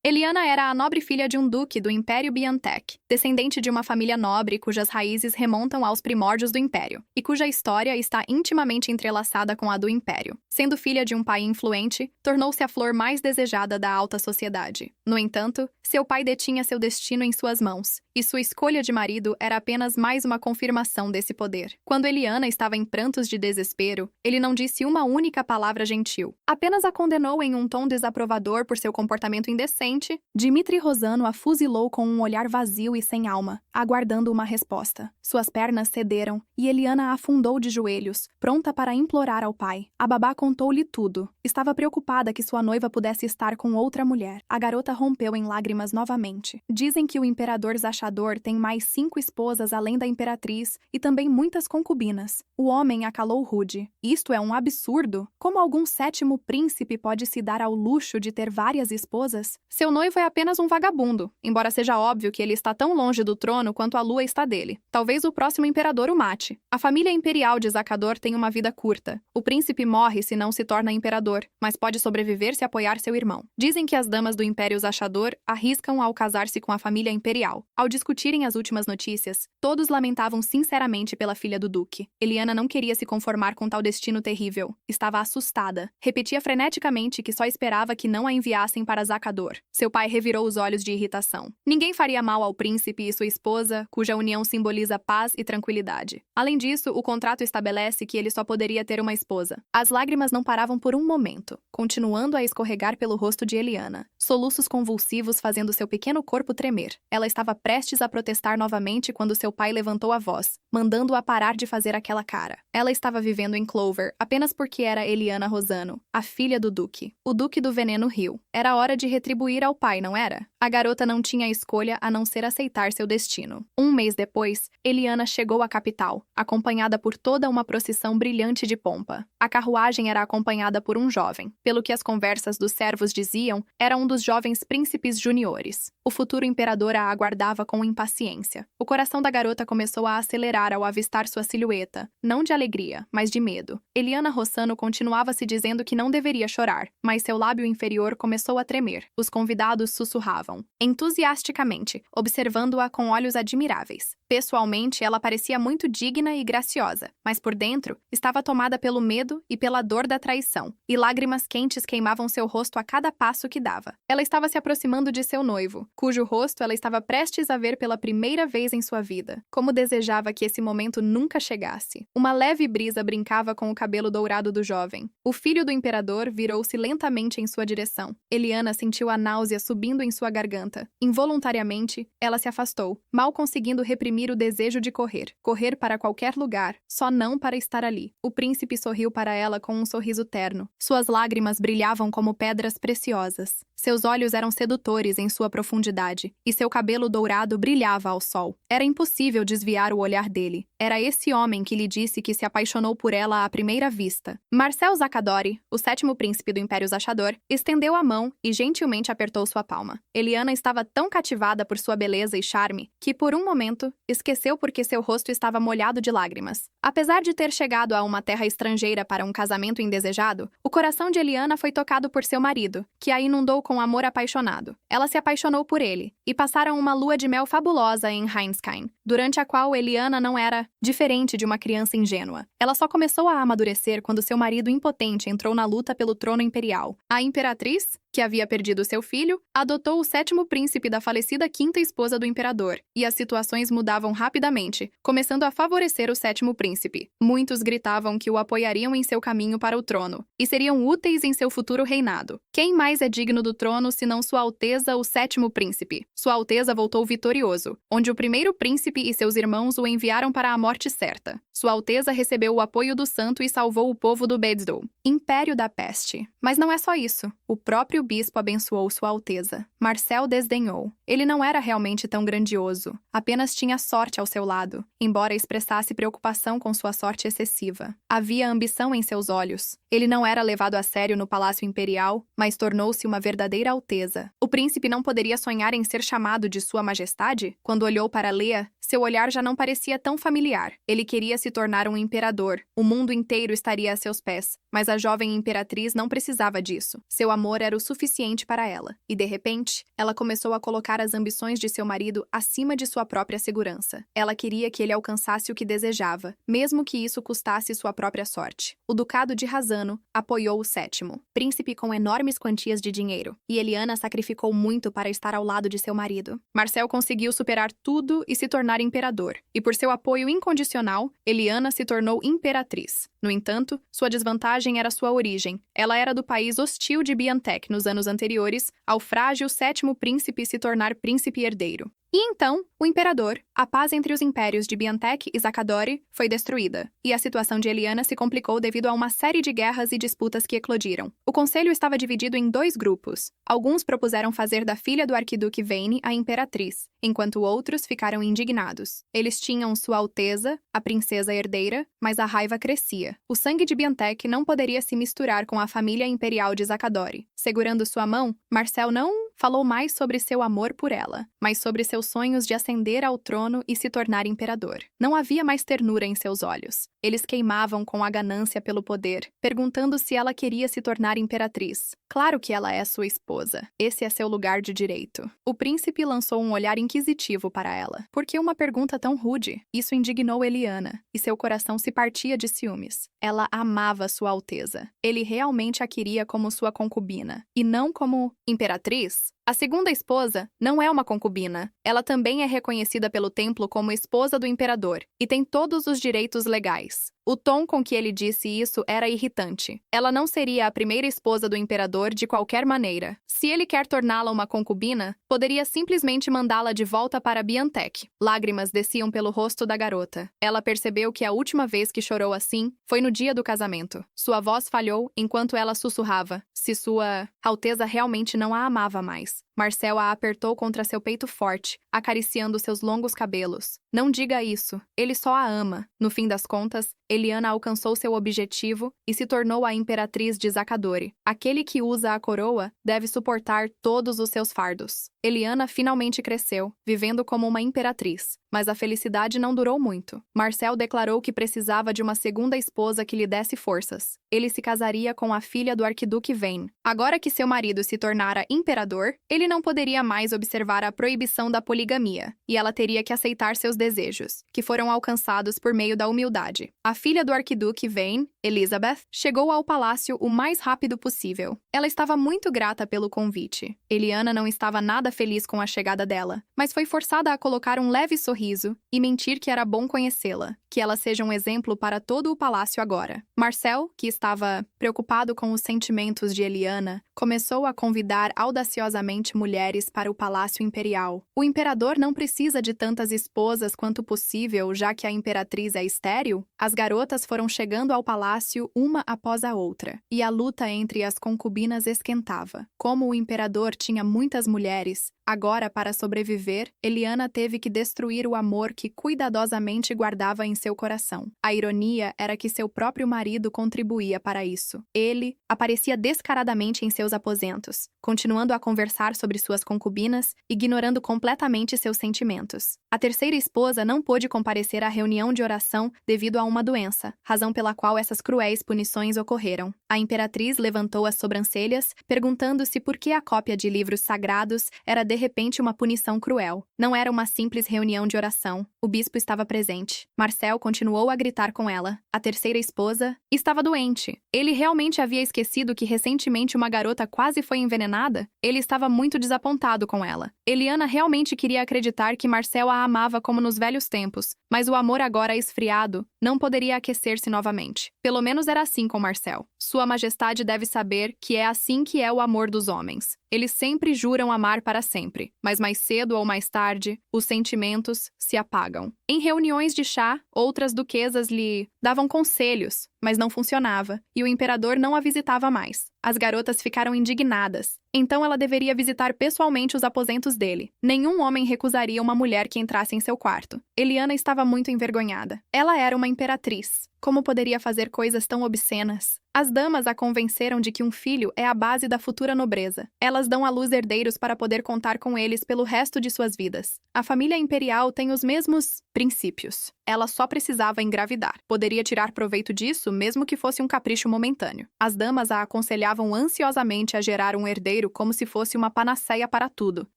Eliana era a nobre filha de um duque do Império Biantec, descendente de uma família nobre cujas raízes remontam aos primórdios do Império, e cuja história está intimamente entrelaçada com a do Império. Sendo filha de um pai influente, tornou-se a flor mais desejada da alta sociedade. No entanto, seu pai detinha seu destino em suas mãos, e sua escolha de marido era apenas mais uma confirmação desse poder. Quando Eliana estava em prantos de desespero, ele não disse uma única palavra gentil. Apenas a condenou em um tom desaprovador por seu comportamento indecente. Dmitri Rosano a fuzilou com um olhar vazio e sem alma, aguardando uma resposta. Suas pernas cederam e Eliana afundou de joelhos, pronta para implorar ao pai. A babá contou-lhe tudo. Estava preocupada que sua noiva pudesse estar com outra mulher. A garota rompeu em lágrimas novamente. Dizem que o imperador Zachador tem mais 5 esposas além da imperatriz e também muitas concubinas. O homem a calou rude. Isto é um absurdo. Como algum 7º príncipe pode se dar ao luxo de ter várias esposas? Seu noivo é apenas um vagabundo, embora seja óbvio que ele está tão longe do trono quanto a lua está dele. Talvez o próximo imperador o mate. A família imperial de Zachador tem uma vida curta. O príncipe morre se não se torna imperador, mas pode sobreviver se apoiar seu irmão. Dizem que as damas do Império Zachador arriscam ao casar-se com a família imperial. Ao discutirem as últimas notícias, todos lamentavam sinceramente pela filha do duque. Eliana não queria se conformar com tal destino terrível. Estava assustada. Repetia freneticamente que só esperava que não a enviassem para Zachador. Seu pai revirou os olhos de irritação. Ninguém faria mal ao príncipe e sua esposa, cuja união simboliza paz e tranquilidade. Além disso, o contrato estabelece que ele só poderia ter uma esposa. As lágrimas não paravam por um momento, continuando a escorregar pelo rosto de Eliana, soluços convulsivos fazendo seu pequeno corpo tremer. Ela estava prestes a protestar novamente quando seu pai levantou a voz, mandando-a parar de fazer aquela cara. Ela estava vivendo em Clover apenas porque era Eliana Rosano, a filha do duque. O duque do Veneno Rio. Era hora de retribuir ao pai, não era? A garota não tinha escolha a não ser aceitar seu destino. Um mês depois, Eliana chegou à capital, acompanhada por toda uma procissão brilhante de pompa. A carruagem era acompanhada por um jovem. Pelo que as conversas dos servos diziam, era um dos jovens príncipes juniores. O futuro imperador a aguardava com impaciência. O coração da garota começou a acelerar ao avistar sua silhueta, não de alegria, mas de medo. Eliana Rossano continuava se dizendo que não deveria chorar, mas seu lábio inferior começou a tremer. Os convidados sussurravam, entusiasticamente, observando-a com olhos admiráveis. Pessoalmente, ela parecia muito digna e graciosa, mas por dentro estava tomada pelo medo e pela dor da traição, e lágrimas quentes queimavam seu rosto a cada passo que dava. Ela estava se aproximando de seu noivo, cujo rosto ela estava prestes a ver pela primeira vez em sua vida. Como desejava que esse momento nunca chegasse. Uma leve brisa brincava com o cabelo dourado do jovem. O filho do imperador virou-se lentamente em sua direção. Eliana sentiu a náusea subindo em sua garganta. Involuntariamente, ela se afastou, mal conseguindo reprimir o desejo de correr. Correr para qualquer lugar, só não para estar ali. O príncipe sorriu para ela com um sorriso terno. Suas lágrimas brilhavam como pedras preciosas. Seus olhos eram sedutores em sua profundidade, e seu cabelo dourado brilhava ao sol. Era impossível desviar o olhar dele. Era esse homem que lhe disse que se apaixonou por ela à primeira vista. Marcel Zachadori, o 7º príncipe do Império Zachador, estendeu a mão e gentilmente apertou sua palma. Eliana estava tão cativada por sua beleza e charme que, por um momento, esqueceu porque seu rosto estava molhado de lágrimas. Apesar de ter chegado a uma terra estrangeira para um casamento indesejado, o coração de Eliana foi tocado por seu marido, que a inundou com amor apaixonado. Ela se apaixonou por ele, e passaram uma lua de mel fabulosa em Heinskine, durante a qual Eliana não era diferente de uma criança ingênua. Ela só começou a amadurecer quando seu marido impotente entrou na luta pelo trono imperial. A imperatriz, que havia perdido seu filho, adotou o 7º príncipe da falecida 5ª esposa do imperador, e as situações mudavam rapidamente, começando a favorecer o 7º príncipe. Muitos gritavam que o apoiariam em seu caminho para o trono, e seriam úteis em seu futuro reinado. Quem mais é digno do trono senão Sua Alteza, o 7º príncipe? Sua Alteza voltou vitorioso, onde o primeiro príncipe e seus irmãos o enviaram para a morte certa. Sua Alteza recebeu o apoio do santo e salvou o povo do Bedsdow, Império da Peste. Mas não é só isso. O próprio bispo abençoou Sua Alteza. Marcel desdenhou. Ele não era realmente tão grandioso. Apenas tinha sorte ao seu lado, embora expressasse preocupação com sua sorte excessiva. Havia ambição em seus olhos. Ele não era levado a sério no Palácio Imperial, mas tornou-se uma verdadeira alteza. O príncipe não poderia sonhar em ser chamado de Sua Majestade? Quando olhou para Lea, seu olhar já não parecia tão familiar. Ele queria se tornar um imperador. O mundo inteiro estaria a seus pés, mas a jovem imperatriz não precisava disso. Seu amor era o suficiente para ela, e de repente, ela começou a colocar as ambições de seu marido acima de sua própria segurança. Ela queria que ele alcançasse o que desejava, mesmo que isso custasse sua própria sorte. O Ducado de Razzano apoiou o sétimo, príncipe com enormes quantias de dinheiro, e Eliana sacrificou muito para estar ao lado de seu marido. Marcel conseguiu superar tudo e se tornar imperador, e por seu apoio incondicional, Eliana se tornou imperatriz. No entanto, sua desvantagem era sua origem. Ela era do país hostil de Biantec nos anos anteriores ao frágil sétimo príncipe se tornar príncipe herdeiro. E então, o imperador, a paz entre os impérios de Biantec e Zacadori foi destruída, e a situação de Eliana se complicou devido a uma série de guerras e disputas que eclodiram. O conselho estava dividido em dois grupos. Alguns propuseram fazer da filha do arquiduque Vane a imperatriz, enquanto outros ficaram indignados. Eles tinham Sua Alteza, a princesa herdeira, mas a raiva crescia. O sangue de Biantec não poderia se misturar com a família imperial de Zacadori. Segurando sua mão, Marcel não falou mais sobre seu amor por ela, mas sobre seus sonhos de ascender ao trono e se tornar imperador. Não havia mais ternura em seus olhos. Eles queimavam com a ganância pelo poder, perguntando se ela queria se tornar imperatriz. Claro que ela é sua esposa. Esse é seu lugar de direito. O príncipe lançou um olhar inquisitivo para ela. Por que uma pergunta tão rude? Isso indignou Eliana, e seu coração se partia de ciúmes. Ela amava Sua Alteza. Ele realmente a queria como sua concubina, e não como imperatriz. A segunda esposa não é uma concubina. Ela também é reconhecida pelo templo como esposa do imperador e tem todos os direitos legais. O tom com que ele disse isso era irritante. Ela não seria a primeira esposa do imperador de qualquer maneira. Se ele quer torná-la uma concubina, poderia simplesmente mandá-la de volta para Biantec. Lágrimas desciam pelo rosto da garota. Ela percebeu que a última vez que chorou assim foi no dia do casamento. Sua voz falhou enquanto ela sussurrava, se Sua Alteza realmente não a amava mais. Marcel a apertou contra seu peito forte, acariciando seus longos cabelos. Não diga isso. Ele só a ama. No fim das contas, Eliana alcançou seu objetivo e se tornou a imperatriz de Zacadori. Aquele que usa a coroa deve suportar todos os seus fardos. Eliana finalmente cresceu, vivendo como uma imperatriz. Mas a felicidade não durou muito. Marcel declarou que precisava de uma segunda esposa que lhe desse forças. Ele se casaria com a filha do arquiduque Vane. Agora que seu marido se tornara imperador, ele não poderia mais observar a proibição da poligamia, e ela teria que aceitar seus desejos, que foram alcançados por meio da humildade. A filha do arquiduque Vane, Elizabeth, chegou ao palácio o mais rápido possível. Ela estava muito grata pelo convite. Eliana não estava nada feliz com a chegada dela, mas foi forçada a colocar um leve sorriso e mentir que era bom conhecê-la, que ela seja um exemplo para todo o palácio agora. Marcel, que estava preocupado com os sentimentos de Eliana, começou a convidar audaciosamente mulheres para o palácio imperial. O imperador não precisa de tantas esposas quanto possível, já que a imperatriz é estéril. As garotas foram chegando ao palácio uma após a outra, e a luta entre as concubinas esquentava. Como o imperador tinha muitas mulheres, agora, para sobreviver, Eliana teve que destruir o amor que cuidadosamente guardava em seu coração. A ironia era que seu próprio marido contribuía para isso. Ele aparecia descaradamente em seus aposentos, continuando a conversar sobre suas concubinas, ignorando completamente seus sentimentos. A terceira esposa não pôde comparecer à reunião de oração devido a uma doença, razão pela qual essas cruéis punições ocorreram. A imperatriz levantou as sobrancelhas, perguntando-se por que a cópia de livros sagrados era de repente uma punição cruel. Não era uma simples reunião de oração. O bispo estava presente. Marcel continuou a gritar com ela. A terceira esposa estava doente. Ele realmente havia esquecido que recentemente uma garota quase foi envenenada? Ele estava muito desapontado com ela. Eliana realmente queria acreditar que Marcel a amava como nos velhos tempos, mas o amor agora esfriado não poderia aquecer-se novamente. Pelo menos era assim com Marcel. Sua Majestade deve saber que é assim que é o amor dos homens. Eles sempre juram amar para sempre, mas mais cedo ou mais tarde, os sentimentos se apagam. Em reuniões de chá, outras duquesas lhe davam conselhos, mas não funcionava, e o imperador não a visitava mais. As garotas ficaram indignadas. Então ela deveria visitar pessoalmente os aposentos dele. Nenhum homem recusaria uma mulher que entrasse em seu quarto. Eliana estava muito envergonhada. Ela era uma imperatriz. Como poderia fazer coisas tão obscenas? As damas a convenceram de que um filho é a base da futura nobreza. Elas dão à luz herdeiros para poder contar com eles pelo resto de suas vidas. A família imperial tem os mesmos princípios. Ela só precisava engravidar. Poderia tirar proveito disso, mesmo que fosse um capricho momentâneo. As damas a aconselharam trabalhavam ansiosamente a gerar um herdeiro como se fosse uma panaceia para tudo,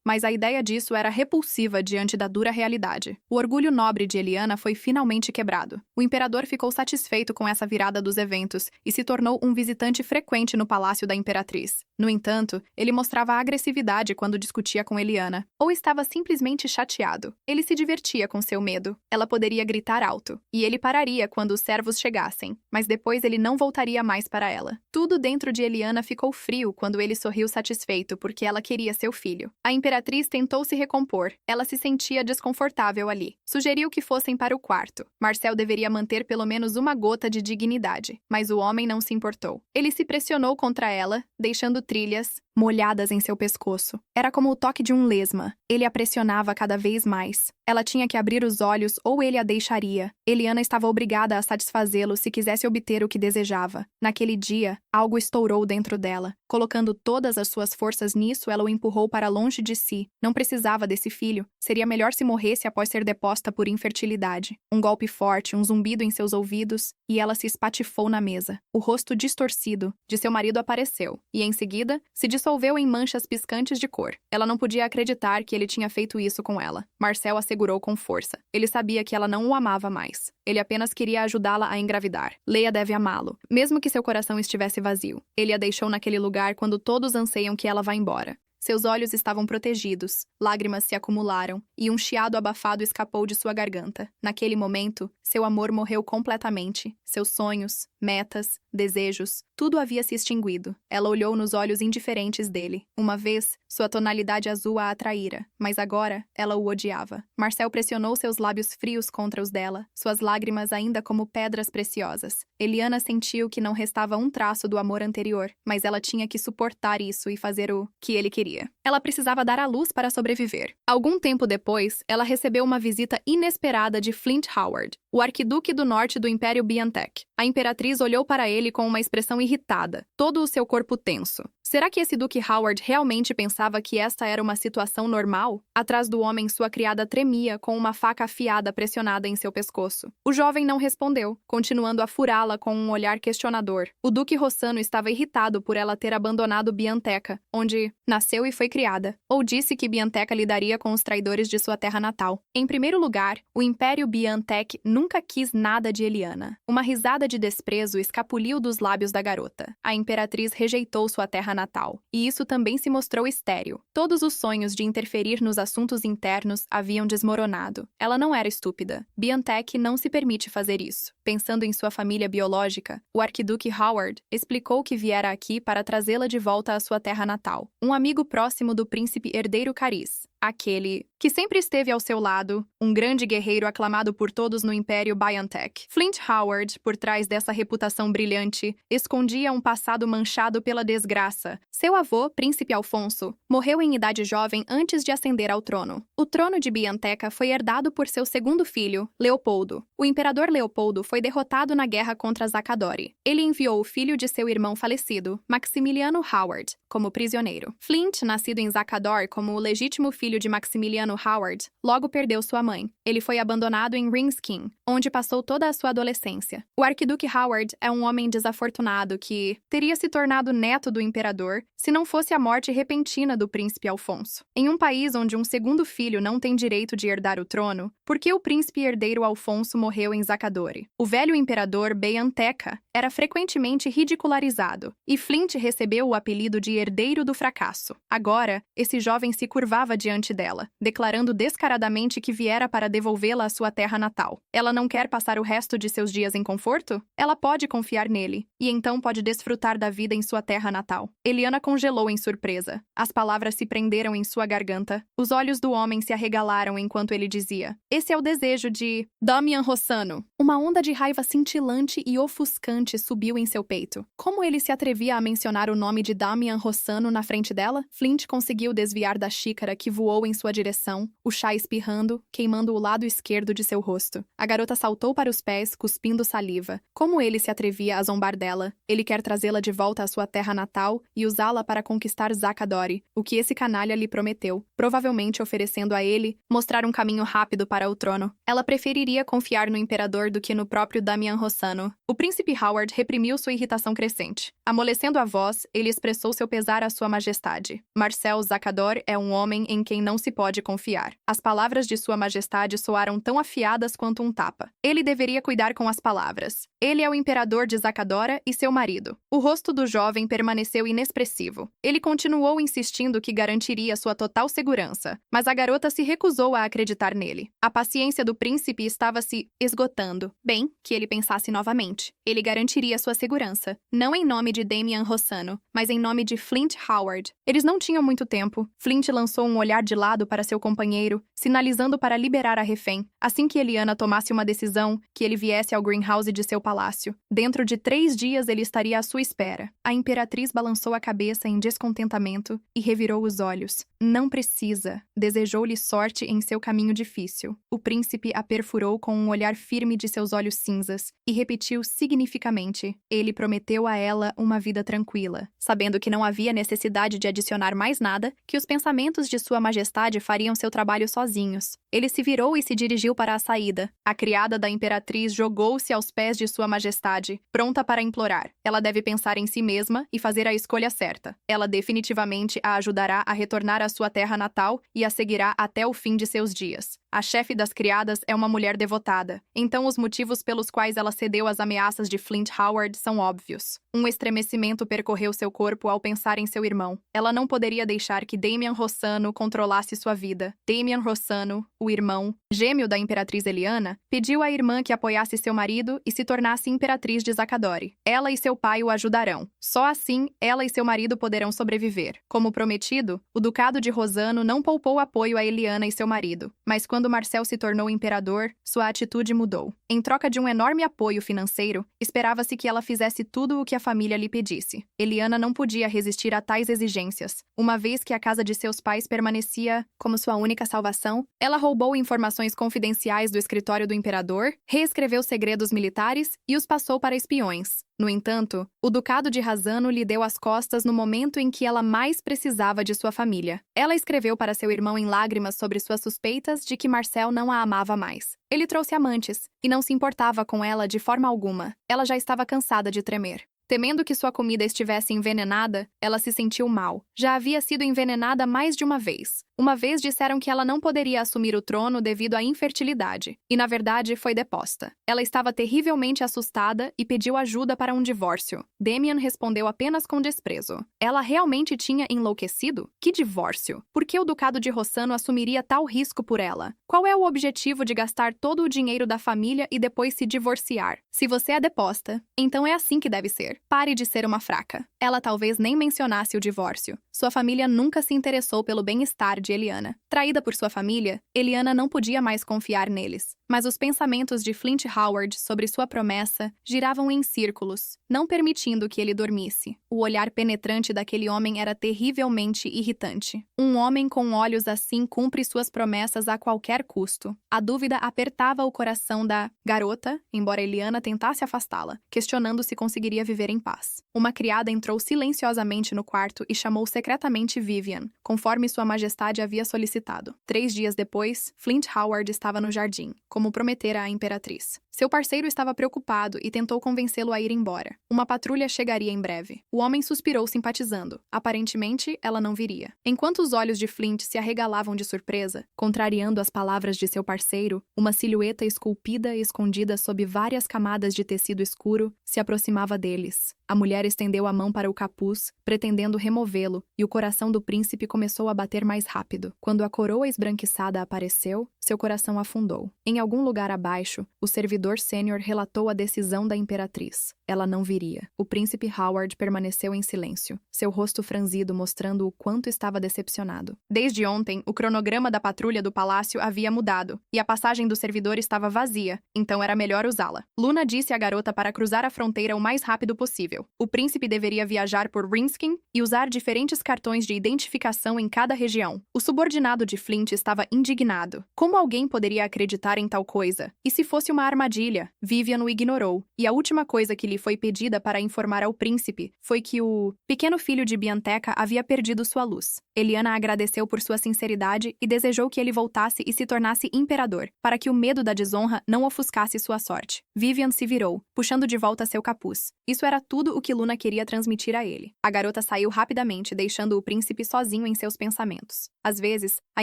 mas a ideia disso era repulsiva diante da dura realidade. O orgulho nobre de Eliana foi finalmente quebrado. O imperador ficou satisfeito com essa virada dos eventos e se tornou um visitante frequente no palácio da imperatriz. No entanto, ele mostrava agressividade quando discutia com Eliana, ou estava simplesmente chateado. Ele se divertia com seu medo. Ela poderia gritar alto, e ele pararia quando os servos chegassem, mas depois ele não voltaria mais para ela. Tudo dentro de Eliana ficou frio quando ele sorriu satisfeito porque ela queria seu filho. A imperatriz tentou se recompor. Ela se sentia desconfortável ali. Sugeriu que fossem para o quarto. Marcel deveria manter pelo menos uma gota de dignidade, mas o homem não se importou. Ele se pressionou contra ela, deixando trilhas molhadas em seu pescoço. Era como o toque de um lesma. Ele a pressionava cada vez mais. Ela tinha que abrir os olhos ou ele a deixaria. Eliana estava obrigada a satisfazê-lo se quisesse obter o que desejava. Naquele dia, algo estourou dentro dela. Colocando todas as suas forças nisso, ela o empurrou para longe de si. Não precisava desse filho. Seria melhor se morresse após ser deposta por infertilidade. Um golpe forte, um zumbido em seus ouvidos, e ela se espatifou na mesa. O rosto distorcido de seu marido apareceu, e em seguida, se dissolveu em manchas piscantes de cor. Ela não podia acreditar que ele tinha feito isso com ela. Marcel assegurou com força. Ele sabia que ela não o amava mais. Ele apenas queria ajudá-la a engravidar. Leia deve amá-lo, mesmo que seu coração estivesse vazio. Ele a deixou naquele lugar quando todos anseiam que ela vá embora. Seus olhos estavam protegidos, lágrimas se acumularam, e um chiado abafado escapou de sua garganta. Naquele momento, seu amor morreu completamente. Seus sonhos, metas, desejos, tudo havia se extinguido. Ela olhou nos olhos indiferentes dele. Uma vez, sua tonalidade azul a atraíra, mas agora, ela o odiava. Marcel pressionou seus lábios frios contra os dela, suas lágrimas ainda como pedras preciosas. Eliana sentiu que não restava um traço do amor anterior, mas ela tinha que suportar isso e fazer o que ele queria. Ela precisava dar à luz para sobreviver. Algum tempo depois, ela recebeu uma visita inesperada de Flint Howard, o arquiduque do norte do Império Biantech. A imperatriz olhou para ele com uma expressão irritada, todo o seu corpo tenso. Será que esse Duque Howard realmente pensava que esta era uma situação normal? Atrás do homem, sua criada tremia com uma faca afiada pressionada em seu pescoço. O jovem não respondeu, continuando a furá-la com um olhar questionador. O Duque Rossano estava irritado por ela ter abandonado Bianteca, onde nasceu e foi criada, ou disse que Bianteca lidaria com os traidores de sua terra natal. Em primeiro lugar, o Império Biantech nunca quis nada de Eliana. Uma risada de desprezo escapuliu dos lábios da garota. A imperatriz rejeitou sua terra natal, e isso também se mostrou estéril. Todos os sonhos de interferir nos assuntos internos haviam desmoronado. Ela não era estúpida. Biantech não se permite fazer isso. Pensando em sua família biológica, o arquiduque Howard explicou que viera aqui para trazê-la de volta à sua terra natal. Um amigo próximo do príncipe herdeiro Cariz, aquele que sempre esteve ao seu lado, um grande guerreiro aclamado por todos no Império Biantech. Flint Howard, por trás dessa reputação brilhante, escondia um passado manchado pela desgraça. Seu avô, Príncipe Alfonso, morreu em idade jovem antes de ascender ao trono. O trono de Bianteca foi herdado por seu segundo filho, Leopoldo. O imperador Leopoldo foi derrotado na guerra contra Zacadori. Ele enviou o filho de seu irmão falecido, Maximiliano Howard, como prisioneiro. Flint, nascido em Zacador como o legítimo filho de Maximiliano Howard, logo perdeu sua mãe. Ele foi abandonado em Ringskin, onde passou toda a sua adolescência. O arquiduque Howard é um homem desafortunado que teria se tornado neto do imperador se não fosse a morte repentina do príncipe Alfonso. Em um país onde um segundo filho não tem direito de herdar o trono, por que o príncipe herdeiro Alfonso morreu em Zacadori? O velho imperador Bianteca era frequentemente ridicularizado, e Flint recebeu o apelido de herdeiro do fracasso. Agora, esse jovem se curvava diante dela, declarando descaradamente que viera para devolvê-la à sua terra natal. Ela não quer passar o resto de seus dias em conforto? Ela pode confiar nele, e então pode desfrutar da vida em sua terra natal. Eliana congelou em surpresa. As palavras se prenderam em sua garganta. Os olhos do homem se arregalaram enquanto ele dizia: "Esse é o desejo de Damian Rossano." Uma onda de raiva cintilante e ofuscante subiu em seu peito. Como ele se atrevia a mencionar o nome de Damian Rossano na frente dela? Flint conseguiu desviar da xícara que voou voou em sua direção, o chá espirrando, queimando o lado esquerdo de seu rosto. A garota saltou para os pés, cuspindo saliva. Como ele se atrevia a zombar dela? Ele quer trazê-la de volta à sua terra natal e usá-la para conquistar Zakadori, o que esse canalha lhe prometeu, provavelmente oferecendo a ele mostrar um caminho rápido para o trono. Ela preferiria confiar no imperador do que no próprio Damian Rossano. O príncipe Howard reprimiu sua irritação crescente. Amolecendo a voz, ele expressou seu pesar à sua majestade. Marcel Zakador é um homem em quem não se pode confiar. As palavras de sua majestade soaram tão afiadas quanto um tapa. Ele deveria cuidar com as palavras. Ele é o imperador de Zakadora e seu marido. O rosto do jovem permaneceu inexpressivo. Ele continuou insistindo que garantiria sua total segurança, mas a garota se recusou a acreditar nele. A paciência do príncipe estava se esgotando. Bem, que ele pensasse novamente. Ele garantiria sua segurança, não em nome de Damian Rossano, mas em nome de Flint Howard. Eles não tinham muito tempo. Flint lançou um olhar de lado para seu companheiro, sinalizando para liberar a refém. Assim que Eliana tomasse uma decisão, que ele viesse ao greenhouse de seu palácio. Dentro de 3 dias ele estaria à sua espera. A imperatriz balançou a cabeça em descontentamento e revirou os olhos. Não precisa. Desejou-lhe sorte em seu caminho difícil. O príncipe a perfurou com um olhar firme de seus olhos cinzas e repetiu significativamente. Ele prometeu a ela uma vida tranquila, sabendo que não havia necessidade de adicionar mais nada, que os pensamentos de sua majestade fariam seu trabalho sozinhos. Ele se virou e se dirigiu para a saída. A criada da imperatriz jogou-se aos pés de sua majestade, pronta para implorar. Ela deve pensar em si mesma e fazer a escolha certa. Ela definitivamente a ajudará a retornar à sua terra natal e a seguirá até o fim de seus dias. A chefe das criadas é uma mulher devotada, então os motivos pelos quais ela cedeu às ameaças de Flint Howard são óbvios. Um estremecimento percorreu seu corpo ao pensar em seu irmão. Ela não poderia deixar que Damian Rossano controlasse sua vida. Damian Rossano, o irmão, gêmeo da imperatriz Eliana, pediu à irmã que apoiasse seu marido e se tornasse imperatriz de Zakadori. Ela e seu pai o ajudarão. Só assim, ela e seu marido poderão sobreviver. Como prometido, o ducado de Rossano não poupou apoio a Eliana e seu marido, mas quando Marcel se tornou imperador, sua atitude mudou. Em troca de um enorme apoio financeiro, esperava-se que ela fizesse tudo o que a família lhe pedisse. Eliana não podia resistir a tais exigências. Uma vez que a casa de seus pais permanecia como sua única salvação, ela roubou informações confidenciais do escritório do imperador, reescreveu segredos militares e os passou para espiões. No entanto, o ducado de Rossano lhe deu as costas no momento em que ela mais precisava de sua família. Ela escreveu para seu irmão em lágrimas sobre suas suspeitas de que Marcel não a amava mais. Ele trouxe amantes, e não se importava com ela de forma alguma. Ela já estava cansada de tremer. Temendo que sua comida estivesse envenenada, ela se sentiu mal. Já havia sido envenenada mais de uma vez. Uma vez disseram que ela não poderia assumir o trono devido à infertilidade, e na verdade foi deposta. Ela estava terrivelmente assustada e pediu ajuda para um divórcio. Damian respondeu apenas com desprezo. Ela realmente tinha enlouquecido? Que divórcio? Por que o ducado de Rossano assumiria tal risco por ela? Qual é o objetivo de gastar todo o dinheiro da família e depois se divorciar? Se você é deposta, então é assim que deve ser. Pare de ser uma fraca. Ela talvez nem mencionasse o divórcio. Sua família nunca se interessou pelo bem-estar de Eliana. Traída por sua família, Eliana não podia mais confiar neles. Mas os pensamentos de Flint Howard sobre sua promessa giravam em círculos, não permitindo que ele dormisse. O olhar penetrante daquele homem era terrivelmente irritante. Um homem com olhos assim cumpre suas promessas a qualquer custo. A dúvida apertava o coração da garota, embora Eliana tentasse afastá-la, questionando se conseguiria viver em paz. Uma criada entrou silenciosamente no quarto e chamou secretamente Vivian, conforme sua majestade havia solicitado. 3 dias depois, Flint Howard estava no jardim, como prometera a imperatriz. Seu parceiro estava preocupado e tentou convencê-lo a ir embora. Uma patrulha chegaria em breve. O homem suspirou simpatizando. Aparentemente, ela não viria. Enquanto os olhos de Flint se arregalavam de surpresa, contrariando as palavras de seu parceiro, uma silhueta esculpida e escondida sob várias camadas de tecido escuro se aproximava deles. A mulher estendeu a mão para o capuz, pretendendo removê-lo, e o coração do príncipe começou a bater mais rápido. Quando a coroa esbranquiçada apareceu, seu coração afundou. Em algum lugar abaixo, o servidor sênior relatou a decisão da imperatriz. Ela não viria. O príncipe Howard permaneceu em silêncio, seu rosto franzido mostrando o quanto estava decepcionado. Desde ontem, o cronograma da patrulha do palácio havia mudado, e a passagem do servidor estava vazia, então era melhor usá-la. Luna disse à garota para cruzar a fronteira o mais rápido possível. O príncipe deveria viajar por Rinskin e usar diferentes cartões de identificação em cada região. O subordinado de Flint estava indignado. Como alguém poderia acreditar em tal coisa? E se fosse uma armadilha? Vivian o ignorou, e a última coisa que lhe foi pedida para informar ao príncipe foi que o pequeno filho de Bianteca havia perdido sua luz. Eliana agradeceu por sua sinceridade e desejou que ele voltasse e se tornasse imperador, para que o medo da desonra não ofuscasse sua sorte. Vivian se virou, puxando de volta seu capuz. Isso era tudo o que Luna queria transmitir a ele. A garota saiu rapidamente, deixando o príncipe sozinho em seus pensamentos. Às vezes, a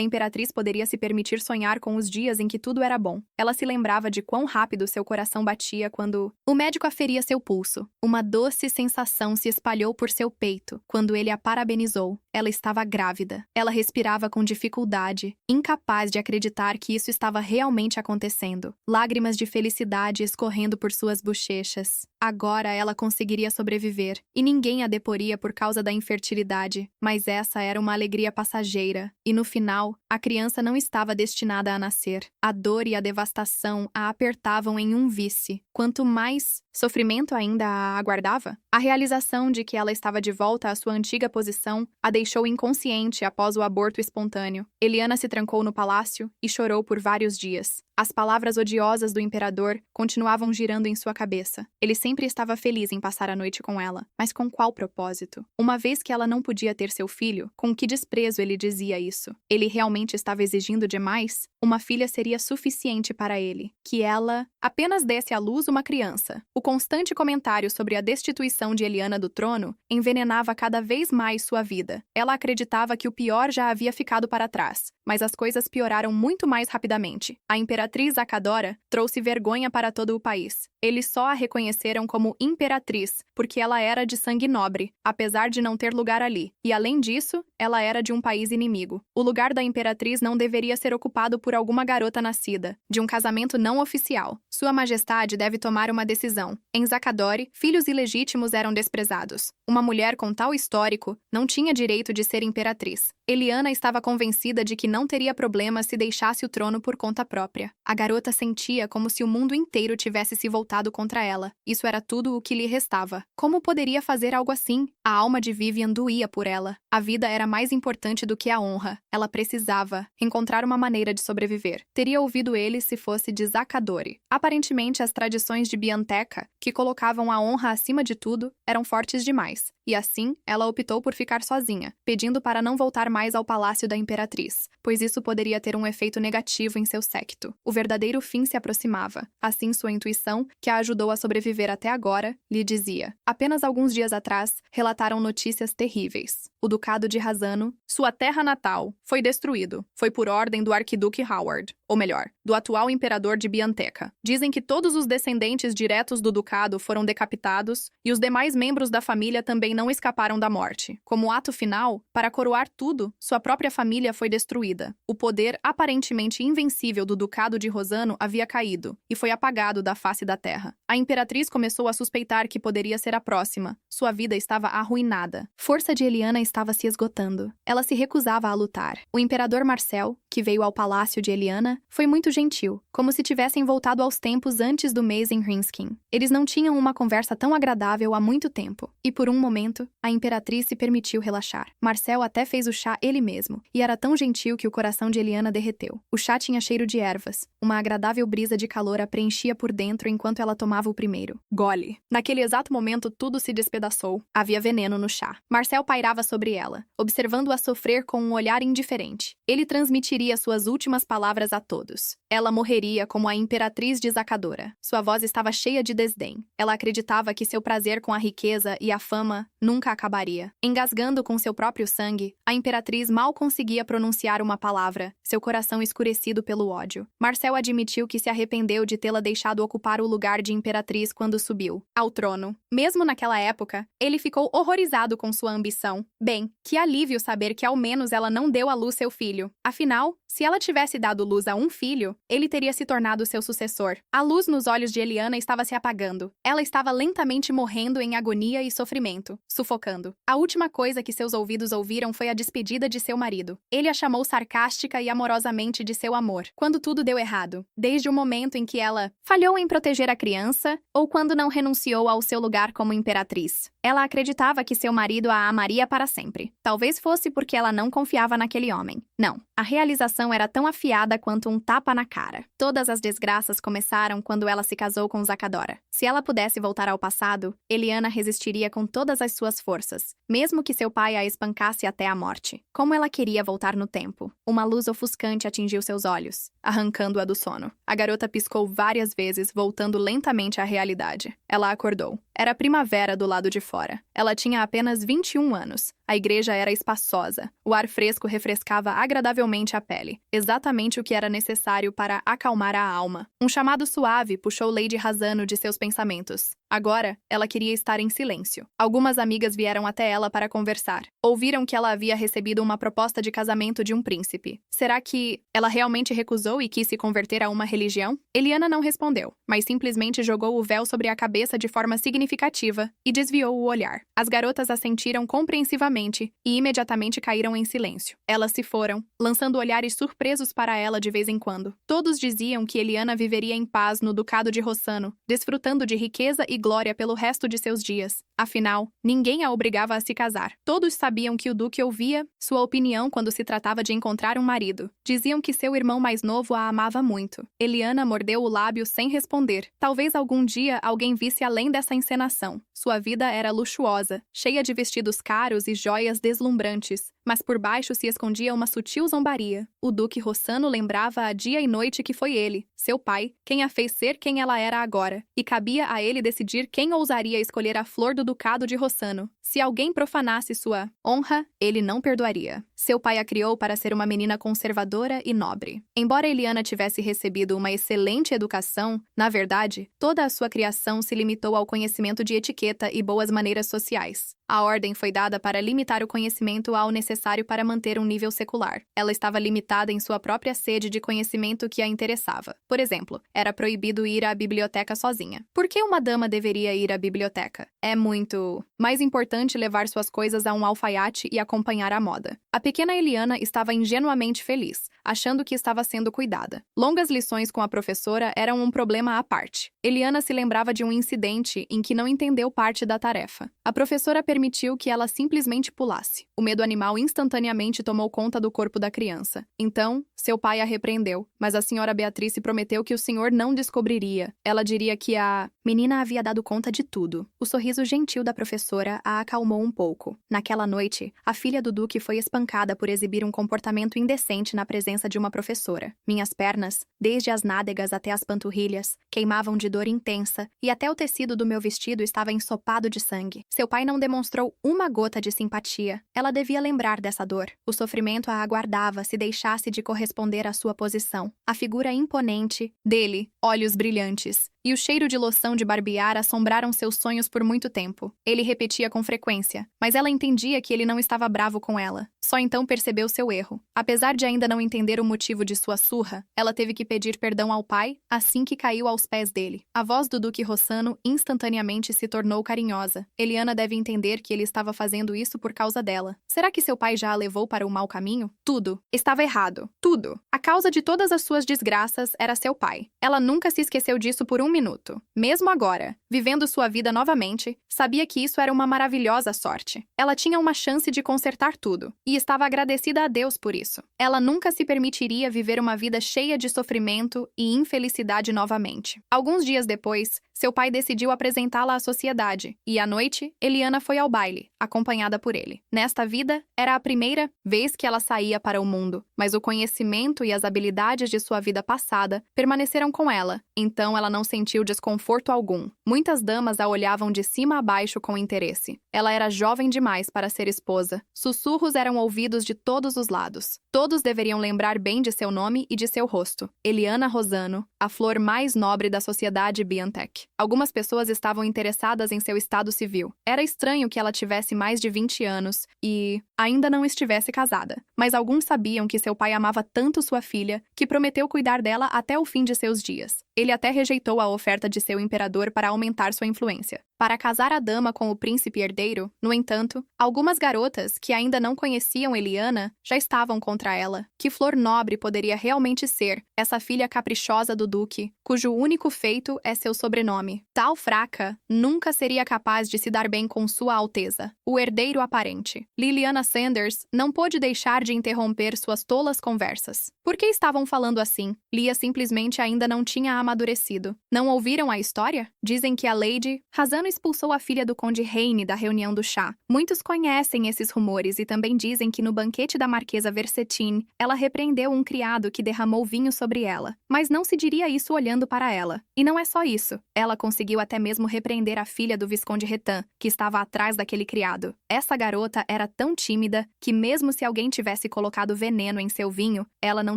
imperatriz poderia se permitir sonhar com os dias em que tudo era bom. Ela se lembrava de quão rápido seu coração batia quando o médico aferia seu pulso. Uma doce sensação se espalhou por seu peito quando ele a parabenizou. Ela estava grávida. Ela respirava com dificuldade, incapaz de acreditar que isso estava realmente acontecendo. Lágrimas de felicidade escorrendo por suas bochechas. Agora ela conseguiria sobreviver, e ninguém a deporia por causa da infertilidade. Mas essa era uma alegria passageira, e no final, a criança não estava destinada a nascer. A dor e a devastação a apertavam em um vício. Quanto mais sofrimento ainda a aguardava, a realização de que ela estava de volta à sua antiga posição a deixou inconsciente após o aborto espontâneo. Eliana se trancou no palácio e chorou por vários dias. As palavras odiosas do imperador continuavam girando em sua cabeça. Ele sempre estava feliz em passar a noite com ela, mas com qual propósito? Uma vez que ela não podia ter seu filho, com que desprezo ele dizia isso? Ele realmente estava exigindo demais? Uma filha seria suficiente para ele. Que ela apenas desse à luz uma criança. O constante comentário sobre a destituição de Eliana do trono envenenava cada vez mais sua vida. Ela acreditava que o pior já havia ficado para trás, mas as coisas pioraram muito mais rapidamente. A imperatriz Akadora trouxe vergonha para todo o país. Eles só a reconheceram como imperatriz, porque ela era de sangue nobre, apesar de não ter lugar ali. E além disso, ela era de um país inimigo. O lugar da imperatriz não deveria ser ocupado por alguma garota nascida, de um casamento não oficial. Sua Majestade deve tomar uma decisão. Em Zakadori, filhos ilegítimos eram desprezados. Uma mulher com tal histórico não tinha direito de ser imperatriz. Eliana estava convencida de que não teria problema se deixasse o trono por conta própria. A garota sentia como se o mundo inteiro tivesse se voltado contra ela. Isso era tudo o que lhe restava. Como poderia fazer algo assim? A alma de Vivian doía por ela. A vida era mais importante do que a honra. Ela precisava encontrar uma maneira de sobreviver. Teria ouvido ele se fosse de Zakadori. Aparentemente, as tradições de Bianteca, que colocavam a honra acima de tudo, eram fortes demais. E assim, ela optou por ficar sozinha, pedindo para não voltar mais ao palácio da imperatriz, pois isso poderia ter um efeito negativo em seu séquito. O verdadeiro fim se aproximava. Assim, sua intuição, que a ajudou a sobreviver até agora, lhe dizia. Apenas alguns dias atrás, relataram notícias terríveis. O ducado de Razano, sua terra natal, foi destruído. Foi por ordem do arquiduque Howard, ou melhor, do atual imperador de Bianteca. Dizem que todos os descendentes diretos do ducado foram decapitados e os demais membros da família também não escaparam da morte. Como ato final, para coroar tudo, sua própria família foi destruída. O poder aparentemente invencível do ducado de Rosano havia caído e foi apagado da face da terra. A imperatriz começou a suspeitar que poderia ser a próxima. Sua vida estava arruinada. Força de Eliana estava se esgotando. Ela se recusava a lutar. O imperador Marcel, que veio ao palácio de Eliana, foi muito gentil, como se tivessem voltado aos tempos antes do mês em Rinskin. Eles não tinham uma conversa tão agradável há muito tempo, e por um momento, a imperatriz se permitiu relaxar. Marcel até fez o chá ele mesmo, e era tão gentil que o coração de Eliana derreteu. O chá tinha cheiro de ervas. Uma agradável brisa de calor a preenchia por dentro enquanto ela tomava o primeiro gole. Naquele exato momento, tudo se despedaçou. Havia veneno no chá. Marcel pairava sobre ela, observando-a sofrer com um olhar indiferente. Ele transmitiria suas últimas palavras a todos. Ela morreria como a imperatriz de Zakadora. Sua voz estava cheia de desdém. Ela acreditava que seu prazer com a riqueza e a fama nunca acabaria. Engasgando com seu próprio sangue, a imperatriz mal conseguia pronunciar uma palavra, seu coração escurecido pelo ódio. Marcel admitiu que se arrependeu de tê-la deixado ocupar o lugar de imperatriz quando subiu ao trono. Mesmo naquela época, ele ficou horrorizado com sua ambição. Bem, que alívio saber que ao menos ela não deu à luz seu filho. Afinal, Afinal, se ela tivesse dado luz a um filho, ele teria se tornado seu sucessor. A luz nos olhos de Eliana estava se apagando. Ela estava lentamente morrendo em agonia e sofrimento, sufocando. A última coisa que seus ouvidos ouviram foi a despedida de seu marido. Ele a chamou sarcástica e amorosamente de seu amor, quando tudo deu errado. Desde o momento em que ela falhou em proteger a criança, ou quando não renunciou ao seu lugar como imperatriz. Ela acreditava que seu marido a amaria para sempre. Talvez fosse porque ela não confiava naquele homem. Não, a realização era tão afiada quanto um tapa na cara. Todas as desgraças começaram quando ela se casou com Zacadora. Se ela pudesse voltar ao passado, Eliana resistiria com todas as suas forças, mesmo que seu pai a espancasse até a morte. Como ela queria voltar no tempo. Uma luz ofuscante atingiu seus olhos, arrancando-a do sono. A garota piscou várias vezes, voltando lentamente à realidade. Ela acordou. Era primavera do lado de fora. Ela tinha apenas 21 anos. A igreja era espaçosa. O ar fresco refrescava agradavelmente a pele, exatamente o que era necessário para acalmar a alma. Um chamado suave puxou Lady Razano de seus pensamentos. Agora, ela queria estar em silêncio. Algumas amigas vieram até ela para conversar. Ouviram que ela havia recebido uma proposta de casamento de um príncipe. Será que ela realmente recusou e quis se converter a uma religião? Eliana não respondeu, mas simplesmente jogou o véu sobre a cabeça de forma significativa e desviou o olhar. As garotas assentiram compreensivamente e imediatamente caíram em silêncio. Elas se foram, lançando olhares surpresos para ela de vez em quando. Todos diziam que Eliana viveria em paz no Ducado de Rossano, desfrutando de riqueza e glória pelo resto de seus dias. Afinal, ninguém a obrigava a se casar. Todos sabiam que o duque ouvia sua opinião quando se tratava de encontrar um marido. Diziam que seu irmão mais novo a amava muito. Eliana mordeu o lábio sem responder. Talvez algum dia alguém visse além dessa encenação. Sua vida era luxuosa, cheia de vestidos caros e joias deslumbrantes, mas por baixo se escondia uma sutil zombaria. O duque Rossano lembrava a dia e noite que foi ele, seu pai, quem a fez ser quem ela era agora, e cabia a ele decidir quem ousaria escolher a flor do ducado de Rossano. Se alguém profanasse sua honra, ele não perdoaria. Seu pai a criou para ser uma menina conservadora e nobre. Embora Eliana tivesse recebido uma excelente educação, na verdade, toda a sua criação se limitou ao conhecimento de etiqueta e boas maneiras sociais. A ordem foi dada para limitar o conhecimento ao necessário para manter um nível secular. Ela estava limitada em sua própria sede de conhecimento que a interessava. Por exemplo, era proibido ir à biblioteca sozinha. Por que uma dama deveria ir à biblioteca? É muito mais importante levar suas coisas a um alfaiate e acompanhar a moda. A pequena Eliana estava ingenuamente feliz, achando que estava sendo cuidada. Longas lições com a professora eram um problema à parte. Eliana se lembrava de um incidente em que não entendeu parte da tarefa. A professora permitiu que ela simplesmente pulasse. O medo animal instantaneamente tomou conta do corpo da criança. Então, seu pai a repreendeu, mas a senhora Beatrice prometeu que o senhor não descobriria. Ela diria que a menina havia dado conta de tudo. O sorriso gentil da professora a acalmou um pouco. Naquela noite, a filha do duque foi espancada por exibir um comportamento indecente na presença de uma professora. Minhas pernas, desde as nádegas até as panturrilhas, queimavam de dor intensa e até o tecido do meu vestido estava ensopado de sangue. Seu pai não demonstrou uma gota de simpatia. Ela devia lembrar dessa dor. O sofrimento a aguardava se deixasse de corresponder à sua posição. A figura imponente dele, olhos brilhantes, e o cheiro de loção de barbear assombraram seus sonhos por muito tempo. Ele repetia com frequência, mas ela entendia que ele não estava bravo com ela. Só então percebeu seu erro. Apesar de ainda não entender o motivo de sua surra, ela teve que pedir perdão ao pai assim que caiu aos pés dele. A voz do Duque Rossano instantaneamente se tornou carinhosa. Eliana deve entender que ele estava fazendo isso por causa dela. Será que seu pai já a levou para o mau caminho? Tudo estava errado. Tudo. A causa de todas as suas desgraças era seu pai. Ela nunca se esqueceu disso por um minuto. Mesmo agora, vivendo sua vida novamente, sabia que isso era uma maravilhosa sorte. Ela tinha uma chance de consertar tudo, e estava agradecida a Deus por isso. Ela nunca se permitiria viver uma vida cheia de sofrimento e infelicidade novamente. Alguns dias depois, seu pai decidiu apresentá-la à sociedade, e à noite, Eliana foi ao baile, acompanhada por ele. Nesta vida, era a primeira vez que ela saía para o mundo, mas o conhecimento e as habilidades de sua vida passada permaneceram com ela, então ela não se sentiu desconforto algum. Muitas damas a olhavam de cima a baixo com interesse. Ela era jovem demais para ser esposa. Sussurros eram ouvidos de todos os lados. Todos deveriam lembrar bem de seu nome e de seu rosto. Eliana Rosano, a flor mais nobre da sociedade Biantech. Algumas pessoas estavam interessadas em seu estado civil. Era estranho que ela tivesse mais de 20 anos e ainda não estivesse casada. Mas alguns sabiam que seu pai amava tanto sua filha que prometeu cuidar dela até o fim de seus dias. Ele até rejeitou a oferta de seu imperador para aumentar sua influência. Para casar a dama com o príncipe herdeiro, no entanto, algumas garotas que ainda não conheciam Eliana já estavam contra ela. Que flor nobre poderia realmente ser essa filha caprichosa do duque, cujo único feito é seu sobrenome? Tal fraca nunca seria capaz de se dar bem com Sua Alteza, o herdeiro aparente. Liliana Sanders não pôde deixar de interromper suas tolas conversas. Por que estavam falando assim? Lia simplesmente ainda não tinha amadurecido. Não ouviram a história? Dizem que a Lady Razano expulsou a filha do conde Heine da reunião do chá. Muitos conhecem esses rumores e também dizem que no banquete da marquesa Vercetin, ela repreendeu um criado que derramou vinho sobre ela. Mas não se diria isso olhando para ela. E não é só isso. Ela conseguiu até mesmo repreender a filha do visconde Retan, que estava atrás daquele criado. Essa garota era tão tímida que mesmo se alguém tivesse colocado veneno em seu vinho, ela não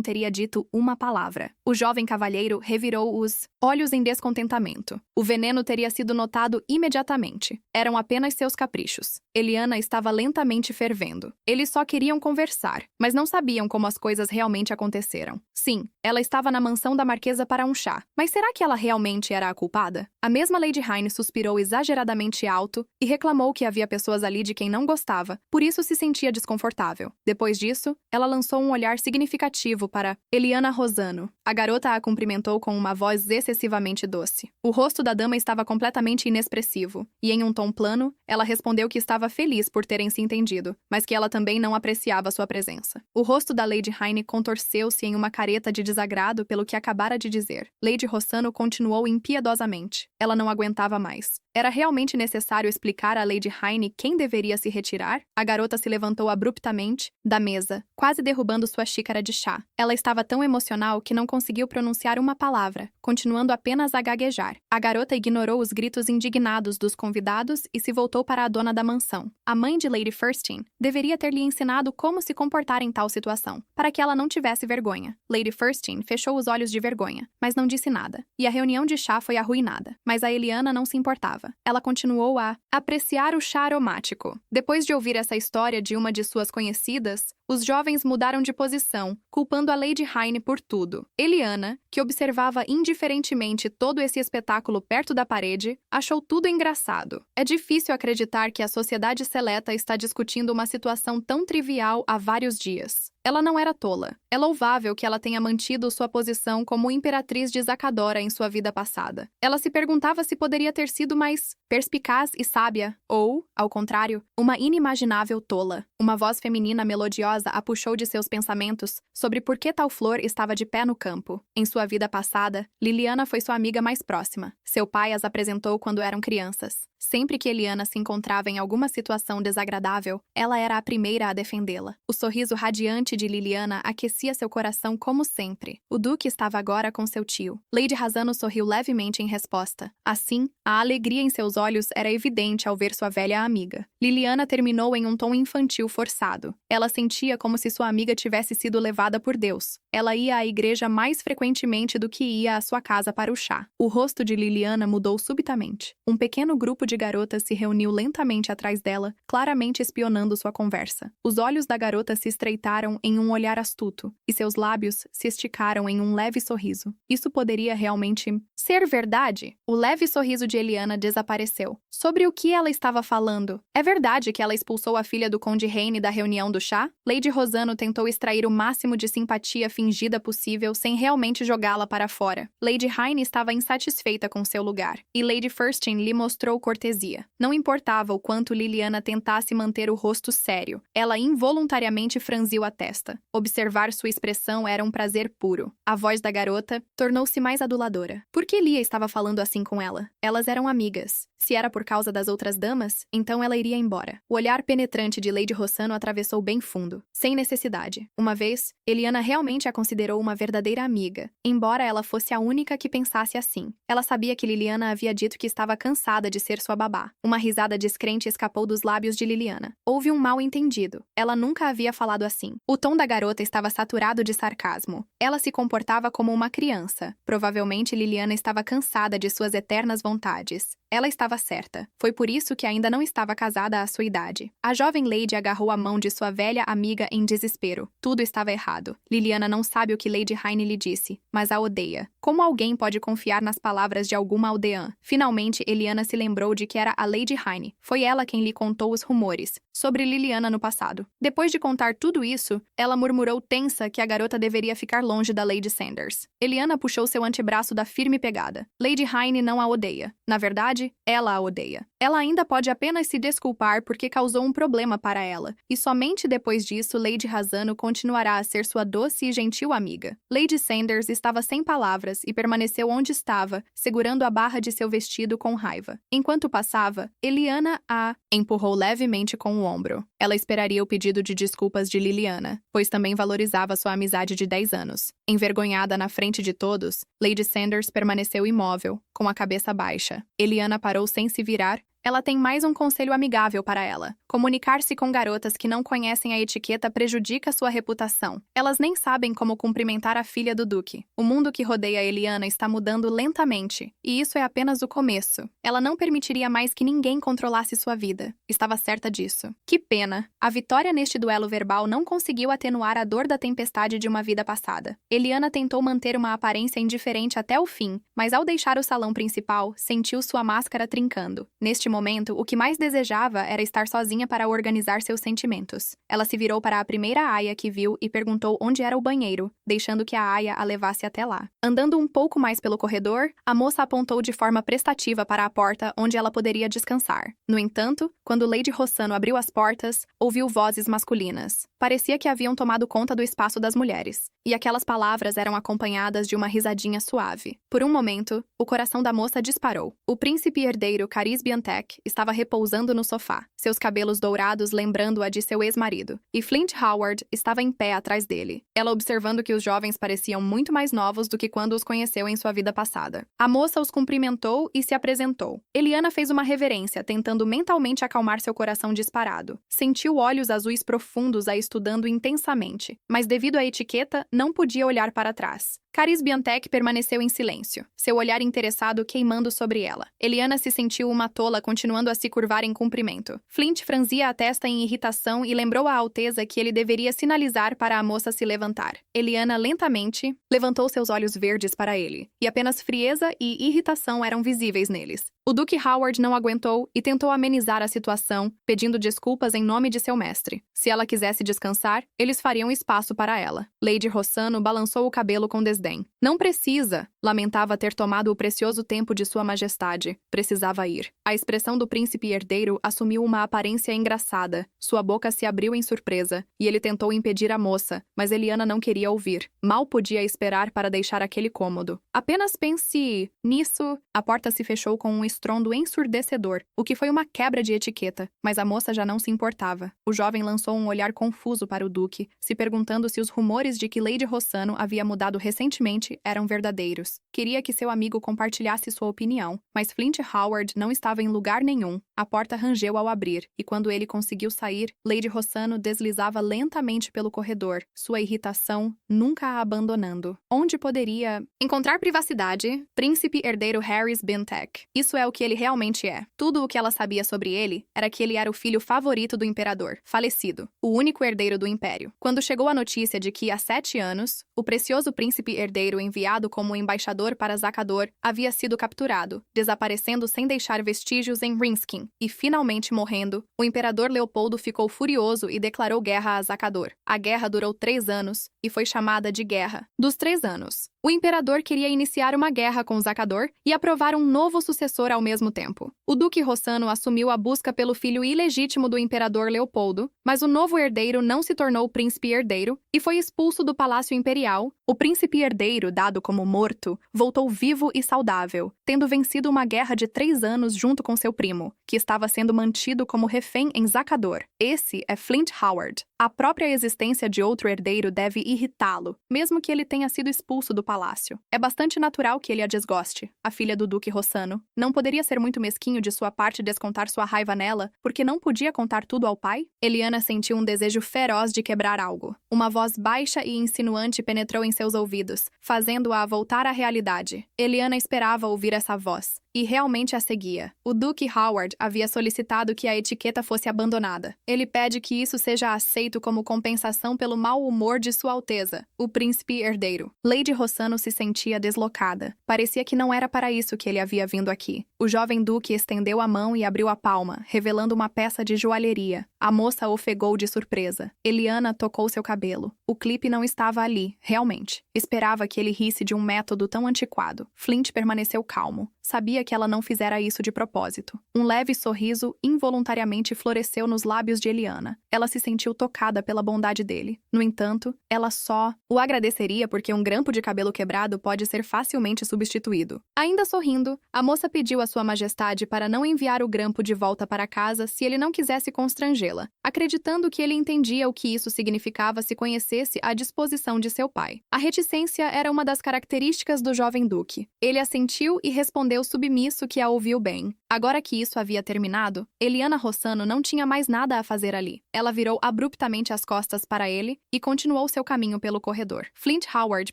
teria dito uma palavra. O jovem cavalheiro revirou os olhos em descontentamento. O veneno teria sido notado imediatamente. Eram apenas seus caprichos. Eliana estava lentamente fervendo. Eles só queriam conversar, mas não sabiam como as coisas realmente aconteceram. Sim, ela estava na mansão da marquesa para um chá. Mas será que ela realmente era a culpada? A mesma Lady Heine suspirou exageradamente alto e reclamou que havia pessoas ali de quem não gostava, por isso se sentia desconfortável. Depois disso, ela lançou um olhar significativo para Eliana Rosano. A garota a cumprimentou com uma voz excessivamente doce. O rosto da dama estava completamente inexpressivo, e em um tom plano, ela respondeu que estava feliz por terem se entendido, mas que ela também não apreciava sua presença. O rosto da Lady Heine contorceu-se em uma careta de desagrado pelo que acabara de dizer. Lady Rosano continuou impiedosamente. Ela não aguentava mais. Era realmente necessário explicar a Lady Heine quem deveria se retirar? A garota se levantou abruptamente da mesa, quase derrubando sua xícara de chá. Ela estava tão emocional que não conseguiu pronunciar uma palavra, continuando apenas a gaguejar. A garota ignorou os gritos indignados dos convidados e se voltou para a dona da mansão. A mãe de Lady Firstin deveria ter lhe ensinado como se comportar em tal situação, para que ela não tivesse vergonha. Lady Firstin fechou os olhos de vergonha, mas não disse nada, e a reunião de chá foi arruinada. Mas a Eliana não se importava. Ela continuou a apreciar o chá aromático. Depois de ouvir essa história de uma de suas conhecidas, os jovens mudaram de posição, culpando a Lady Heine por tudo. Eliana, que observava indiferentemente todo esse espetáculo perto da parede, achou tudo engraçado. É difícil acreditar que a sociedade seleta está discutindo uma situação tão trivial há vários dias. Ela não era tola. É louvável que ela tenha mantido sua posição como imperatriz de Zacadora em sua vida passada. Ela se perguntava se poderia ter sido mais perspicaz e sábia, ou, ao contrário, uma inimaginável tola. Uma voz feminina melodiosa a puxou de seus pensamentos sobre por que tal flor estava de pé no campo. Em sua vida passada, Liliana foi sua amiga mais próxima. Seu pai as apresentou quando eram crianças. Sempre que Eliana se encontrava em alguma situação desagradável, ela era a primeira a defendê-la. O sorriso radiante de Liliana aquecia seu coração como sempre. O duque estava agora com seu tio. Lady Razano sorriu levemente em resposta. Assim, a alegria em seus olhos era evidente ao ver sua velha amiga. Liliana terminou em um tom infantil forçado. Ela sentia como se sua amiga tivesse sido levada por Deus. Ela ia à igreja mais frequentemente do que ia à sua casa para o chá. O rosto de Liliana mudou subitamente. Um pequeno grupo de garotas se reuniu lentamente atrás dela, claramente espionando sua conversa. Os olhos da garota se estreitaram em um olhar astuto, e seus lábios se esticaram em um leve sorriso. Isso poderia realmente ser verdade? O leve sorriso de Eliana desapareceu. Sobre o que ela estava falando? É verdade que ela expulsou a filha do conde Heine da reunião do chá? Lady Rosano tentou extrair o máximo de simpatia fingida possível sem realmente jogá-la para fora. Lady Heine estava insatisfeita com seu lugar, e Lady Firstin lhe mostrou cortesia. Não importava o quanto Liliana tentasse manter o rosto sério, ela involuntariamente franziu a testa. honesta. Observar sua expressão era um prazer puro. A voz da garota tornou-se mais aduladora. Por que Lia estava falando assim com ela? Elas eram amigas. Se era por causa das outras damas, então ela iria embora. O olhar penetrante de Lady Rossano atravessou bem fundo, sem necessidade. Uma vez, Eliana realmente a considerou uma verdadeira amiga, embora ela fosse a única que pensasse assim. Ela sabia que Liliana havia dito que estava cansada de ser sua babá. Uma risada descrente escapou dos lábios de Liliana. Houve um mal-entendido. Ela nunca havia falado assim. O tom da garota estava saturado de sarcasmo. Ela se comportava como uma criança. Provavelmente Liliana estava cansada de suas eternas vontades. Ela estava certa. Foi por isso que ainda não estava casada à sua idade. A jovem Lady agarrou a mão de sua velha amiga em desespero. Tudo estava errado. Liliana não sabe o que Lady Heine lhe disse, mas a odeia. Como alguém pode confiar nas palavras de alguma aldeã? Finalmente, Eliana se lembrou de que era a Lady Heine. Foi ela quem lhe contou os rumores sobre Liliana no passado. Depois de contar tudo isso, ela murmurou tensa que a garota deveria ficar longe da Lady Sanders. Eliana puxou seu antebraço da firme pegada. Lady Heine não a odeia. Na verdade, ela a odeia. Ela ainda pode apenas se desculpar porque causou um problema para ela, e somente depois disso Lady Razano continuará a ser sua doce e gentil amiga. Lady Sanders estava sem palavras e permaneceu onde estava, segurando a barra de seu vestido com raiva. Enquanto passava, Eliana a empurrou levemente com o ombro. Ela esperaria o pedido de desculpas de Liliana, pois também valorizava sua amizade de 10 anos. Envergonhada na frente de todos, Lady Sanders permaneceu imóvel, com a cabeça baixa. Eliana parou sem se virar. Ela tem mais um conselho amigável para ela. Comunicar-se com garotas que não conhecem a etiqueta prejudica sua reputação. Elas nem sabem como cumprimentar a filha do Duque. O mundo que rodeia Eliana está mudando lentamente, e isso é apenas o começo. Ela não permitiria mais que ninguém controlasse sua vida. Estava certa disso. Que pena! A vitória neste duelo verbal não conseguiu atenuar a dor da tempestade de uma vida passada. Eliana tentou manter uma aparência indiferente até o fim, mas ao deixar o salão principal, sentiu sua máscara trincando. Neste momento, o que mais desejava era estar sozinha para organizar seus sentimentos. Ela se virou para a primeira aia que viu e perguntou onde era o banheiro, deixando que a aia a levasse até lá. Andando um pouco mais pelo corredor, a moça apontou de forma prestativa para a porta onde ela poderia descansar. No entanto, quando Lady Rossano abriu as portas, ouviu vozes masculinas. Parecia que haviam tomado conta do espaço das mulheres, e aquelas palavras eram acompanhadas de uma risadinha suave. Por um momento, o coração da moça disparou. O príncipe herdeiro Caris Biantec estava repousando no sofá, seus cabelos dourados lembrando-a de seu ex-marido, e Flint Howard estava em pé atrás dele, ela observando que os jovens pareciam muito mais novos do que quando os conheceu em sua vida passada. A moça os cumprimentou e se apresentou. Eliana fez uma reverência, tentando mentalmente acalmar seu coração disparado. Sentiu olhos azuis profundos a estudando intensamente, mas devido à etiqueta, não podia olhar para trás. Caris Biantec permaneceu em silêncio, seu olhar interessado queimando sobre ela. Eliana se sentiu uma tola continuando a se curvar em cumprimento. Flint franzia a testa em irritação e lembrou à Alteza que ele deveria sinalizar para a moça se levantar. Eliana lentamente levantou seus olhos verdes para ele, e apenas frieza e irritação eram visíveis neles. O Duque Howard não aguentou e tentou amenizar a situação, pedindo desculpas em nome de seu mestre. Se ela quisesse descansar, eles fariam espaço para ela. Lady Rossano balançou o cabelo com desdém. Não precisa, lamentava ter tomado o precioso tempo de sua majestade. Precisava ir. A expressão do príncipe herdeiro assumiu uma aparência engraçada. Sua boca se abriu em surpresa, e ele tentou impedir a moça, mas Eliana não queria ouvir. Mal podia esperar para deixar aquele cômodo. Apenas pense nisso. A porta se fechou com um estrondo ensurdecedor, o que foi uma quebra de etiqueta, mas a moça já não se importava. O jovem lançou um olhar confuso para o duque, se perguntando se os rumores de que Lady Rossano havia mudado recentemente eram verdadeiros. Queria que seu amigo compartilhasse sua opinião, mas Flint Howard não estava em lugar nenhum. A porta rangeu ao abrir, e quando ele conseguiu sair, Lady Rossano deslizava lentamente pelo corredor, sua irritação nunca a abandonando. Onde poderia encontrar privacidade? Príncipe herdeiro Harris Biantec. Isso é o que ele realmente é. Tudo o que ela sabia sobre ele era que ele era o filho favorito do imperador, falecido, o único herdeiro do império. Quando chegou a notícia de que, há 7 anos, o precioso príncipe herdeiro enviado como embaixador para Zacador havia sido capturado, desaparecendo sem deixar vestígios subterfúgios em Rinskin, e finalmente morrendo, o imperador Leopoldo ficou furioso e declarou guerra a Zacador. A guerra durou 3 anos e foi chamada de Guerra dos 3 Anos. O imperador queria iniciar uma guerra com Zacador e aprovar um novo sucessor ao mesmo tempo. O duque Rossano assumiu a busca pelo filho ilegítimo do imperador Leopoldo, mas o novo herdeiro não se tornou príncipe herdeiro e foi expulso do palácio imperial. O príncipe herdeiro, dado como morto, voltou vivo e saudável, tendo vencido uma guerra de 3 anos junto com seu primo, que estava sendo mantido como refém em Zacador. Esse é Flint Howard. A própria existência de outro herdeiro deve irritá-lo, mesmo que ele tenha sido expulso do palácio. É bastante natural que ele a desgoste, a filha do duque Rossano. Não poderia ser muito mesquinho de sua parte descontar sua raiva nela, porque não podia contar tudo ao pai? Eliana sentiu um desejo feroz de quebrar algo. Uma voz baixa e insinuante penetrou em seus ouvidos, fazendo-a voltar à realidade. Eliana esperava ouvir essa voz, e realmente a seguia. O duque Howard havia solicitado que a etiqueta fosse abandonada. Ele pede que isso seja aceito como compensação pelo mau humor de Sua Alteza, o príncipe herdeiro. Lady Rossano se sentia deslocada. Parecia que não era para isso que ele havia vindo aqui. O jovem duque estendeu a mão e abriu a palma, revelando uma peça de joalheria. A moça ofegou de surpresa. Eliana tocou seu cabelo. O clipe não estava ali, realmente. Esperava que ele risse de um método tão antiquado. Flint permaneceu calmo. Sabia que ela não fizera isso de propósito. Um leve sorriso involuntariamente floresceu nos lábios de Eliana. Ela se sentiu tocada pela bondade dele. No entanto, ela só o agradeceria porque um grampo de cabelo quebrado pode ser facilmente substituído. Ainda sorrindo, a moça pediu a Sua Majestade para não enviar o grampo de volta para casa se ele não quisesse constrangê-la, acreditando que ele entendia o que isso significava se conhecesse a disposição de seu pai. A reticência era uma das características do jovem duque. Ele assentiu e respondeu submisso que a ouviu bem. Agora que isso havia terminado, Eliana Rossano não tinha mais nada a fazer ali. Ela virou abruptamente as costas para ele e continuou seu caminho pelo corredor. Flint Howard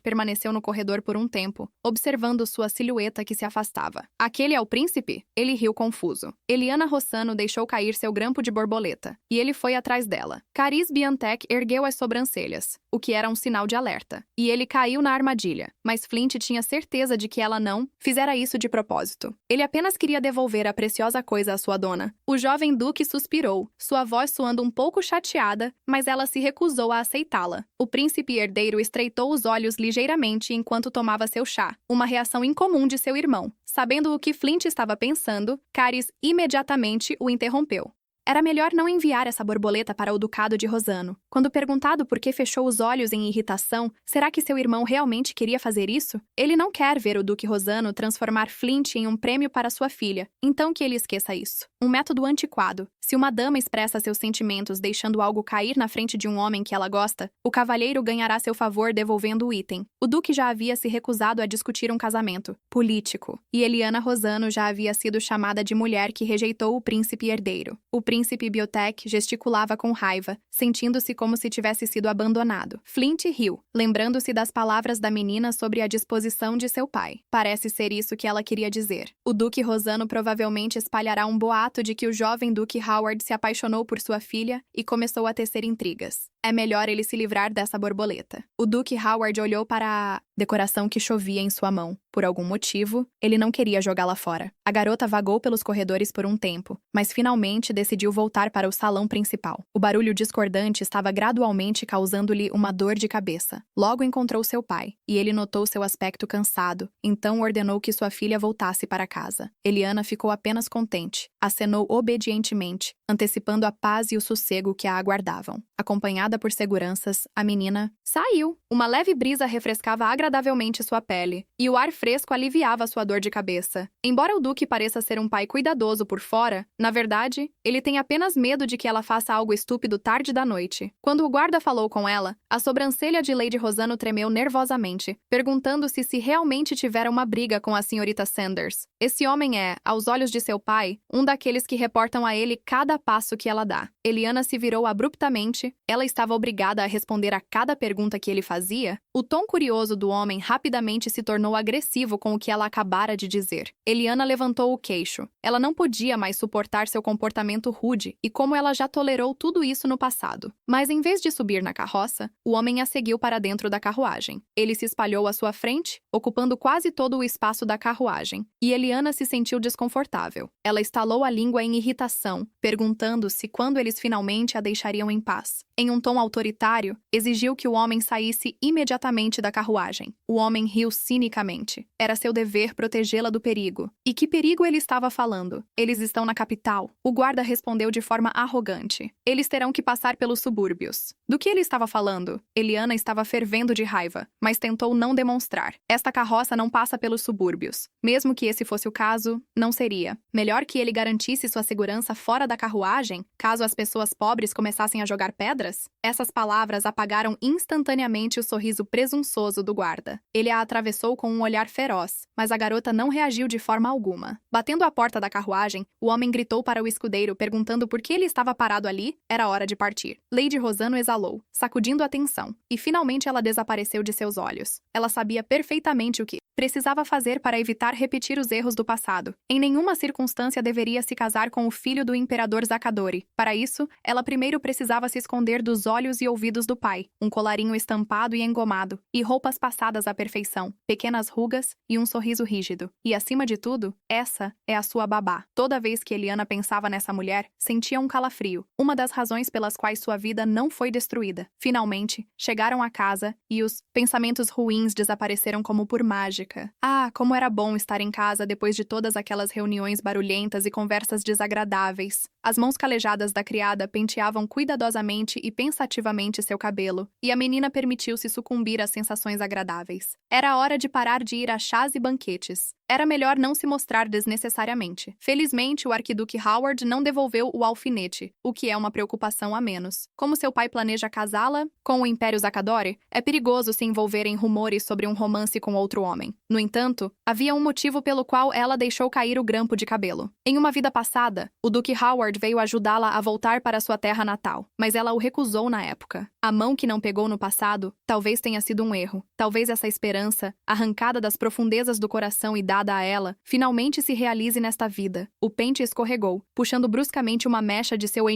permaneceu no corredor por um tempo, observando sua silhueta que se afastava. Aquele é o príncipe? Ele riu confuso. Eliana Rossano deixou cair seu grampo de borboleta, e ele foi atrás dela. Caris Biantec ergueu as sobrancelhas, o que era um sinal de alerta, e ele caiu na armadilha, mas Flint tinha certeza de que ela não fizera isso de propósito. Ele apenas queria devolver a preciosa coisa à sua dona. O jovem duque suspirou, sua voz soando um pouco chateada, mas ela se recusou a aceitá-la. O príncipe herdeiro estreitou os olhos ligeiramente enquanto tomava seu chá, uma reação incomum de seu irmão. Sabendo o que Flint estava pensando, Caris imediatamente o interrompeu. Era melhor não enviar essa borboleta para o ducado de Rossano. Quando perguntado por que fechou os olhos em irritação, será que seu irmão realmente queria fazer isso? Ele não quer ver o duque Rossano transformar Flint em um prêmio para sua filha, então que ele esqueça isso. Um método antiquado. Se uma dama expressa seus sentimentos deixando algo cair na frente de um homem que ela gosta, o cavalheiro ganhará seu favor devolvendo o item. O duque já havia se recusado a discutir um casamento político, e Eliana Rossano já havia sido chamada de mulher que rejeitou o príncipe herdeiro. O príncipe Biotech gesticulava com raiva, sentindo-se como se tivesse sido abandonado. Flint riu, lembrando-se das palavras da menina sobre a disposição de seu pai. Parece ser isso que ela queria dizer. O duque Rossano provavelmente espalhará um boato de que o jovem duque Howard se apaixonou por sua filha e começou a tecer intrigas. É melhor ele se livrar dessa borboleta. O duque Howard olhou para a decoração que chovia em sua mão. Por algum motivo, ele não queria jogá-la fora. A garota vagou pelos corredores por um tempo, mas finalmente decidiu voltar para o salão principal. O barulho discordante estava gradualmente causando-lhe uma dor de cabeça. Logo encontrou seu pai, e ele notou seu aspecto cansado, então ordenou que sua filha voltasse para casa. Eliana ficou apenas contente, acenou obedientemente, antecipando a paz e o sossego que a aguardavam. Acompanhada por seguranças, a menina saiu. Uma leve brisa refrescava agradavelmente sua pele, e o ar fresco aliviava sua dor de cabeça. Embora o duque pareça ser um pai cuidadoso por fora, na verdade, ele tem apenas medo de que ela faça algo estúpido tarde da noite. Quando o guarda falou com ela, a sobrancelha de Lady Rossano tremeu nervosamente, perguntando-se se realmente tivera uma briga com a senhorita Sanders. Esse homem é, aos olhos de seu pai, um daqueles que reportam a ele cada passo que ela dá. Eliana se virou abruptamente. Ela estava estava obrigada a responder a cada pergunta que ele fazia, o tom curioso do homem rapidamente se tornou agressivo com o que ela acabara de dizer. Eliana levantou o queixo. Ela não podia mais suportar seu comportamento rude e como ela já tolerou tudo isso no passado. Mas em vez de subir na carroça, o homem a seguiu para dentro da carruagem. Ele se espalhou à sua frente, ocupando quase todo o espaço da carruagem, e Eliana se sentiu desconfortável. Ela estalou a língua em irritação, perguntando-se quando eles finalmente a deixariam em paz. Em um tom autoritário, exigiu que o homem saísse imediatamente da carruagem. O homem riu cinicamente. Era seu dever protegê-la do perigo. E que perigo ele estava falando? Eles estão na capital. O guarda respondeu de forma arrogante. Eles terão que passar pelos subúrbios. Do que ele estava falando? Eliana estava fervendo de raiva, mas tentou não demonstrar. Esta carroça não passa pelos subúrbios. Mesmo que esse fosse o caso, não seria. Melhor que ele garantisse sua segurança fora da carruagem, caso as pessoas pobres começassem a jogar pedras? Essas palavras apagaram instantaneamente o sorriso presunçoso do guarda. Ele a atravessou com um olhar feroz, mas a garota não reagiu de forma alguma. Batendo à porta da carruagem, o homem gritou para o escudeiro perguntando por que ele estava parado ali. Era hora de partir. Lady Rosano exalou, sacudindo a tensão, e finalmente ela desapareceu de seus olhos. Ela sabia perfeitamente o que precisava fazer para evitar repetir os erros do passado. Em nenhuma circunstância deveria se casar com o filho do imperador Zakadori. Para isso, ela primeiro precisava se esconder dos olhos e ouvidos do pai, um colarinho estampado e engomado, e roupas passadas à perfeição, pequenas rugas e um sorriso rígido. E acima de tudo, essa é a sua babá. Toda vez que Eliana pensava nessa mulher, sentia um calafrio, uma das razões pelas quais sua vida não foi destruída. Finalmente, chegaram a casa e os pensamentos ruins desapareceram como por mágica. Ah, como era bom estar em casa depois de todas aquelas reuniões barulhentas e conversas desagradáveis. As mãos calejadas da criada penteavam cuidadosamente e pensativamente seu cabelo, e a menina permitiu-se sucumbir às sensações agradáveis. Era hora de parar de ir a chás e banquetes. Era melhor não se mostrar desnecessariamente. Felizmente, o arquiduque Howard não devolveu o alfinete, o que é uma preocupação a menos. Como seu pai planeja casá-la com o Império Zakadori, é perigoso se envolver em rumores sobre um romance com outro homem. No entanto, havia um motivo pelo qual ela deixou cair o grampo de cabelo. Em uma vida passada, o Duque Howard veio ajudá-la a voltar para sua terra natal, mas ela o recusou na época. A mão que não pegou no passado talvez tenha sido um erro. Talvez essa esperança, arrancada das profundezas do coração e dada a ela, finalmente se realize nesta vida. O pente escorregou, puxando bruscamente uma mecha de seu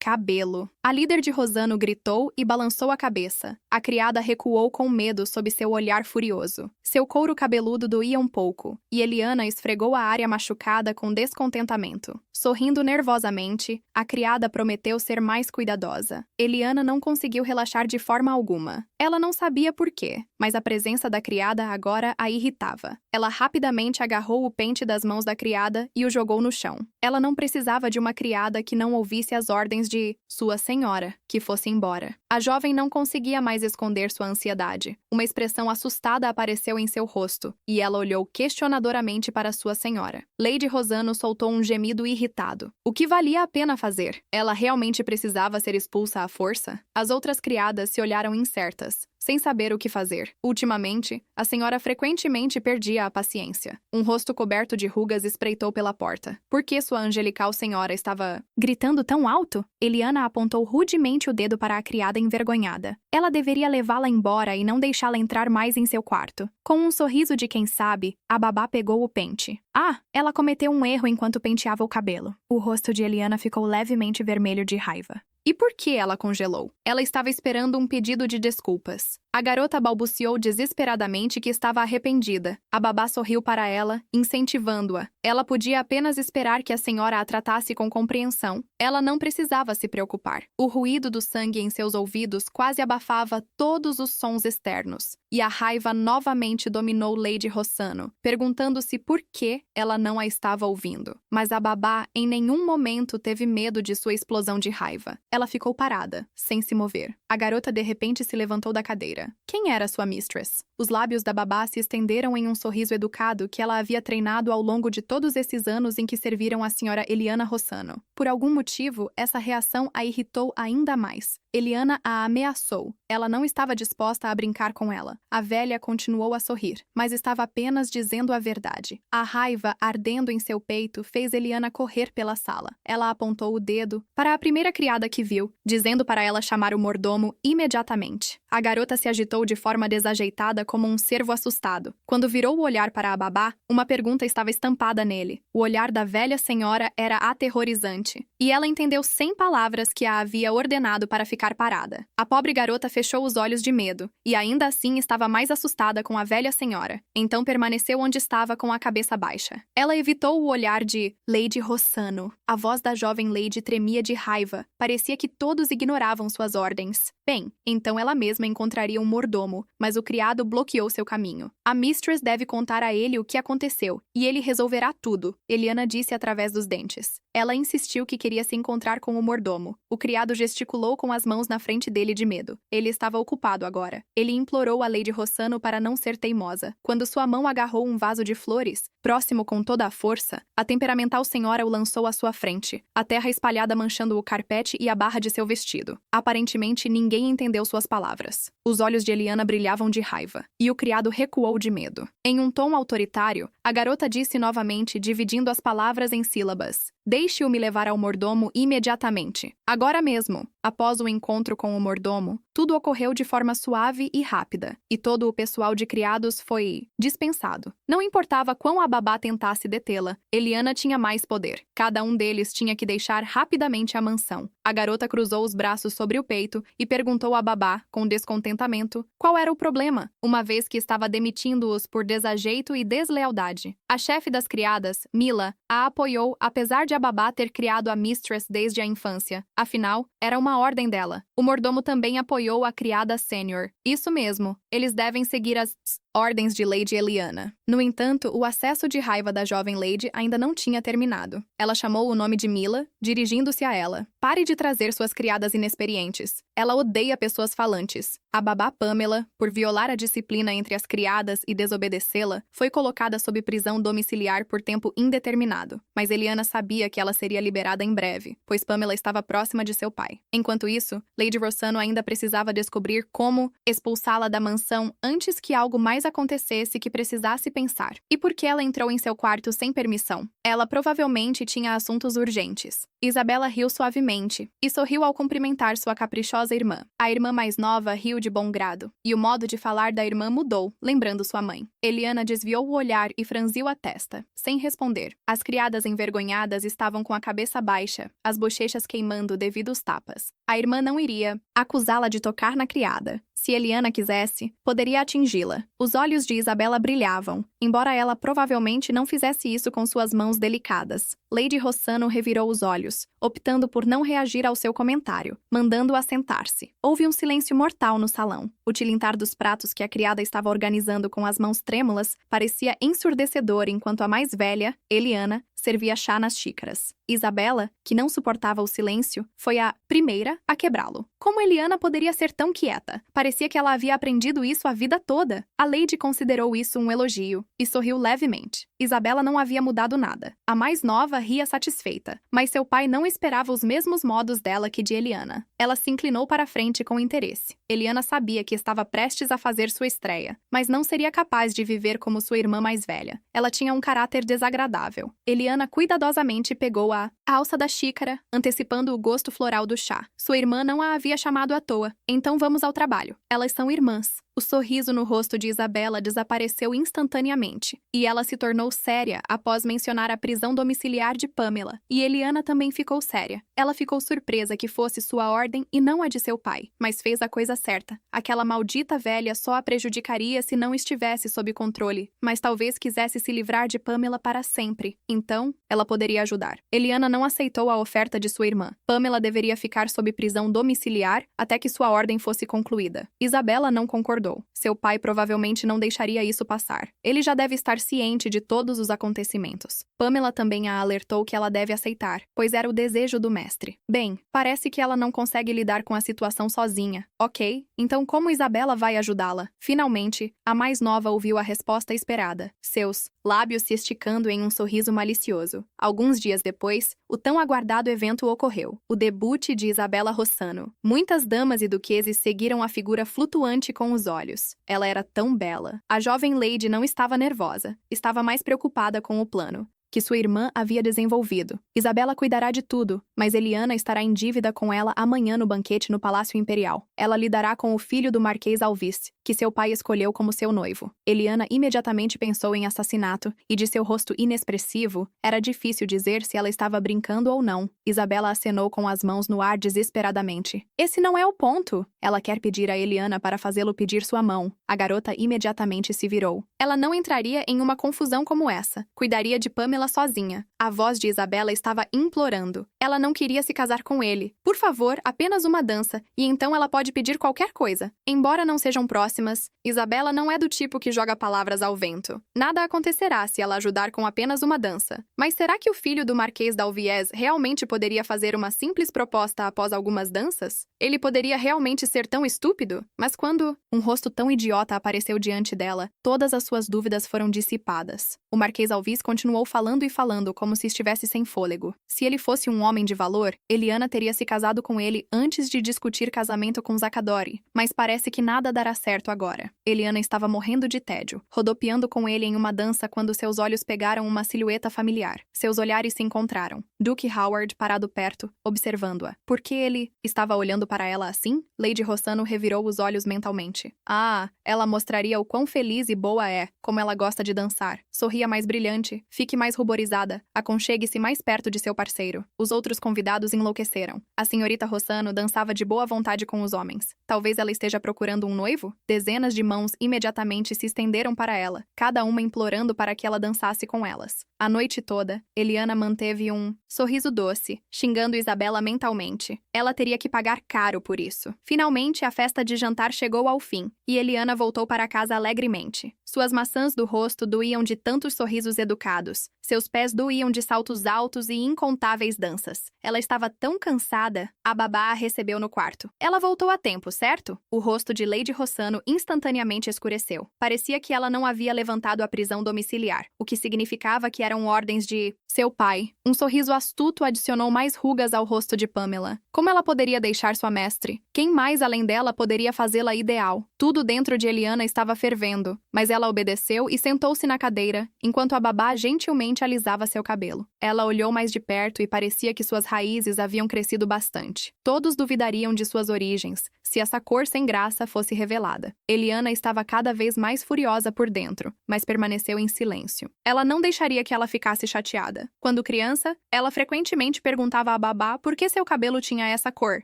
cabelo. A líder de Rosano gritou e balançou a cabeça. A criada recuou com medo sob seu olhar furioso. Seu couro cabeludo doía um pouco, e Eliana esfregou a área machucada com descontentamento. Sorrindo nervosamente, a criada prometeu ser mais cuidadosa. Eliana não conseguiu relaxar de forma alguma. Ela não sabia por quê, mas a presença da criada agora a irritava. Ela rapidamente agarrou o pente das mãos da criada e o jogou no chão. Ela não precisava de uma criada que não ouvisse as ordens de sua senhora, que fosse embora. A jovem não conseguia mais esconder sua ansiedade. Uma expressão assustada apareceu em seu rosto, e ela olhou questionadoramente para sua senhora. Lady Rosano soltou um gemido irritado. O que valia a pena fazer? Ela realmente precisava ser expulsa à força? As outras criadas se olharam incertas, sem saber o que fazer. Ultimamente, a senhora frequentemente perdia a paciência. Um rosto coberto de rugas espreitou pela porta. Por que sua angelical senhora estava gritando tão alto? Eliana apontou rudemente o dedo para a criada envergonhada. Ela deveria levá-la embora e não deixá-la entrar mais em seu quarto. Com um sorriso de quem sabe, a babá pegou o pente. Ah, ela cometeu um erro enquanto penteava o cabelo. O rosto de Eliana ficou levemente vermelho de raiva. E por que ela congelou? Ela estava esperando um pedido de desculpas. A garota balbuciou desesperadamente que estava arrependida. A babá sorriu para ela, incentivando-a. Ela podia apenas esperar que a senhora a tratasse com compreensão. Ela não precisava se preocupar. O ruído do sangue em seus ouvidos quase abafava todos os sons externos. E a raiva novamente dominou Lady Rosano, perguntando-se por que ela não a estava ouvindo. Mas a babá em nenhum momento teve medo de sua explosão de raiva. Ela ficou parada, sem se mover. A garota de repente se levantou da cadeira. Quem era sua mistress? Os lábios da babá se estenderam em um sorriso educado que ela havia treinado ao longo de todos esses anos em que serviram a senhora Eliana Rossano. Por algum motivo, essa reação a irritou ainda mais. Eliana a ameaçou. Ela não estava disposta a brincar com ela. A velha continuou a sorrir, mas estava apenas dizendo a verdade. A raiva ardendo em seu peito fez Eliana correr pela sala. Ela apontou o dedo para a primeira criada que viu, dizendo para ela chamar o mordomo imediatamente. A garota se agitou de forma desajeitada como um cervo assustado. Quando virou o olhar para a babá, uma pergunta estava estampada nele. O olhar da velha senhora era aterrorizante, e ela entendeu sem palavras que a havia ordenado para ficar parada. A pobre garota fechou os olhos de medo, e ainda assim estava mais assustada com a velha senhora. Então permaneceu onde estava com a cabeça baixa. Ela evitou o olhar de Lady Rossano. A voz da jovem Lady tremia de raiva. Parecia que todos ignoravam suas ordens. Bem, então ela mesma encontraria um mordomo, mas o criado bloqueou seu caminho. A mistress deve contar a ele o que aconteceu, e ele resolverá tudo, Eliana disse através dos dentes. Ela insistiu que queria se encontrar com o mordomo. O criado gesticulou com as mãos na frente dele de medo. Ele estava ocupado agora. Ele implorou a Lady Rossano para não ser teimosa. Quando sua mão agarrou um vaso de flores, próximo com toda a força, a temperamental senhora o lançou à sua frente, a terra espalhada manchando o carpete e a barra de seu vestido. Aparentemente, ninguém entendeu suas palavras. Os olhos de Eliana brilhavam de raiva, e o criado recuou de medo. Em um tom autoritário, a garota disse novamente, dividindo as palavras em sílabas. Deixe-o me levar ao mordomo imediatamente. Agora mesmo. Após o encontro com o mordomo, tudo ocorreu de forma suave e rápida, e todo o pessoal de criados foi dispensado. Não importava quão a babá tentasse detê-la, Eliana tinha mais poder. Cada um deles tinha que deixar rapidamente a mansão. A garota cruzou os braços sobre o peito e perguntou à babá, com descontentamento, qual era o problema, uma vez que estava demitindo-os por desajeito e deslealdade. A chefe das criadas, Mila, a apoiou apesar de a babá ter criado a mistress desde a infância. Afinal, era uma ordem dela. O mordomo também apoiou a criada sênior. Isso mesmo, eles devem seguir as ordens de Lady Eliana. No entanto, o acesso de raiva da jovem Lady ainda não tinha terminado. Ela chamou o nome de Mila, dirigindo-se a ela. Pare de trazer suas criadas inexperientes. Ela odeia pessoas falantes. A babá Pamela, por violar a disciplina entre as criadas e desobedecê-la, foi colocada sob prisão domiciliar por tempo indeterminado. Mas Eliana sabia que ela seria liberada em breve, pois Pamela estava próxima de seu pai. Enquanto isso, Lady Rossano ainda precisava descobrir como expulsá-la da mansão antes que algo mais acontecesse que precisasse pensar. E por que ela entrou em seu quarto sem permissão? Ela provavelmente tinha assuntos urgentes. Isabela riu suavemente e sorriu ao cumprimentar sua caprichosa irmã. A irmã mais nova riu de bom grado, e o modo de falar da irmã mudou, lembrando sua mãe. Eliana desviou o olhar e franziu a testa, sem responder. As criadas envergonhadas estavam com a cabeça baixa, as bochechas queimando devido aos tapas. A irmã não iria acusá-la de tocar na criada. Se Eliana quisesse, poderia atingi-la. Os olhos de Isabela brilhavam, embora ela provavelmente não fizesse isso com suas mãos delicadas. Lady Rossano revirou os olhos, optando por não reagir ao seu comentário, mandando-a sentar-se. Houve um silêncio mortal no salão. O tilintar dos pratos que a criada estava organizando com as mãos trêmulas parecia ensurdecedor enquanto a mais velha, Eliana, servia chá nas xícaras. Isabela, que não suportava o silêncio, foi a primeira a quebrá-lo. Como Eliana poderia ser tão quieta? Parecia que ela havia aprendido isso a vida toda. A Lady considerou isso um elogio e sorriu levemente. Isabela não havia mudado nada. A mais nova ria satisfeita, mas seu pai não esperava os mesmos modos dela que de Eliana. Ela se inclinou para a frente com interesse. Eliana sabia que estava prestes a fazer sua estreia, mas não seria capaz de viver como sua irmã mais velha. Ela tinha um caráter desagradável. Eliana cuidadosamente pegou a alça da xícara, antecipando o gosto floral do chá. Sua irmã não a havia chamado à toa. Então vamos ao trabalho. Elas são irmãs. O sorriso no rosto de Isabela desapareceu instantaneamente, e ela se tornou séria após mencionar a prisão domiciliar de Pamela, e Eliana também ficou séria. Ela ficou surpresa que fosse sua ordem e não a de seu pai, mas fez a coisa certa. Aquela maldita velha só a prejudicaria se não estivesse sob controle, mas talvez quisesse se livrar de Pamela para sempre. Então, ela poderia ajudar. Eliana não aceitou a oferta de sua irmã. Pamela deveria ficar sob prisão domiciliar até que sua ordem fosse concluída. Isabela não concordou. concordou. Seu pai provavelmente não deixaria isso passar. Ele já deve estar ciente de todos os acontecimentos. Pamela também a alertou que ela deve aceitar, pois era o desejo do mestre. Bem, parece que ela não consegue lidar com a situação sozinha. Ok, então como Isabela vai ajudá-la? Finalmente, a mais nova ouviu a resposta esperada, seus lábios se esticando em um sorriso malicioso. Alguns dias depois, o tão aguardado evento ocorreu, o debut de Isabela Rossano. Muitas damas e duqueses seguiram a figura flutuante com os olhos. Ela era tão bela. A jovem Lady não estava nervosa, estava mais preocupada com o plano que sua irmã havia desenvolvido. Isabela cuidará de tudo, mas Eliana estará em dívida com ela amanhã no banquete no Palácio Imperial. Ela lidará com o filho do Marquês Alvis, que seu pai escolheu como seu noivo. Eliana imediatamente pensou em assassinato, e de seu rosto inexpressivo, era difícil dizer se ela estava brincando ou não. Isabela acenou com as mãos no ar desesperadamente. Esse não é o ponto! Ela quer pedir a Eliana para fazê-lo pedir sua mão. A garota imediatamente se virou. Ela não entraria em uma confusão como essa. Cuidaria de Pamela sozinha. A voz de Isabela estava implorando. Ela não queria se casar com ele. Por favor, apenas uma dança, e então ela pode pedir qualquer coisa. Embora não sejam próximas, Isabela não é do tipo que joga palavras ao vento. Nada acontecerá se ela ajudar com apenas uma dança. Mas será que o filho do Marquês d'Alviés realmente poderia fazer uma simples proposta após algumas danças? Ele poderia realmente ser tão estúpido? Mas quando um rosto tão idiota apareceu diante dela, todas as suas dúvidas foram dissipadas. O Marquês Alvis continuou falando e falando como se estivesse sem fôlego. Se ele fosse um homem de valor, Eliana teria se casado com ele antes de discutir casamento com Zacadori, mas parece que nada dará certo agora. Eliana estava morrendo de tédio, rodopiando com ele em uma dança quando seus olhos pegaram uma silhueta familiar. Seus olhares se encontraram. Duke Howard parado perto, observando-a. Por que ele estava olhando para ela assim? Lady Rossano revirou os olhos mentalmente. Ah, ela mostraria o quão feliz e boa é, como ela gosta de dançar. Sorria mais brilhante, fique mais ruborizada, aconchegue-se mais perto de seu parceiro. Os outros convidados enlouqueceram. A senhorita Rossano dançava de boa vontade com os homens. Talvez ela esteja procurando um noivo? Dezenas de mãos imediatamente se estenderam para ela, cada uma implorando para que ela dançasse com elas. A noite toda, Eliana manteve um sorriso doce, xingando Isabela mentalmente. Ela teria que pagar caro por isso. Finalmente, a festa de jantar chegou ao fim, e Eliana voltou para casa alegremente. Suas maçãs do rosto doíam de tantos sorrisos educados. Seus pés doíam de saltos altos e incontáveis danças. Ela estava tão cansada, a babá a recebeu no quarto. Ela voltou a tempo, certo? O rosto de Lady Rossano instantaneamente escureceu. Parecia que ela não havia levantado a prisão domiciliar, o que significava que eram ordens de seu pai. Um sorriso astuto adicionou mais rugas ao rosto de Pamela. Como ela poderia deixar sua mestre? Quem mais além dela poderia fazê-la ideal? Tudo dentro de Eliana estava fervendo, mas ela obedeceu e sentou-se na cadeira, enquanto a babá gentilmente alisava seu cabelo. Ela olhou mais de perto e parecia que suas raízes haviam crescido bastante. Todos duvidariam de suas origens, se essa cor sem graça fosse revelada. Eliana estava cada vez mais furiosa por dentro, mas permaneceu em silêncio. Ela não deixaria que ela ficasse chateada. Quando criança, ela frequentemente perguntava à babá por que seu cabelo tinha essa cor,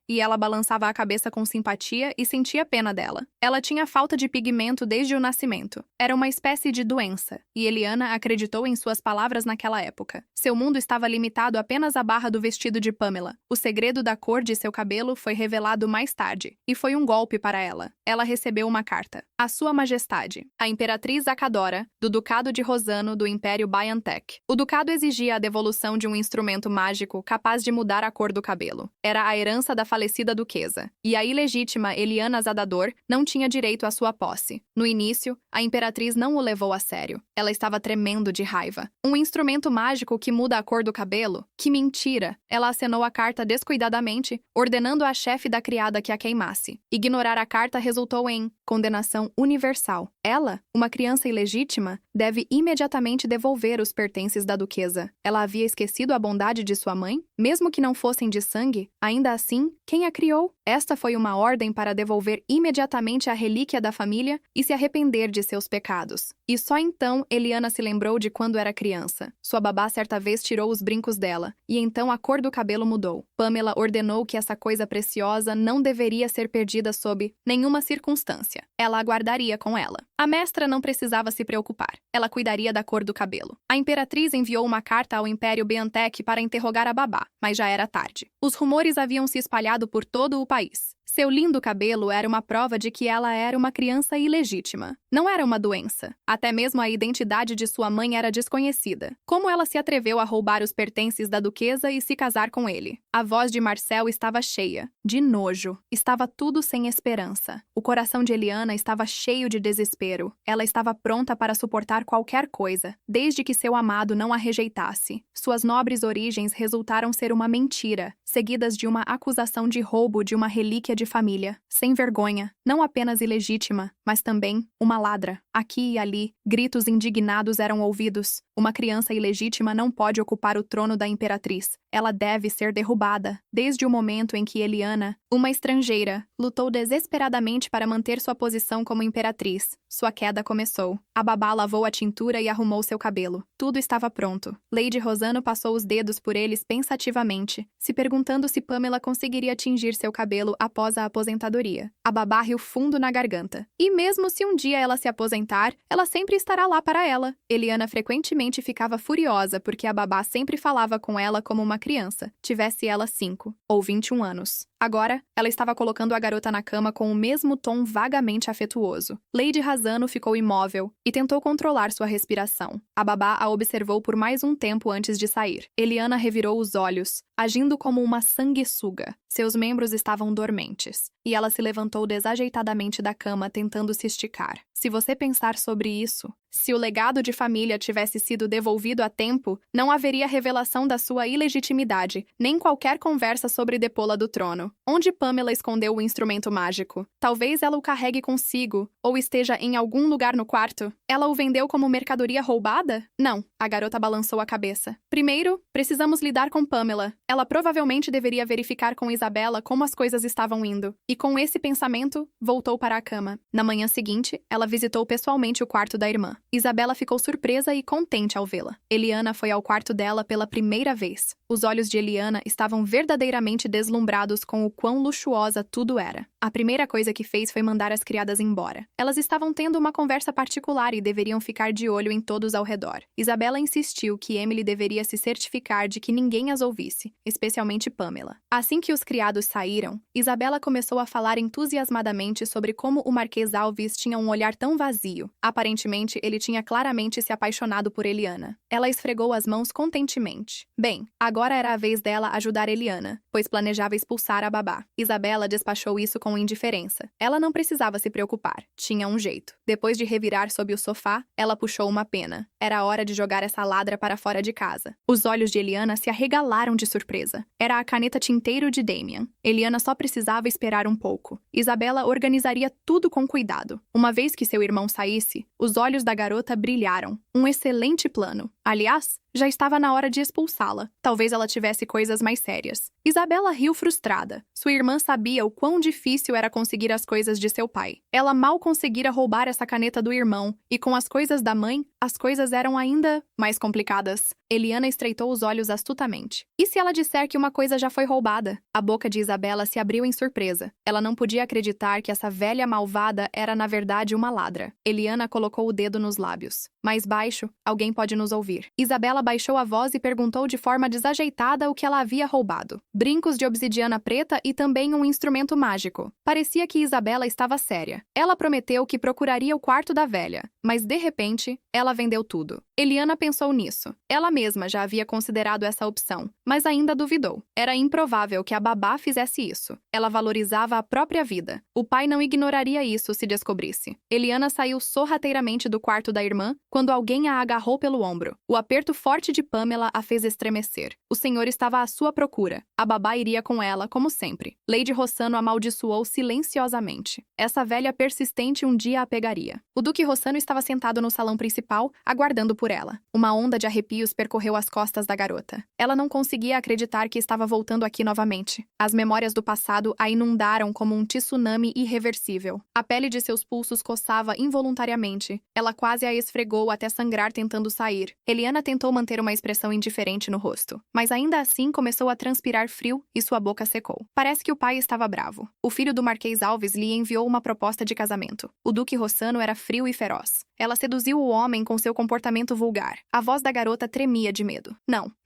e ela balançava a cabeça com simpatia e sentia pena dela. Ela tinha falta de pigmento desde o nascimento. Era uma espécie de doença, e Eliana acreditou em suas palavras naquela época. Seu mundo estava limitado apenas à barra do vestido de Pamela. O segredo da cor de seu cabelo foi revelado mais tarde, e foi um golpe para ela. Ela recebeu uma carta. A Sua Majestade, a Imperatriz Zacadora, do Ducado de Rossano do Império Biantech. O ducado exigia a devolução de um instrumento mágico capaz de mudar a cor do cabelo. Era a herança da falecida duquesa, e a ilegítima Eliana Zadador não tinha direito à sua posse. No início, a Imperatriz não o levou a sério. Ela estava tremendo de raiva. Um instrumento mágico que muda a cor do cabelo? Que mentira! Ela acenou a carta descuidadamente, ordenando à chefe da criada que a queimasse. Ignorar a carta resultou em condenação universal. Ela, uma criança ilegítima, deve imediatamente devolver os pertences da duquesa. Ela havia esquecido a bondade de sua mãe? Mesmo que não fossem de sangue, ainda assim, quem a criou? Esta foi uma ordem para devolver imediatamente a relíquia da família e se arrepender de seus pecados. E só então Eliana se lembrou de quando era criança. Sua babá certa vez tirou os brincos dela, e então a cor do cabelo mudou. Pamela ordenou que essa coisa preciosa não deveria ser perdida sob nenhuma circunstância. Ela aguardaria com ela. A mestra não precisava se preocupar. Ela cuidaria da cor do cabelo. A imperatriz enviou uma carta ao Império Biantech para interrogar a babá, mas já era tarde. Os rumores haviam se espalhado por todo o país. Seu lindo cabelo era uma prova de que ela era uma criança ilegítima. Não era uma doença. Até mesmo a identidade de sua mãe era desconhecida. Como ela se atreveu a roubar os pertences da duquesa e se casar com ele? A voz de Marcel estava cheia de nojo. Estava tudo sem esperança. O coração de Eliana estava cheio de desespero. Ela estava pronta para suportar qualquer coisa, desde que seu amado não a rejeitasse. Suas nobres origens resultaram ser uma mentira, seguidas de uma acusação de roubo de uma relíquia de família. Sem vergonha, não apenas ilegítima, mas também uma ladra. Aqui e ali, gritos indignados eram ouvidos. Uma criança ilegítima não pode ocupar o trono da imperatriz. Ela deve ser derrubada. Desde o momento em que Eliana, uma estrangeira, lutou desesperadamente para manter sua posição como imperatriz, sua queda começou. A babá lavou a tintura e arrumou seu cabelo. Tudo estava pronto. Lady Rosano passou os dedos por eles pensativamente, se perguntando se Pamela conseguiria tingir seu cabelo após a aposentadoria. A babá riu fundo na garganta. E mesmo se um dia ela se aposentar, ela sempre estará lá para ela. Eliana frequentemente ficava furiosa porque a babá sempre falava com ela como uma criança, tivesse ela 5 ou 21 anos. Agora, ela estava colocando a garota na cama com o mesmo tom vagamente afetuoso. Lady Rosano ficou imóvel e tentou controlar sua respiração. A babá a observou por mais um tempo antes de sair. Eliana revirou os olhos, agindo como uma sanguessuga. Seus membros estavam dormentes, e ela se levantou desajeitadamente da cama tentando se esticar. Se você pensar sobre isso, se o legado de família tivesse sido devolvido a tempo, não haveria revelação da sua ilegitimidade, nem qualquer conversa sobre depô-la do trono. Onde Pamela escondeu o instrumento mágico? Talvez ela o carregue consigo, ou esteja em algum lugar no quarto. Ela o vendeu como mercadoria roubada? Não, a garota balançou a cabeça. Primeiro, precisamos lidar com Pamela. Ela provavelmente deveria verificar com Isabela como as coisas estavam indo. E com esse pensamento, voltou para a cama. Na manhã seguinte, ela visitou pessoalmente o quarto da irmã. Isabela ficou surpresa e contente ao vê-la. Eliana foi ao quarto dela pela primeira vez. Os olhos de Eliana estavam verdadeiramente deslumbrados com o quão luxuosa tudo era. A primeira coisa que fez foi mandar as criadas embora. Elas estavam tendo uma conversa particular e deveriam ficar de olho em todos ao redor. Isabela insistiu que Emily deveria se certificar de que ninguém as ouvisse, especialmente Pamela. Assim que os criados saíram, Isabela começou a falar entusiasmadamente sobre como o Marquês Alves tinha um olhar tão vazio. Aparentemente, ele tinha claramente se apaixonado por Eliana. Ela esfregou as mãos contentemente. Bem, agora era a vez dela ajudar Eliana, pois planejava expulsar a babá. Isabela despachou isso com indiferença. Ela não precisava se preocupar. Tinha um jeito. Depois de revirar sob o sofá, ela puxou uma pena. Era hora de jogar essa ladra para fora de casa. Os olhos de Eliana se arregalaram de surpresa. Era a caneta tinteiro de Damian. Eliana só precisava esperar um pouco. Isabela organizaria tudo com cuidado. Uma vez que seu irmão saísse, os olhos da garota brilharam. Um excelente plano. Aliás, já estava na hora de expulsá-la. Talvez ela tivesse coisas mais sérias. Isabela riu frustrada. Sua irmã sabia o quão difícil era conseguir as coisas de seu pai. Ela mal conseguira roubar essa caneta do irmão, e com as coisas da mãe, as coisas eram ainda mais complicadas. Eliana estreitou os olhos astutamente. E se ela disser que uma coisa já foi roubada? A boca de Isabela se abriu em surpresa. Ela não podia acreditar que essa velha malvada era na verdade uma ladra. Eliana colocou o dedo nos lábios. Mais baixo, alguém pode nos ouvir. Isabela baixou a voz e perguntou de forma desajeitada o que ela havia roubado. Brincos de obsidiana preta e também um instrumento mágico. Parecia que Isabela estava séria. Ela prometeu que procuraria o quarto da velha, mas de repente, ela vendeu tudo. Eliana pensou nisso. Ela mesma já havia considerado essa opção, mas ainda duvidou. Era improvável que a babá fizesse isso. Ela valorizava a própria vida. O pai não ignoraria isso se descobrisse. Eliana saiu sorrateiramente do quarto da irmã quando alguém a agarrou pelo ombro. O aperto forte de Pamela a fez estremecer. O senhor estava à sua procura. A babá iria com ela, como sempre. Lady Rossano amaldiçoou silenciosamente. Essa velha persistente um dia a pegaria. O Duque Rossano estava sentado no salão principal, aguardando por ela. Uma onda de arrepios percorreu as costas da garota. Ela não conseguia acreditar que estava voltando aqui novamente. As memórias do passado a inundaram como um tsunami irreversível. A pele de seus pulsos coçava involuntariamente. Ela quase a esfregou até sangrar tentando sair. Eliana tentou manter uma expressão indiferente no rosto, mas ainda assim começou a transpirar frio e sua boca secou. Parece que o pai estava bravo. O filho do Marquês Alves lhe enviou uma proposta de casamento. O Duque Rossano era frio e feroz. Ela seduziu o homem com seu comportamento vulgar. A voz da garota tremia de medo.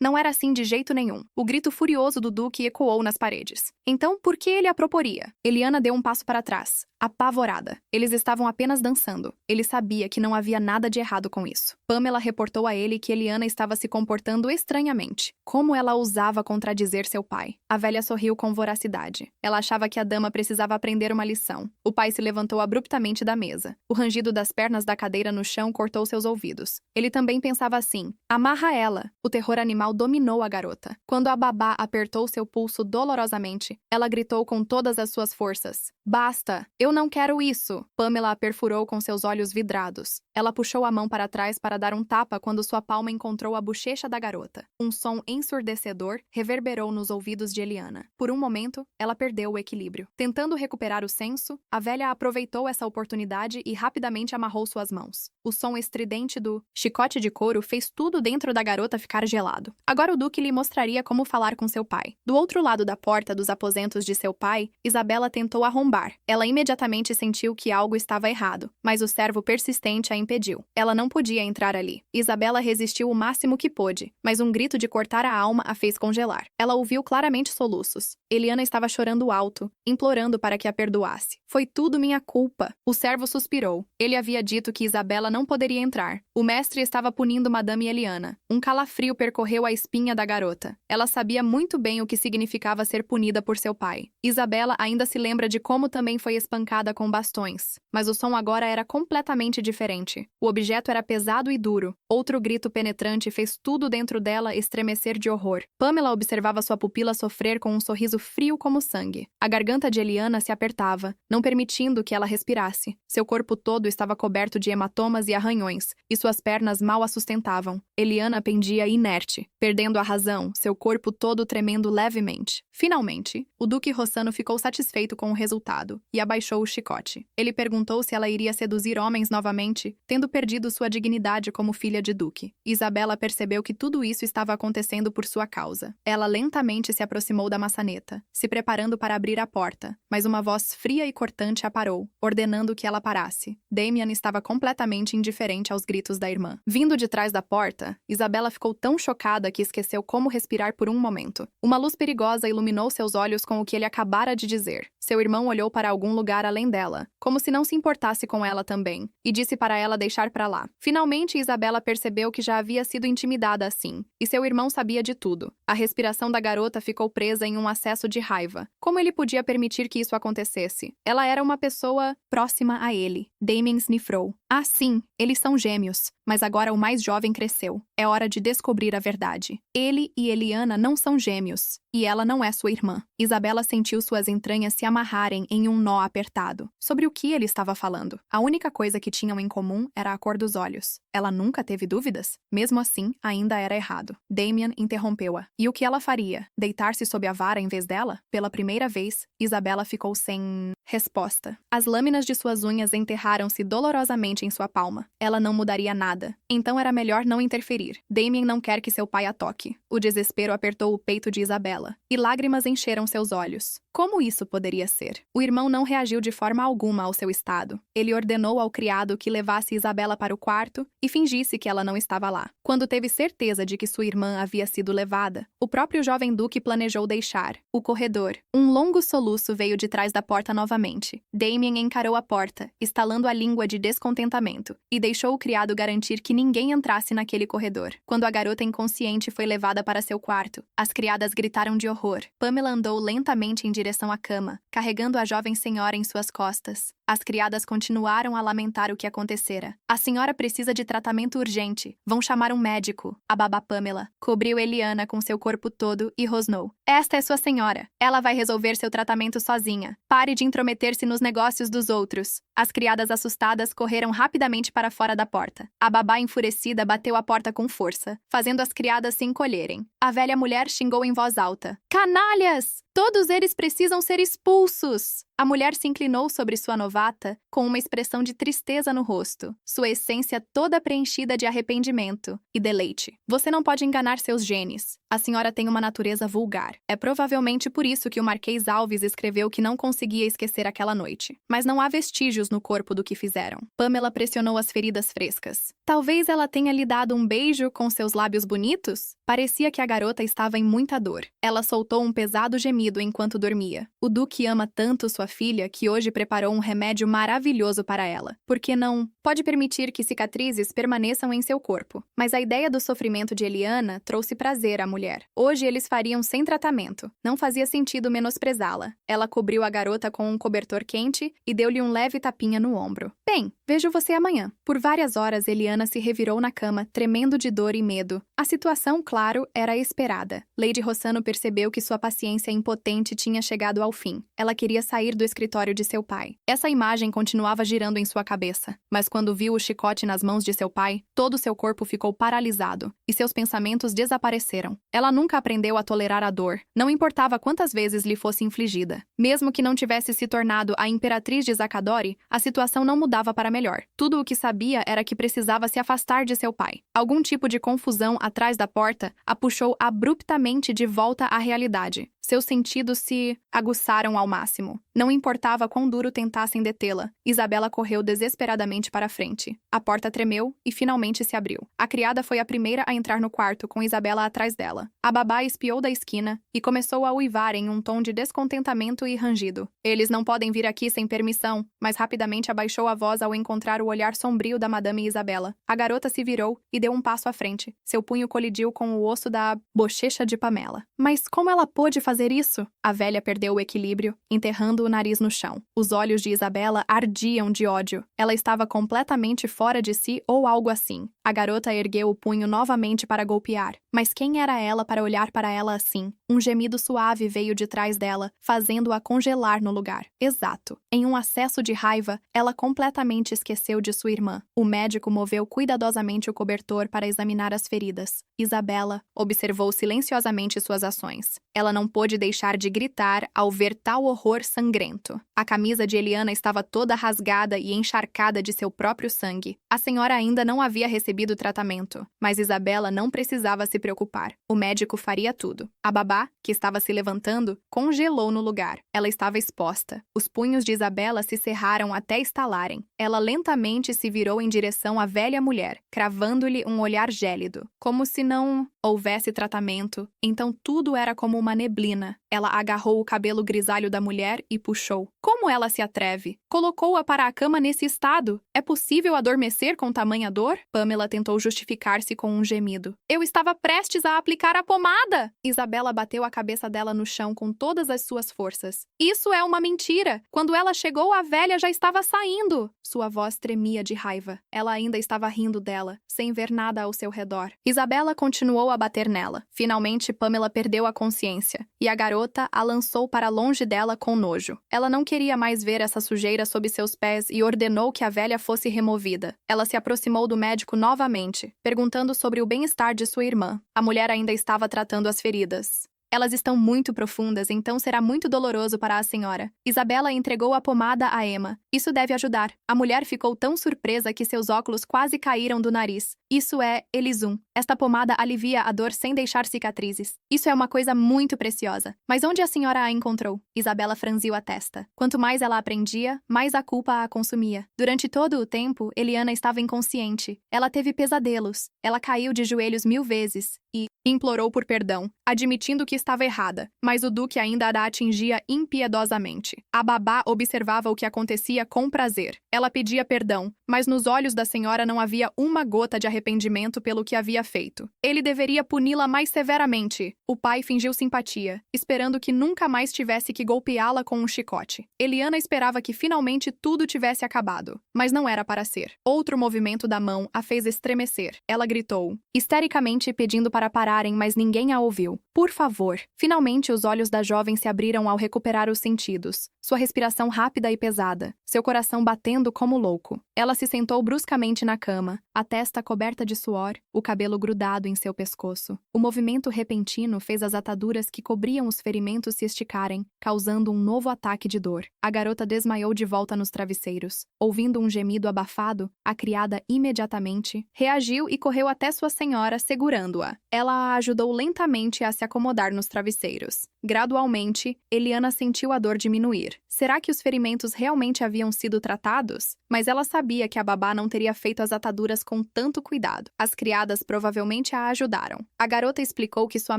Não era assim de jeito nenhum. O grito furioso do Duque ecoou nas paredes. Então, por que ele a proporia? Eliana deu um passo para trás, apavorada. Eles estavam apenas dançando. Ele sabia que não havia nada de errado com isso. Pamela reportou a ele que Eliana estava se comportando estranhamente. Como ela ousava contradizer seu pai? A velha sorriu com voracidade. Ela achava que a dama precisava aprender uma lição. O pai se levantou abruptamente da mesa. O rangido das pernas da cadeira no chão cortou seus ouvidos. Ele também pensava assim: amarra ela. O terror animal dominou a garota. Quando a babá apertou seu pulso dolorosamente, ela gritou com todas as suas forças: basta! Eu não quero isso! Pamela a perfurou com seus olhos vidrados. Ela puxou a mão para trás para dar um tapa quando sua palma encontrou a bochecha da garota. Um som ensurdecedor reverberou nos ouvidos de Eliana. Por um momento, ela perdeu o equilíbrio. Tentando recuperar o senso, a velha aproveitou essa oportunidade e rapidamente amarrou suas mãos. O som estridente do chicote de couro fez tudo dentro da garota ficar gelado. Agora o Duque lhe mostraria como falar com seu pai. Do outro lado da porta dos aposentos de seu pai, Isabela tentou arrombar. Ela imediatamente sentiu que algo estava errado, mas o servo persistente a impediu. Ela não podia entrar ali. Isabela resistiu o máximo que pôde, mas um grito de cortar a alma a fez congelar. Ela ouviu claramente soluços. Eliana estava chorando alto, implorando para que a perdoasse. Foi tudo minha culpa. O servo suspirou. Ele havia dito que Isabela não poderia entrar. O mestre estava punindo Madame Eliana. Um calafrio percorreu a espinha da garota. Ela sabia muito bem o que significava ser punida por seu pai. Isabela ainda se lembra de como também foi espancada com bastões. Mas o som agora era completamente diferente. O objeto era pesado e duro. Outro grito penetrante fez tudo dentro dela estremecer de horror. Pamela observava sua pupila sofrer com um sorriso frio como sangue. A garganta de Eliana se apertava, não permitindo que ela respirasse. Seu corpo todo estava coberto de hematomas e arranhões, e suas pernas mal a sustentavam. Eliana pendia inerte, perdendo a razão, seu corpo todo tremendo levemente. Finalmente, o Duque Rossano ficou satisfeito com o resultado e abaixou o chicote. Ele perguntou se ela iria seduzir homens novamente, tendo perdido sua dignidade como filha de duque. Isabela percebeu que tudo isso estava acontecendo por sua causa. Ela lentamente se aproximou da maçaneta, se preparando para abrir a porta, mas uma voz fria e cortante a parou, ordenando que ela parasse. Damian estava completamente indiferente aos gritos da irmã. Vindo de trás da porta, Isabela ficou tão chocada que esqueceu como respirar por um momento. Uma luz perigosa iluminou seus olhos com o que ele acabara de dizer. Seu irmão olhou para algum lugar além dela, como se não se importasse com ela também, e disse para ela deixar para lá. Finalmente, Isabela percebeu que já havia sido intimidada assim, e seu irmão sabia de tudo. A respiração da garota ficou presa em um acesso de raiva. Como ele podia permitir que isso acontecesse? Ela era uma pessoa próxima a ele. Damian snifrou. Ah, sim, eles são gêmeos, mas agora o mais jovem cresceu. É hora de descobrir a verdade. Ele e Eliana não são gêmeos, e ela não é sua irmã. Isabela sentiu suas entranhas se amarrarem em um nó apertado. Sobre o que ele estava falando? A única coisa que tinham em comum era a cor dos olhos. Ela nunca teve dúvidas? Mesmo assim, ainda era errado. Damian interrompeu-a. E o que ela faria? Deitar-se sob a vara em vez dela? Pela primeira vez, Isabela ficou sem resposta. As lâminas de suas unhas enterraram-se dolorosamente em sua palma. Ela não mudaria nada. Então era melhor não interferir. Damian não quer que seu pai a toque. O desespero apertou o peito de Isabela, e lágrimas encheram seus olhos. Como isso poderia ser? O irmão não reagiu de forma alguma ao seu estado. Ele ordenou ao criado que levasse Isabela para o quarto e fingisse que ela não estava lá. Quando teve certeza de que sua irmã havia sido levada, o próprio jovem duque planejou deixar o corredor. Um longo soluço veio de trás da porta novamente. Damian encarou a porta, estalando a língua de descontentamento, e deixou o criado garantir que ninguém entrasse naquele corredor. Quando a garota inconsciente foi levada para seu quarto, as criadas gritaram de horror. Pamela andou lentamente em direção à cama, carregando a jovem senhora em suas costas. As criadas continuaram a lamentar o que acontecera. A senhora precisa de tratamento urgente. Vão chamar um médico. A babá Pamela cobriu Eliana com seu corpo todo e rosnou. Esta é sua senhora. Ela vai resolver seu tratamento sozinha. Pare de intrometer-se nos negócios dos outros. As criadas assustadas correram rapidamente para fora da porta. A babá enfurecida bateu a porta com força, fazendo as criadas se encolherem. A velha mulher xingou em voz alta. Canalhas! Todos eles precisam ser expulsos! A mulher se inclinou sobre sua novata com uma expressão de tristeza no rosto, sua essência toda preenchida de arrependimento e deleite. Você não pode enganar seus genes. A senhora tem uma natureza vulgar. É provavelmente por isso que o Marquês Alves escreveu que não conseguia esquecer aquela noite. Mas não há vestígios no corpo do que fizeram. Pamela pressionou as feridas frescas. Talvez ela tenha lhe dado um beijo com seus lábios bonitos? Parecia que a garota estava em muita dor. Ela soltou um pesado gemido enquanto dormia. O Duque ama tanto sua filha que hoje preparou um remédio maravilhoso para ela. Por que não pode permitir que cicatrizes permaneçam em seu corpo? Mas a ideia do sofrimento de Eliana trouxe prazer à mulher. Hoje eles fariam sem tratamento. Não fazia sentido menosprezá-la. Ela cobriu a garota com um cobertor quente e deu-lhe um leve tapinha no ombro. Bem, vejo você amanhã. Por várias horas, Eliana se revirou na cama, tremendo de dor e medo. A situação, claro, era esperada. Lady Rossano percebeu que sua paciência impotente tinha chegado ao fim. Ela queria sair do escritório de seu pai. Essa imagem continuava girando em sua cabeça. Mas quando viu o chicote nas mãos de seu pai, todo seu corpo ficou paralisado e seus pensamentos desapareceram. Ela nunca aprendeu a tolerar a dor, não importava quantas vezes lhe fosse infligida. Mesmo que não tivesse se tornado a imperatriz de Zakadori, a situação não mudava para melhor. Tudo o que sabia era que precisava se afastar de seu pai. Algum tipo de confusão atrás da porta a puxou abruptamente de volta à realidade. Seus sentidos se aguçaram ao máximo. Não importava quão duro tentassem detê-la, Isabela correu desesperadamente para a frente. A porta tremeu e finalmente se abriu. A criada foi a primeira a entrar no quarto, com Isabela atrás dela. A babá espiou da esquina e começou a uivar em um tom de descontentamento e rangido. Eles não podem vir aqui sem permissão, mas rapidamente abaixou a voz ao encontrar o olhar sombrio da Madame Isabela. A garota se virou e deu um passo à frente. Seu punho colidiu com o osso da bochecha de Pamela. Mas como ela pôde fazer isso? A velha perdeu o equilíbrio, enterrando o nariz no chão. Os olhos de Isabela ardiam de ódio. Ela estava completamente fora de si ou algo assim. A garota ergueu o punho novamente para golpear. Mas quem era ela para olhar para ela assim? Um gemido suave veio de trás dela, fazendo-a congelar no lugar. Exato. Em um acesso de raiva, ela completamente esqueceu de sua irmã. O médico moveu cuidadosamente o cobertor para examinar as feridas. Isabela observou silenciosamente suas ações. Ela não pôde deixar de gritar ao ver tal horror sangrento. A camisa de Eliana estava toda rasgada e encharcada de seu próprio sangue. A senhora ainda não havia recebido tratamento, mas Isabela não precisava se preocupar. O médico faria tudo. A babá, que estava se levantando, congelou no lugar. Ela estava exposta. Os punhos de Isabela se cerraram até estalarem. Ela lentamente se virou em direção à velha mulher, cravando-lhe um olhar gélido, como se não houvesse tratamento. Então tudo era como uma neblina. Ela agarrou o cabelo grisalho da mulher e puxou. Como ela se atreve? Colocou-a para a cama nesse estado? É possível adormecer com tamanha dor? Pamela tentou justificar-se com um gemido. Eu estava prestes a aplicar a pomada! Isabela bateu a cabeça dela no chão com todas as suas forças. Isso é uma mentira! Quando ela chegou, a velha já estava saindo! Sua voz tremia de raiva. Ela ainda estava rindo dela, sem ver nada ao seu redor. Isabela continuou a bater nela. Finalmente, Pamela perdeu a consciência, e a garota a lançou para longe dela com nojo. Ela não queria mais ver essa sujeira sob seus pés e ordenou que a velha fosse removida. Ela se aproximou do médico novamente, perguntando sobre o bem-estar de sua irmã. A mulher ainda estava tratando as feridas. Elas estão muito profundas, então será muito doloroso para a senhora. Isabela entregou a pomada a Emma. Isso deve ajudar. A mulher ficou tão surpresa que seus óculos quase caíram do nariz. Isso é Elisum. Esta pomada alivia a dor sem deixar cicatrizes. Isso é uma coisa muito preciosa. Mas onde a senhora a encontrou? Isabela franziu a testa. Quanto mais ela aprendia, mais a culpa a consumia. Durante todo o tempo, Eliana estava inconsciente. Ela teve pesadelos. Ela caiu de joelhos 1000 vezes e implorou por perdão, admitindo que estava errada, mas o Duque ainda a atingia impiedosamente. A babá observava o que acontecia com prazer. Ela pedia perdão, mas nos olhos da senhora não havia uma gota de arrependimento pelo que havia feito. Ele deveria puni-la mais severamente. O pai fingiu simpatia, esperando que nunca mais tivesse que golpeá-la com um chicote. Eliana esperava que finalmente tudo tivesse acabado, mas não era para ser. Outro movimento da mão a fez estremecer. Ela gritou, histericamente pedindo para pararem, mas ninguém a ouviu. Por favor. Finalmente os olhos da jovem se abriram ao recuperar os sentidos. Sua respiração rápida e pesada, seu coração batendo como louco. Ela se sentou bruscamente na cama, a testa coberta de suor, o cabelo grudado em seu pescoço. O movimento repentino fez as ataduras que cobriam os ferimentos se esticarem, causando um novo ataque de dor. A garota desmaiou de volta nos travesseiros. Ouvindo um gemido abafado, a criada imediatamente reagiu e correu até sua senhora, segurando-a. Ela a ajudou lentamente a se acomodar nos travesseiros. Gradualmente, Eliana sentiu a dor diminuir. Será que os ferimentos realmente haviam sido tratados? Mas ela sabia que a babá não teria feito as ataduras com tanto cuidado. As criadas provavelmente a ajudaram. A garota explicou que sua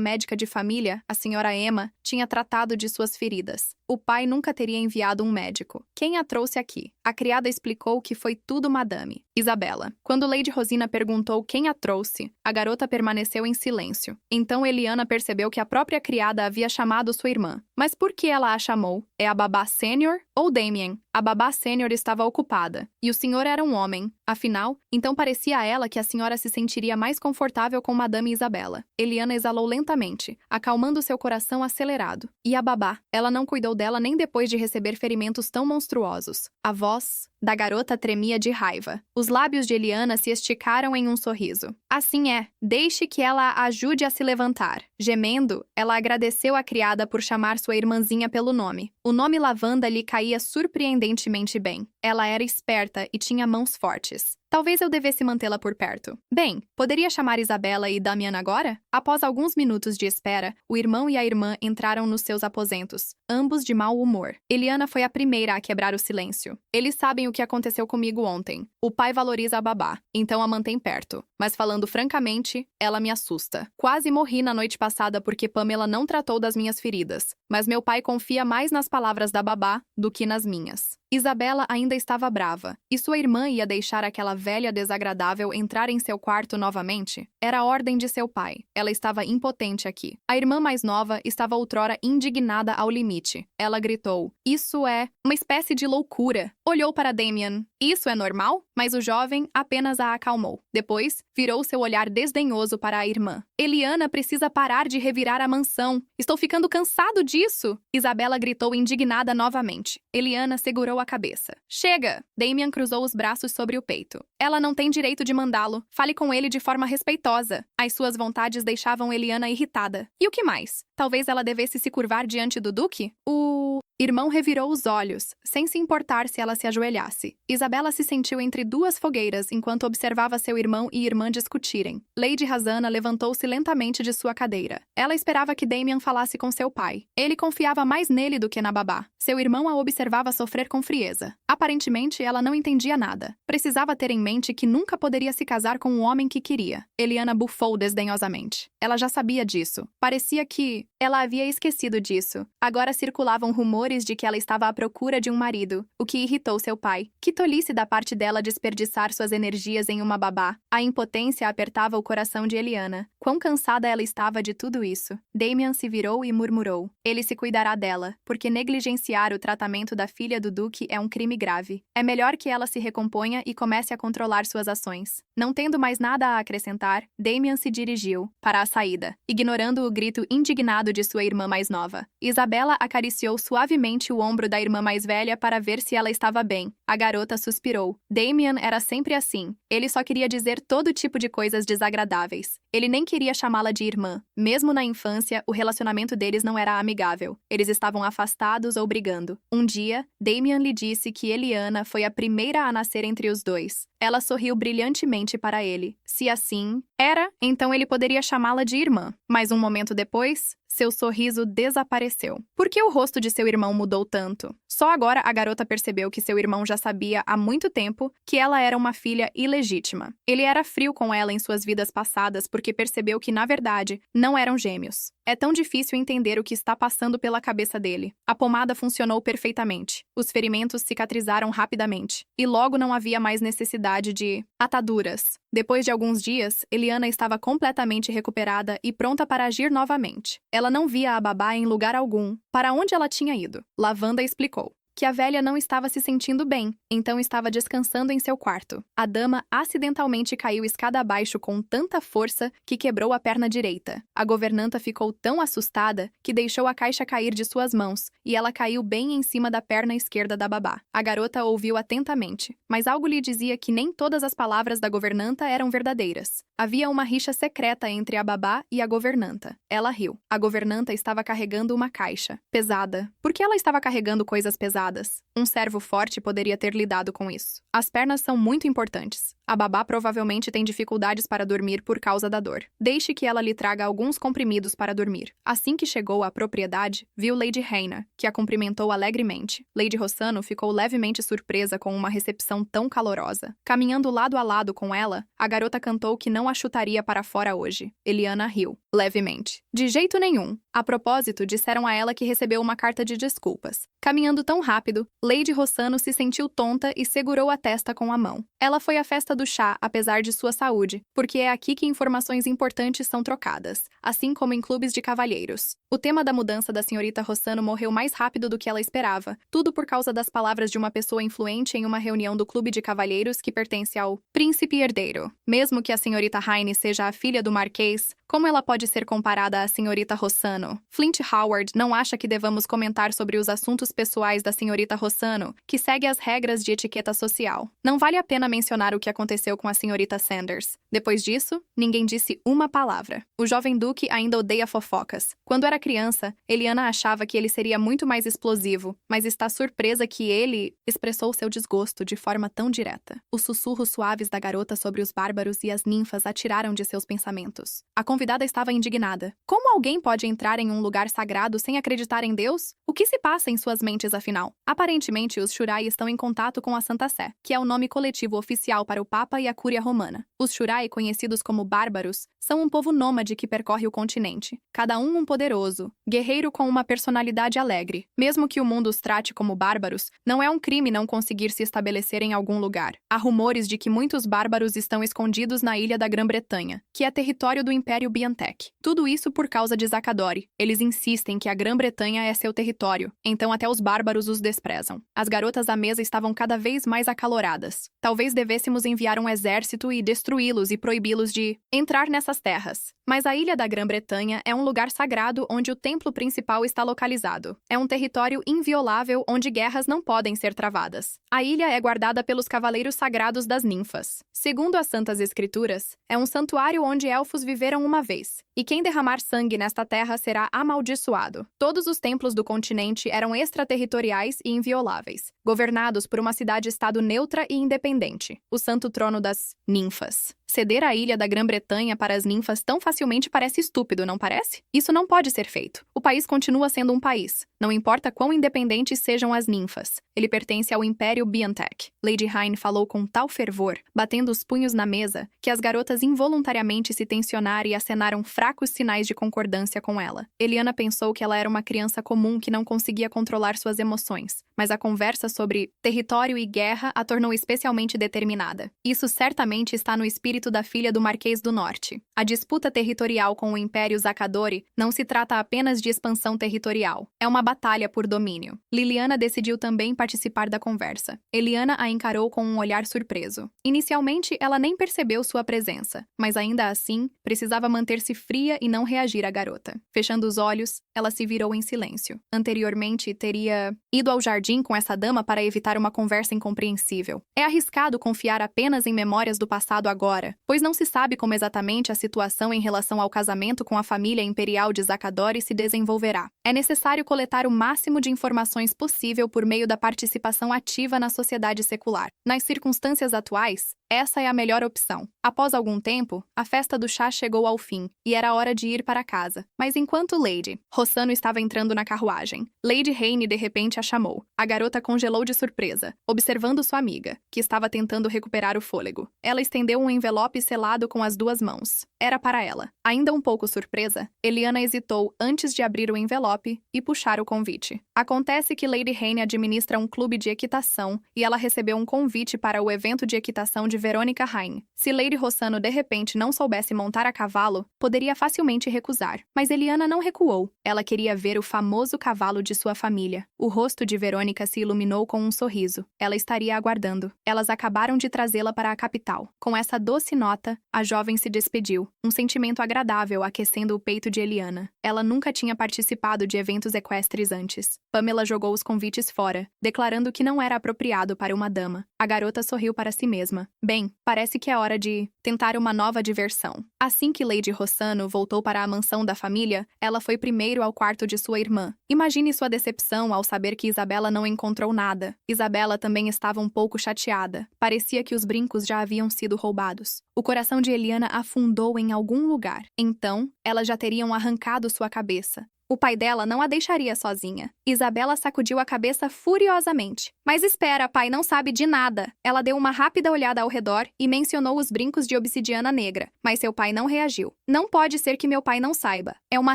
médica de família, a senhora Emma, tinha tratado de suas feridas. O pai nunca teria enviado um médico. Quem a trouxe aqui? A criada explicou que foi tudo Madame Isabela. Quando Lady Rosina perguntou quem a trouxe, a garota permaneceu em silêncio. Então Eliana percebeu que a própria criada havia chamado sua irmã. Mas por que ela a chamou? É a babá sênior ou Damien? A babá sênior estava ocupada, e o senhor era um homem. Afinal, então parecia a ela que a senhora se sentiria mais confortável com Madame Isabela. Eliana exalou lentamente, acalmando seu coração acelerado. E a babá? Ela não cuidou dela nem depois de receber ferimentos tão monstruosos. A voz da garota tremia de raiva. Os lábios de Eliana se esticaram em um sorriso. Assim é, deixe que ela a ajude a se levantar. Gemendo, ela agradeceu à criada por chamar sua irmãzinha pelo nome. O nome Lavanda lhe caía surpreendentemente bem. Ela era esperta e tinha mãos fortes. Talvez eu devesse mantê-la por perto. Bem, poderia chamar Isabela e Damian agora? Após alguns minutos de espera, o irmão e a irmã entraram nos seus aposentos, ambos de mau humor. Eliana foi a primeira a quebrar o silêncio. Eles sabem o que aconteceu comigo ontem. O pai valoriza a babá, então a mantém perto. Mas falando francamente, ela me assusta. Quase morri na noite passada porque Pamela não tratou das minhas feridas. Mas meu pai confia mais nas palavras da babá do que nas minhas. Isabela ainda estava brava, e sua irmã ia deixar aquela velha desagradável entrar em seu quarto novamente? Era a ordem de seu pai. Ela estava impotente aqui. A irmã mais nova estava outrora indignada ao limite. Ela gritou: "Isso é uma espécie de loucura." Olhou para Damien. "Isso é normal?" Mas o jovem apenas a acalmou. Depois, virou seu olhar desdenhoso para a irmã. "Eliana precisa parar de revirar a mansão. Estou ficando cansado disso!" Isabela gritou indignada novamente. Eliana segurou a cabeça. "Chega!" Damien cruzou os braços sobre o peito. "Ela não tem direito de mandá-lo. Fale com ele de forma respeitosa." As suas vontades deixavam Eliana irritada. E o que mais? Talvez ela devesse se curvar diante do duque? O irmão revirou os olhos, sem se importar se ela se ajoelhasse. Isabela se sentiu entre duas fogueiras enquanto observava seu irmão e irmã discutirem. Lady Razana levantou-se lentamente de sua cadeira. Ela esperava que Damien falasse com seu pai. Ele confiava mais nele do que na babá. Seu irmão a observava sofrer com frieza. Aparentemente, ela não entendia nada. Precisava ter em mente que nunca poderia se casar com o homem que queria. Eliana bufou desdenhosamente. Ela já sabia disso. Parecia que ela havia esquecido disso. Agora circulavam rumores de que ela estava à procura de um marido, o que irritou seu pai. Que tolice da parte dela desperdiçar suas energias em uma babá. A impotência apertava o coração de Eliana. Quão cansada ela estava de tudo isso. Damien se virou e murmurou: "Ele se cuidará dela, porque negligenciar o tratamento da filha do duque é um crime grave. É melhor que ela se recomponha e comece a controlar suas ações." Não tendo mais nada a acrescentar, Damien se dirigiu para a saída, ignorando o grito indignado de sua irmã mais nova. Isabela acariciou suavemente o ombro da irmã mais velha para ver se ela estava bem. A garota suspirou. Damien era sempre assim. Ele só queria dizer todo tipo de coisas desagradáveis. Ele nem queria chamá-la de irmã. Mesmo na infância, o relacionamento deles não era amigável. Eles estavam afastados ou brigando. Um dia, Damien lhe disse que Eliana foi a primeira a nascer entre os dois. Ela sorriu brilhantemente para ele. Se assim era, então ele poderia chamá-la de irmã. Mas um momento depois, seu sorriso desapareceu. Por que o rosto de seu irmão mudou tanto? Só agora a garota percebeu que seu irmão já sabia há muito tempo que ela era uma filha ilegítima. Ele era frio com ela em suas vidas passadas porque percebeu que, na verdade, não eram gêmeos. É tão difícil entender o que está passando pela cabeça dele. A pomada funcionou perfeitamente. Os ferimentos cicatrizaram rapidamente. E logo não havia mais necessidade de ataduras. Depois de alguns dias, Eliana estava completamente recuperada e pronta para agir novamente. Ela não via a babá em lugar algum. Para onde ela tinha ido? Lavanda explicou. que a velha não estava se sentindo bem, então estava descansando em seu quarto. A dama acidentalmente caiu escada abaixo com tanta força que quebrou a perna direita. A governanta ficou tão assustada que deixou a caixa cair de suas mãos e ela caiu bem em cima da perna esquerda da babá. A garota ouviu atentamente, mas algo lhe dizia que nem todas as palavras da governanta eram verdadeiras. Havia uma rixa secreta entre a babá e a governanta. Ela riu. A governanta estava carregando uma caixa pesada. Por que ela estava carregando coisas pesadas? Um servo forte poderia ter lidado com isso. As pernas são muito importantes. A babá provavelmente tem dificuldades para dormir por causa da dor. Deixe que ela lhe traga alguns comprimidos para dormir. Assim que chegou à propriedade, viu Lady Rhaena, que a cumprimentou alegremente. Lady Rossano ficou levemente surpresa com uma recepção tão calorosa. Caminhando lado a lado com ela, a garota cantou que não a chutaria para fora hoje. Eliana riu, levemente. De jeito nenhum. A propósito, disseram a ela que recebeu uma carta de desculpas. Caminhando tão rápido, Lady Rossano se sentiu tonta e segurou a testa com a mão. Ela foi à festa do chá, apesar de sua saúde, porque é aqui que informações importantes são trocadas, assim como em clubes de cavalheiros. O tema da mudança da senhorita Rossano morreu mais rápido do que ela esperava, tudo por causa das palavras de uma pessoa influente em uma reunião do clube de cavalheiros que pertence ao príncipe herdeiro. Mesmo que a senhorita Heine seja a filha do marquês, como ela pode ser comparada à senhorita Rossano? Flint Howard não acha que devamos comentar sobre os assuntos pessoais da senhorita Rossano, que segue as regras de etiqueta social. Não vale a pena mencionar o que aconteceu com a senhorita Sanders. Depois disso, ninguém disse uma palavra. O jovem duque ainda odeia fofocas. Quando era criança, Eliana achava que ele seria muito mais explosivo, mas está surpresa que ele expressou seu desgosto de forma tão direta. Os sussurros suaves da garota sobre os bárbaros e as ninfas a tiraram de seus pensamentos. A convidada estava indignada. Como alguém pode entrar em um lugar sagrado sem acreditar em Deus? O que se passa em suas mentes, afinal? Aparentemente, os Shurai estão em contato com a Santa Sé, que é o nome coletivo oficial para o Papa e a Cúria Romana. Os Shurai, conhecidos como bárbaros, são um povo nômade que percorre o continente. Cada um poderoso, guerreiro com uma personalidade alegre. Mesmo que o mundo os trate como bárbaros, não é um crime não conseguir se estabelecer em algum lugar. Há rumores de que muitos bárbaros estão escondidos na ilha da Grã-Bretanha, que é território do Império Biantec. Tudo isso por causa de Zacadori. Eles insistem que a Grã-Bretanha é seu território, então até os bárbaros os desprezam. As garotas à mesa estavam cada vez mais acaloradas. Talvez devêssemos enviar um exército e destruí-los e proibi-los de entrar nessas terras. Mas a ilha da Grã-Bretanha é um lugar sagrado onde o templo principal está localizado. É um território inviolável onde guerras não podem ser travadas. A ilha é guardada pelos cavaleiros sagrados das ninfas. Segundo as Santas Escrituras, é um santuário onde elfos viveram uma vez, e quem derramar sangue nesta terra será amaldiçoado. Todos os templos do continente eram extraterritoriais e invioláveis, governados por uma cidade-estado neutra e independente, o Santo Trono das Ninfas. Ceder a ilha da Grã-Bretanha para as ninfas tão facilmente parece estúpido, não parece? Isso não pode ser feito. O país continua sendo um país. Não importa quão independentes sejam as ninfas. Ele pertence ao Império Biantec. Lady Rhaena falou com tal fervor, batendo os punhos na mesa, que as garotas involuntariamente se tensionaram e acenaram fracos sinais de concordância com ela. Eliana pensou que ela era uma criança comum que não conseguia controlar suas emoções, mas a conversa sobre território e guerra a tornou especialmente determinada. Isso certamente está no espírito da filha do Marquês do Norte. A disputa territorial com o Império Zacadori não se trata apenas de expansão territorial. É uma batalha por domínio. Liliana decidiu também participar da conversa. Eliana a encarou com um olhar surpreso. Inicialmente, ela nem percebeu sua presença, mas ainda assim, precisava manter-se fria e não reagir à garota. Fechando os olhos, ela se virou em silêncio. Anteriormente, teria ido ao jardim com essa dama para evitar uma conversa incompreensível. É arriscado confiar apenas em memórias do passado agora, pois não se sabe como exatamente a situação em relação ao casamento com a família imperial de Zacadori se desenvolverá. É necessário coletar o máximo de informações possível por meio da participação ativa na sociedade secular. Nas circunstâncias atuais, essa é a melhor opção. Após algum tempo, a festa do chá chegou ao fim, e era hora de ir para casa. Mas enquanto Lady Rossano estava entrando na carruagem, Lady Rhaena de repente a chamou. A garota congelou de surpresa, observando sua amiga, que estava tentando recuperar o fôlego. Ela estendeu um envelope selado com as duas mãos. Era para ela. Ainda um pouco surpresa, Eliana hesitou antes de abrir o envelope e puxar o convite. Acontece que Lady Rhaena administra um clube de equitação e ela recebeu um convite para o evento de equitação de de Verônica Rain. Se Lady Rossano de repente não soubesse montar a cavalo, poderia facilmente recusar. Mas Eliana não recuou. Ela queria ver o famoso cavalo de sua família. O rosto de Verônica se iluminou com um sorriso. Ela estaria aguardando. Elas acabaram de trazê-la para a capital. Com essa doce nota, a jovem se despediu, um sentimento agradável aquecendo o peito de Eliana. Ela nunca tinha participado de eventos equestres antes. Pamela jogou os convites fora, declarando que não era apropriado para uma dama. A garota sorriu para si mesma. Bem, parece que é hora de tentar uma nova diversão. Assim que Lady Rossano voltou para a mansão da família, ela foi primeiro ao quarto de sua irmã. Imagine sua decepção ao saber que Isabela não encontrou nada. Isabela também estava um pouco chateada. Parecia que os brincos já haviam sido roubados. O coração de Eliana afundou em algum lugar. Então, elas já teriam arrancado sua cabeça. O pai dela não a deixaria sozinha. Isabela sacudiu a cabeça furiosamente. Mas espera, pai não sabe de nada. Ela deu uma rápida olhada ao redor e mencionou os brincos de obsidiana negra. Mas seu pai não reagiu. Não pode ser que meu pai não saiba. É uma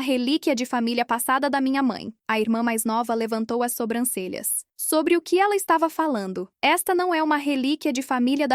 relíquia de família passada da minha mãe. A irmã mais nova levantou as sobrancelhas. Sobre o que ela estava falando. Esta não é uma relíquia de família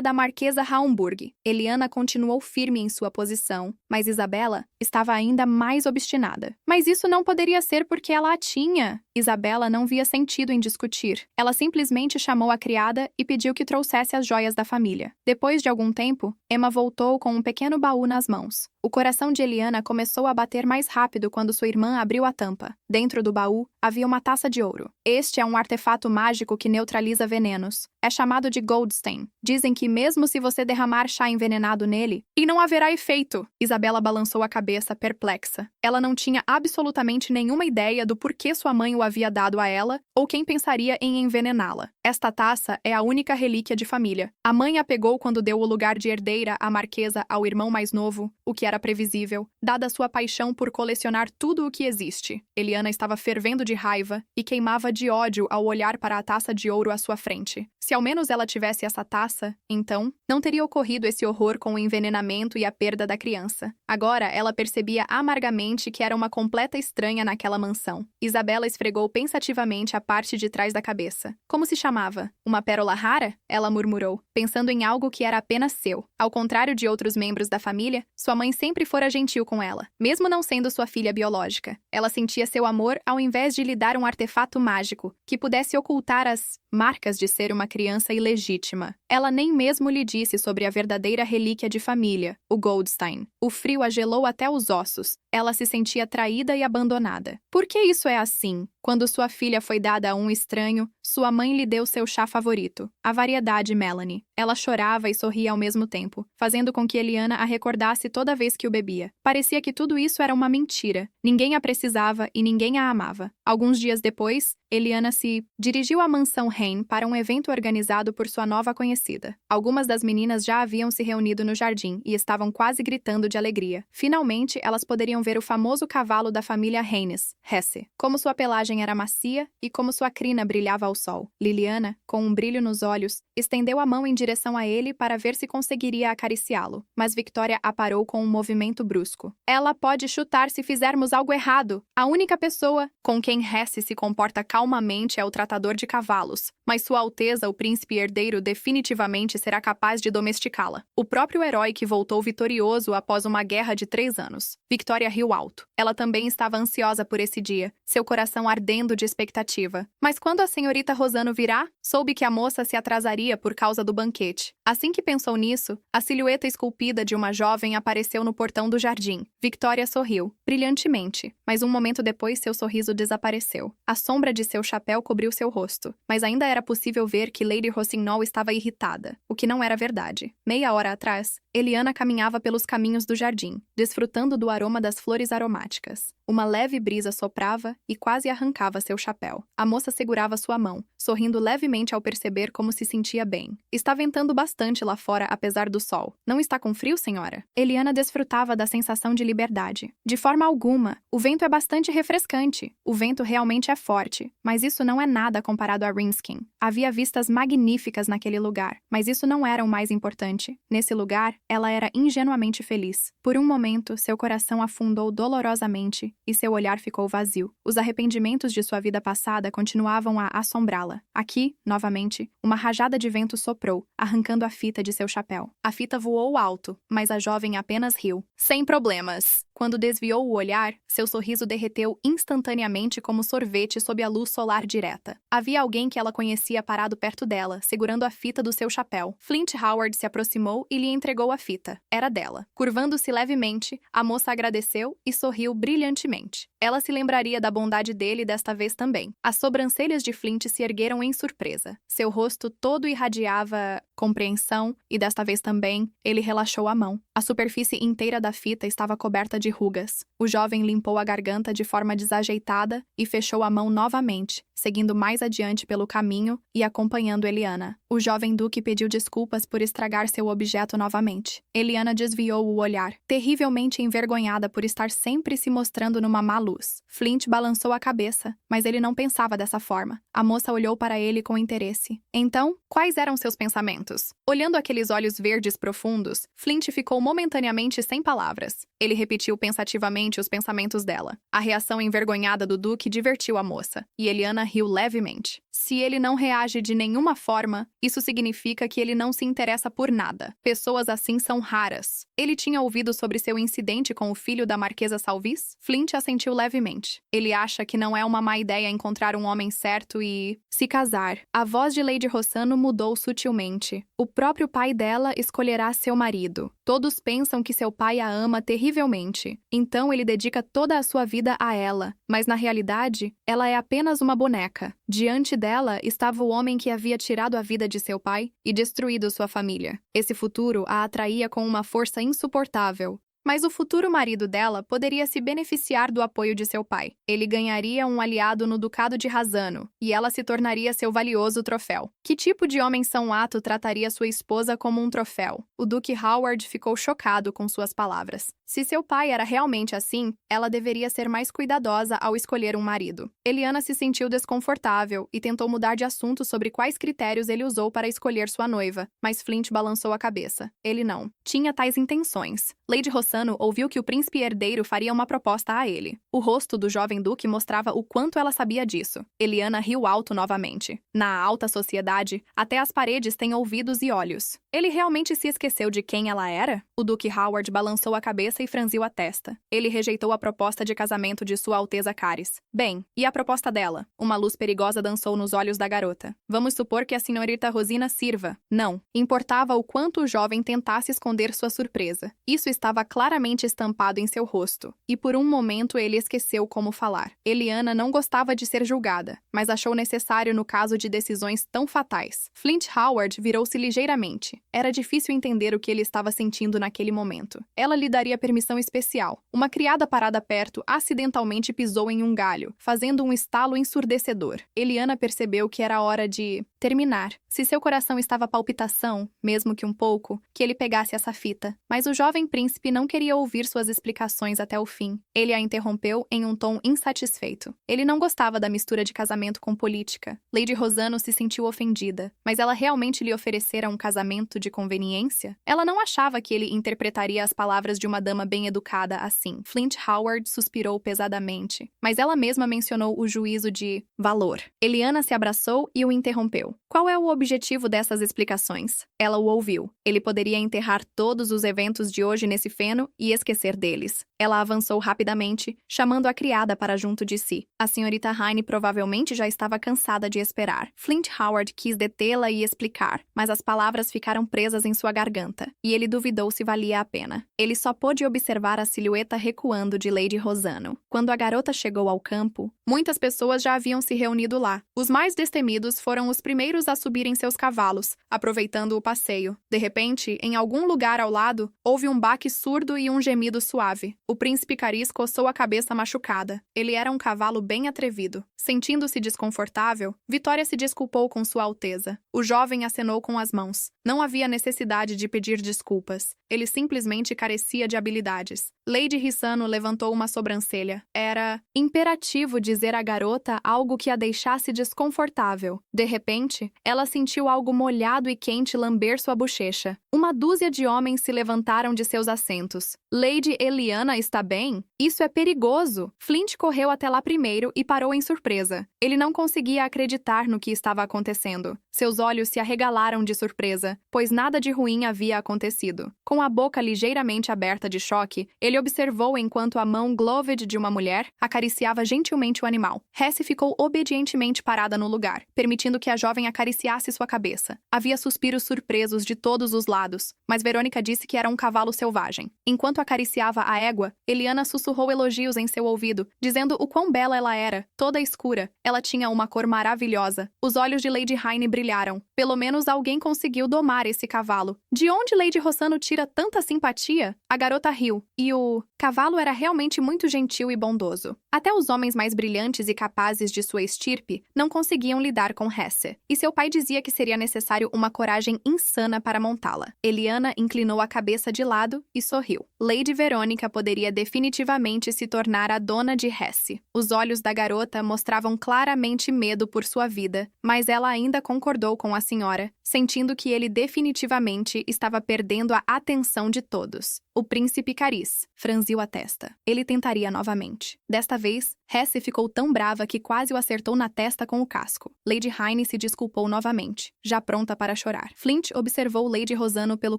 da Marquesa Raumburg. Eliana continuou firme em sua posição, mas Isabela estava ainda mais obstinada. Mas isso não poderia ser porque ela a tinha. Isabela não via sentido em discutir. Ela simplesmente chamou a criada e pediu que trouxesse as joias da família. Depois de algum tempo, Emma voltou com um pequeno baú nas mãos. O coração de Eliana começou a bater mais rápido quando sua irmã abriu a tampa. Dentro do baú, havia uma taça de ouro. Este é um artefato mágico que neutraliza venenos. É chamado de Goldstein. Dizem que mesmo se você derramar chá envenenado nele, e não haverá efeito. Isabela balançou a cabeça, perplexa. Ela não tinha absolutamente nenhuma ideia do porquê sua mãe o havia dado a ela ou quem pensaria em envenená-la. Esta taça é a única relíquia de família. A mãe a pegou quando deu o lugar de herdeira à marquesa ao irmão mais novo, o que era previsível, dada sua paixão por colecionar tudo o que existe. Eliana estava fervendo de raiva e queimava de ódio ao olhar para a taça de ouro à sua frente. Se ao menos ela tivesse essa taça, então, não teria ocorrido esse horror com o envenenamento e a perda da criança. Agora, ela percebia amargamente que era uma completa estranha naquela mansão. Isabela esfregou pensativamente a parte de trás da cabeça. Como se chamava? Uma pérola rara? Ela murmurou, pensando em algo que era apenas seu. Ao contrário de outros membros da família, sua mãe sempre fora gentil com ela, mesmo não sendo sua filha biológica. Ela sentia seu amor ao invés de lhe dar um artefato mágico que pudesse ocultar as marcas de ser uma criança ilegítima. Ela nem mesmo lhe disse sobre a verdadeira relíquia de família, o Goldstein. O frio a gelou até os ossos. Ela se sentia traída e abandonada. Por que isso é assim? Quando sua filha foi dada a um estranho, sua mãe lhe deu seu chá favorito, a variedade Melanie. Ela chorava e sorria ao mesmo tempo, fazendo com que Eliana a recordasse toda vez que o bebia. Parecia que tudo isso era uma mentira. Ninguém a precisava e ninguém a amava. Alguns dias depois, Eliana se dirigiu à mansão Rain para um evento organizado por sua nova conhecida. Algumas das meninas já haviam se reunido no jardim e estavam quase gritando de alegria. Finalmente, elas poderiam ver o famoso cavalo da família Haynes, Hesse. Como sua pelagem era macia e como sua crina brilhava ao sol. Liliana, com um brilho nos olhos, estendeu a mão em direção a ele para ver se conseguiria acariciá-lo, mas Victoria a parou com um movimento brusco. Ela pode chutar se fizermos algo errado. A única pessoa com quem Hesse se comporta calmamente é o tratador de cavalos, mas Sua Alteza, o príncipe herdeiro, definitivamente será capaz de domesticá-la. O próprio herói que voltou vitorioso após uma guerra de 3 anos. Victoria riu alto. Ela também estava ansiosa por esse dia, seu coração ardendo de expectativa. Mas quando a senhorita Rossano virá, soube que a moça se atrasaria por causa do banquete. Assim que pensou nisso, a silhueta esculpida de uma jovem apareceu no portão do jardim. Victoria sorriu, brilhantemente, mas um momento depois seu sorriso desapareceu. A sombra de seu chapéu cobriu seu rosto, mas ainda era possível ver que Lady Rossignol estava irritada, o que não era verdade. Meia hora atrás, Eliana caminhava pelos caminhos do jardim, desfrutando do aroma das flores aromáticas. Uma leve brisa soprava e quase arrancava seu chapéu. A moça segurava sua mão, sorrindo levemente ao perceber como se sentia bem. Está ventando bastante lá fora, apesar do sol. Não está com frio, senhora? Eliana desfrutava da sensação de liberdade. De forma alguma. O vento é bastante refrescante. O vento realmente é forte, mas isso não é nada comparado a Rinskin. Havia vistas magníficas naquele lugar, mas isso não era o mais importante. Nesse lugar, ela era ingenuamente feliz. Por um momento, seu coração afundou dolorosamente e seu olhar ficou vazio. Os arrependimentos de sua vida passada continuavam a assombrá-la. Aqui, novamente, uma rajada de vento soprou, arrancando a fita de seu chapéu. A fita voou alto, mas a jovem apenas riu. Sem problemas. Quando desviou o olhar, seu sorriso derreteu instantaneamente como sorvete sob a luz solar direta. Havia alguém que ela conhecia parado perto dela, segurando a fita do seu chapéu. Flint Howard se aproximou e lhe entregou a fita. Era dela. Curvando-se levemente, a moça agradeceu e sorriu brilhantemente. Ela se lembraria da bondade dele desta vez também. As sobrancelhas de Flint se ergueram em surpresa. Seu rosto todo irradiava compreensão e desta vez também ele relaxou a mão. A superfície inteira da fita estava coberta de rugas. O jovem limpou a garganta de forma desajeitada e fechou a mão novamente, seguindo mais adiante pelo caminho e acompanhando Eliana. O jovem duque pediu desculpas por estragar seu objeto novamente. Eliana desviou o olhar, terrivelmente envergonhada por estar sempre se mostrando numa má luz. Flint balançou a cabeça, mas ele não pensava dessa forma. A moça olhou para ele com interesse. Então, quais eram seus pensamentos? Olhando aqueles olhos verdes profundos, Flint ficou momentaneamente sem palavras. Ele repetiu pensativamente os pensamentos dela. A reação envergonhada do duque divertiu a moça, e Eliana riu levemente. Se ele não reage de nenhuma forma, isso significa que ele não se interessa por nada. Pessoas assim são raras. Ele tinha ouvido sobre seu incidente com o filho da Marquesa Salvis? Flint assentiu levemente. Ele acha que não é uma má ideia encontrar um homem certo e se casar. A voz de Lady Rossano mudou sutilmente. O próprio pai dela escolherá seu marido. Todos pensam que seu pai a ama terrivelmente. Então ele dedica toda a sua vida a ela. Mas na realidade, ela é apenas uma boneca. Diante dela estava o homem que havia tirado a vida de seu pai e destruído sua família. Esse futuro a atraía com uma força insuportável. Mas o futuro marido dela poderia se beneficiar do apoio de seu pai. Ele ganharia um aliado no Ducado de Razzano, e ela se tornaria seu valioso troféu. Que tipo de homem são-ato trataria sua esposa como um troféu? O Duque Howard ficou chocado com suas palavras. Se seu pai era realmente assim, ela deveria ser mais cuidadosa ao escolher um marido. Eliana se sentiu desconfortável e tentou mudar de assunto sobre quais critérios ele usou para escolher sua noiva, mas Flint balançou a cabeça. Ele não tinha tais intenções. Lady Rossano ouviu que o príncipe herdeiro faria uma proposta a ele. O rosto do jovem duque mostrava o quanto ela sabia disso. Eliana riu alto novamente. Na alta sociedade, até as paredes têm ouvidos e olhos. Ele realmente se esqueceu de quem ela era? O Duque Howard balançou a cabeça e franziu a testa. Ele rejeitou a proposta de casamento de Sua Alteza Caris. Bem, e a proposta dela? Uma luz perigosa dançou nos olhos da garota. Vamos supor que a senhorita Rosina sirva. Não. Importava o quanto o jovem tentasse esconder sua surpresa. Isso estava claramente estampado em seu rosto. E por um momento ele esqueceu como falar. Eliana não gostava de ser julgada, mas achou necessário no caso de decisões tão fatais. Flint Howard virou-se ligeiramente. Era difícil entender o que ele estava sentindo naquele momento. Ela lhe daria permissão especial. Uma criada parada perto acidentalmente pisou em um galho, fazendo um estalo ensurdecedor. Eliana percebeu que era hora de terminar. Se seu coração estava a palpitação, mesmo que um pouco, que ele pegasse essa fita. Mas o jovem príncipe não queria ouvir suas explicações até o fim. Ele a interrompeu em um tom insatisfeito. Ele não gostava da mistura de casamento com política. Lady Rossano se sentiu ofendida, mas ela realmente lhe oferecera um casamento de conveniência? Ela não achava que ele interpretaria as palavras de uma dama bem-educada assim. Flint Howard suspirou pesadamente, mas ela mesma mencionou o juízo de valor. Eliana se abraçou e o interrompeu. Qual é o objetivo dessas explicações? Ela o ouviu. Ele poderia enterrar todos os eventos de hoje nesse feno e esquecer deles. Ela avançou rapidamente, chamando a criada para junto de si. A senhorita Heine provavelmente já estava cansada de esperar. Flint Howard quis detê-la e explicar, mas as palavras ficaram presas em sua garganta, e ele duvidou se valia a pena. Ele só pôde observar a silhueta recuando de Lady Rossano. Quando a garota chegou ao campo, muitas pessoas já haviam se reunido lá. Os mais destemidos foram os primeiros a subirem seus cavalos, aproveitando o passeio. De repente, em algum lugar ao lado, houve um baque surdo e um gemido suave. O príncipe Caris coçou a cabeça machucada. Ele era um cavalo bem atrevido. Sentindo-se desconfortável, Vitória se desculpou com Sua Alteza. O jovem acenou com as mãos. Não havia necessidade de pedir desculpas. Ele simplesmente carecia de habilidades. Lady Rissano levantou uma sobrancelha. Era imperativo dizer à garota algo que a deixasse desconfortável. De repente, ela sentiu algo molhado e quente lamber sua bochecha. Uma dúzia de homens se levantaram de seus assentos. Lady Eliana está bem? Isso é perigoso! Flint correu até lá primeiro e parou em surpresa. Ele não conseguia acreditar no que estava acontecendo. Seus olhos se arregalaram de surpresa, pois nada de ruim havia acontecido. Com a boca ligeiramente aberta de choque, ele observou enquanto a mão gloved de uma mulher acariciava gentilmente o animal. Hesse ficou obedientemente parada no lugar, permitindo que a jovem acariciasse sua cabeça. Havia suspiros surpresos de todos os lados, mas Verônica disse que era um cavalo selvagem. Enquanto acariciava a égua, Eliana sussurrou elogios em seu ouvido, dizendo o quão bela ela era, toda escura. Ela tinha uma cor maravilhosa. Os olhos de Lady Hyne brilharam. Pelo menos alguém conseguiu domar esse cavalo. De onde Lady Rossano tira tanta simpatia? A garota riu, e o cavalo era realmente muito gentil e bondoso. Até os homens mais brilhantes e capazes de sua estirpe não conseguiam lidar com Hesse, e seu pai dizia que seria necessário uma coragem insana para montá-la. Eliana inclinou a cabeça de lado e sorriu. Lady Verônica poderia definitivamente se tornar a dona de Hesse. Os olhos da garota mostravam claramente medo por sua vida, mas ela ainda concordou com a senhora, sentindo que ele definitivamente estava perdendo a atenção de todos. O príncipe Carice franziu a testa. Ele tentaria novamente. Desta vez, Hesse ficou tão brava que quase o acertou na testa com o casco. Lady Hyne se desculpou novamente, já pronta para chorar. Flint observou Lady Rossano pelo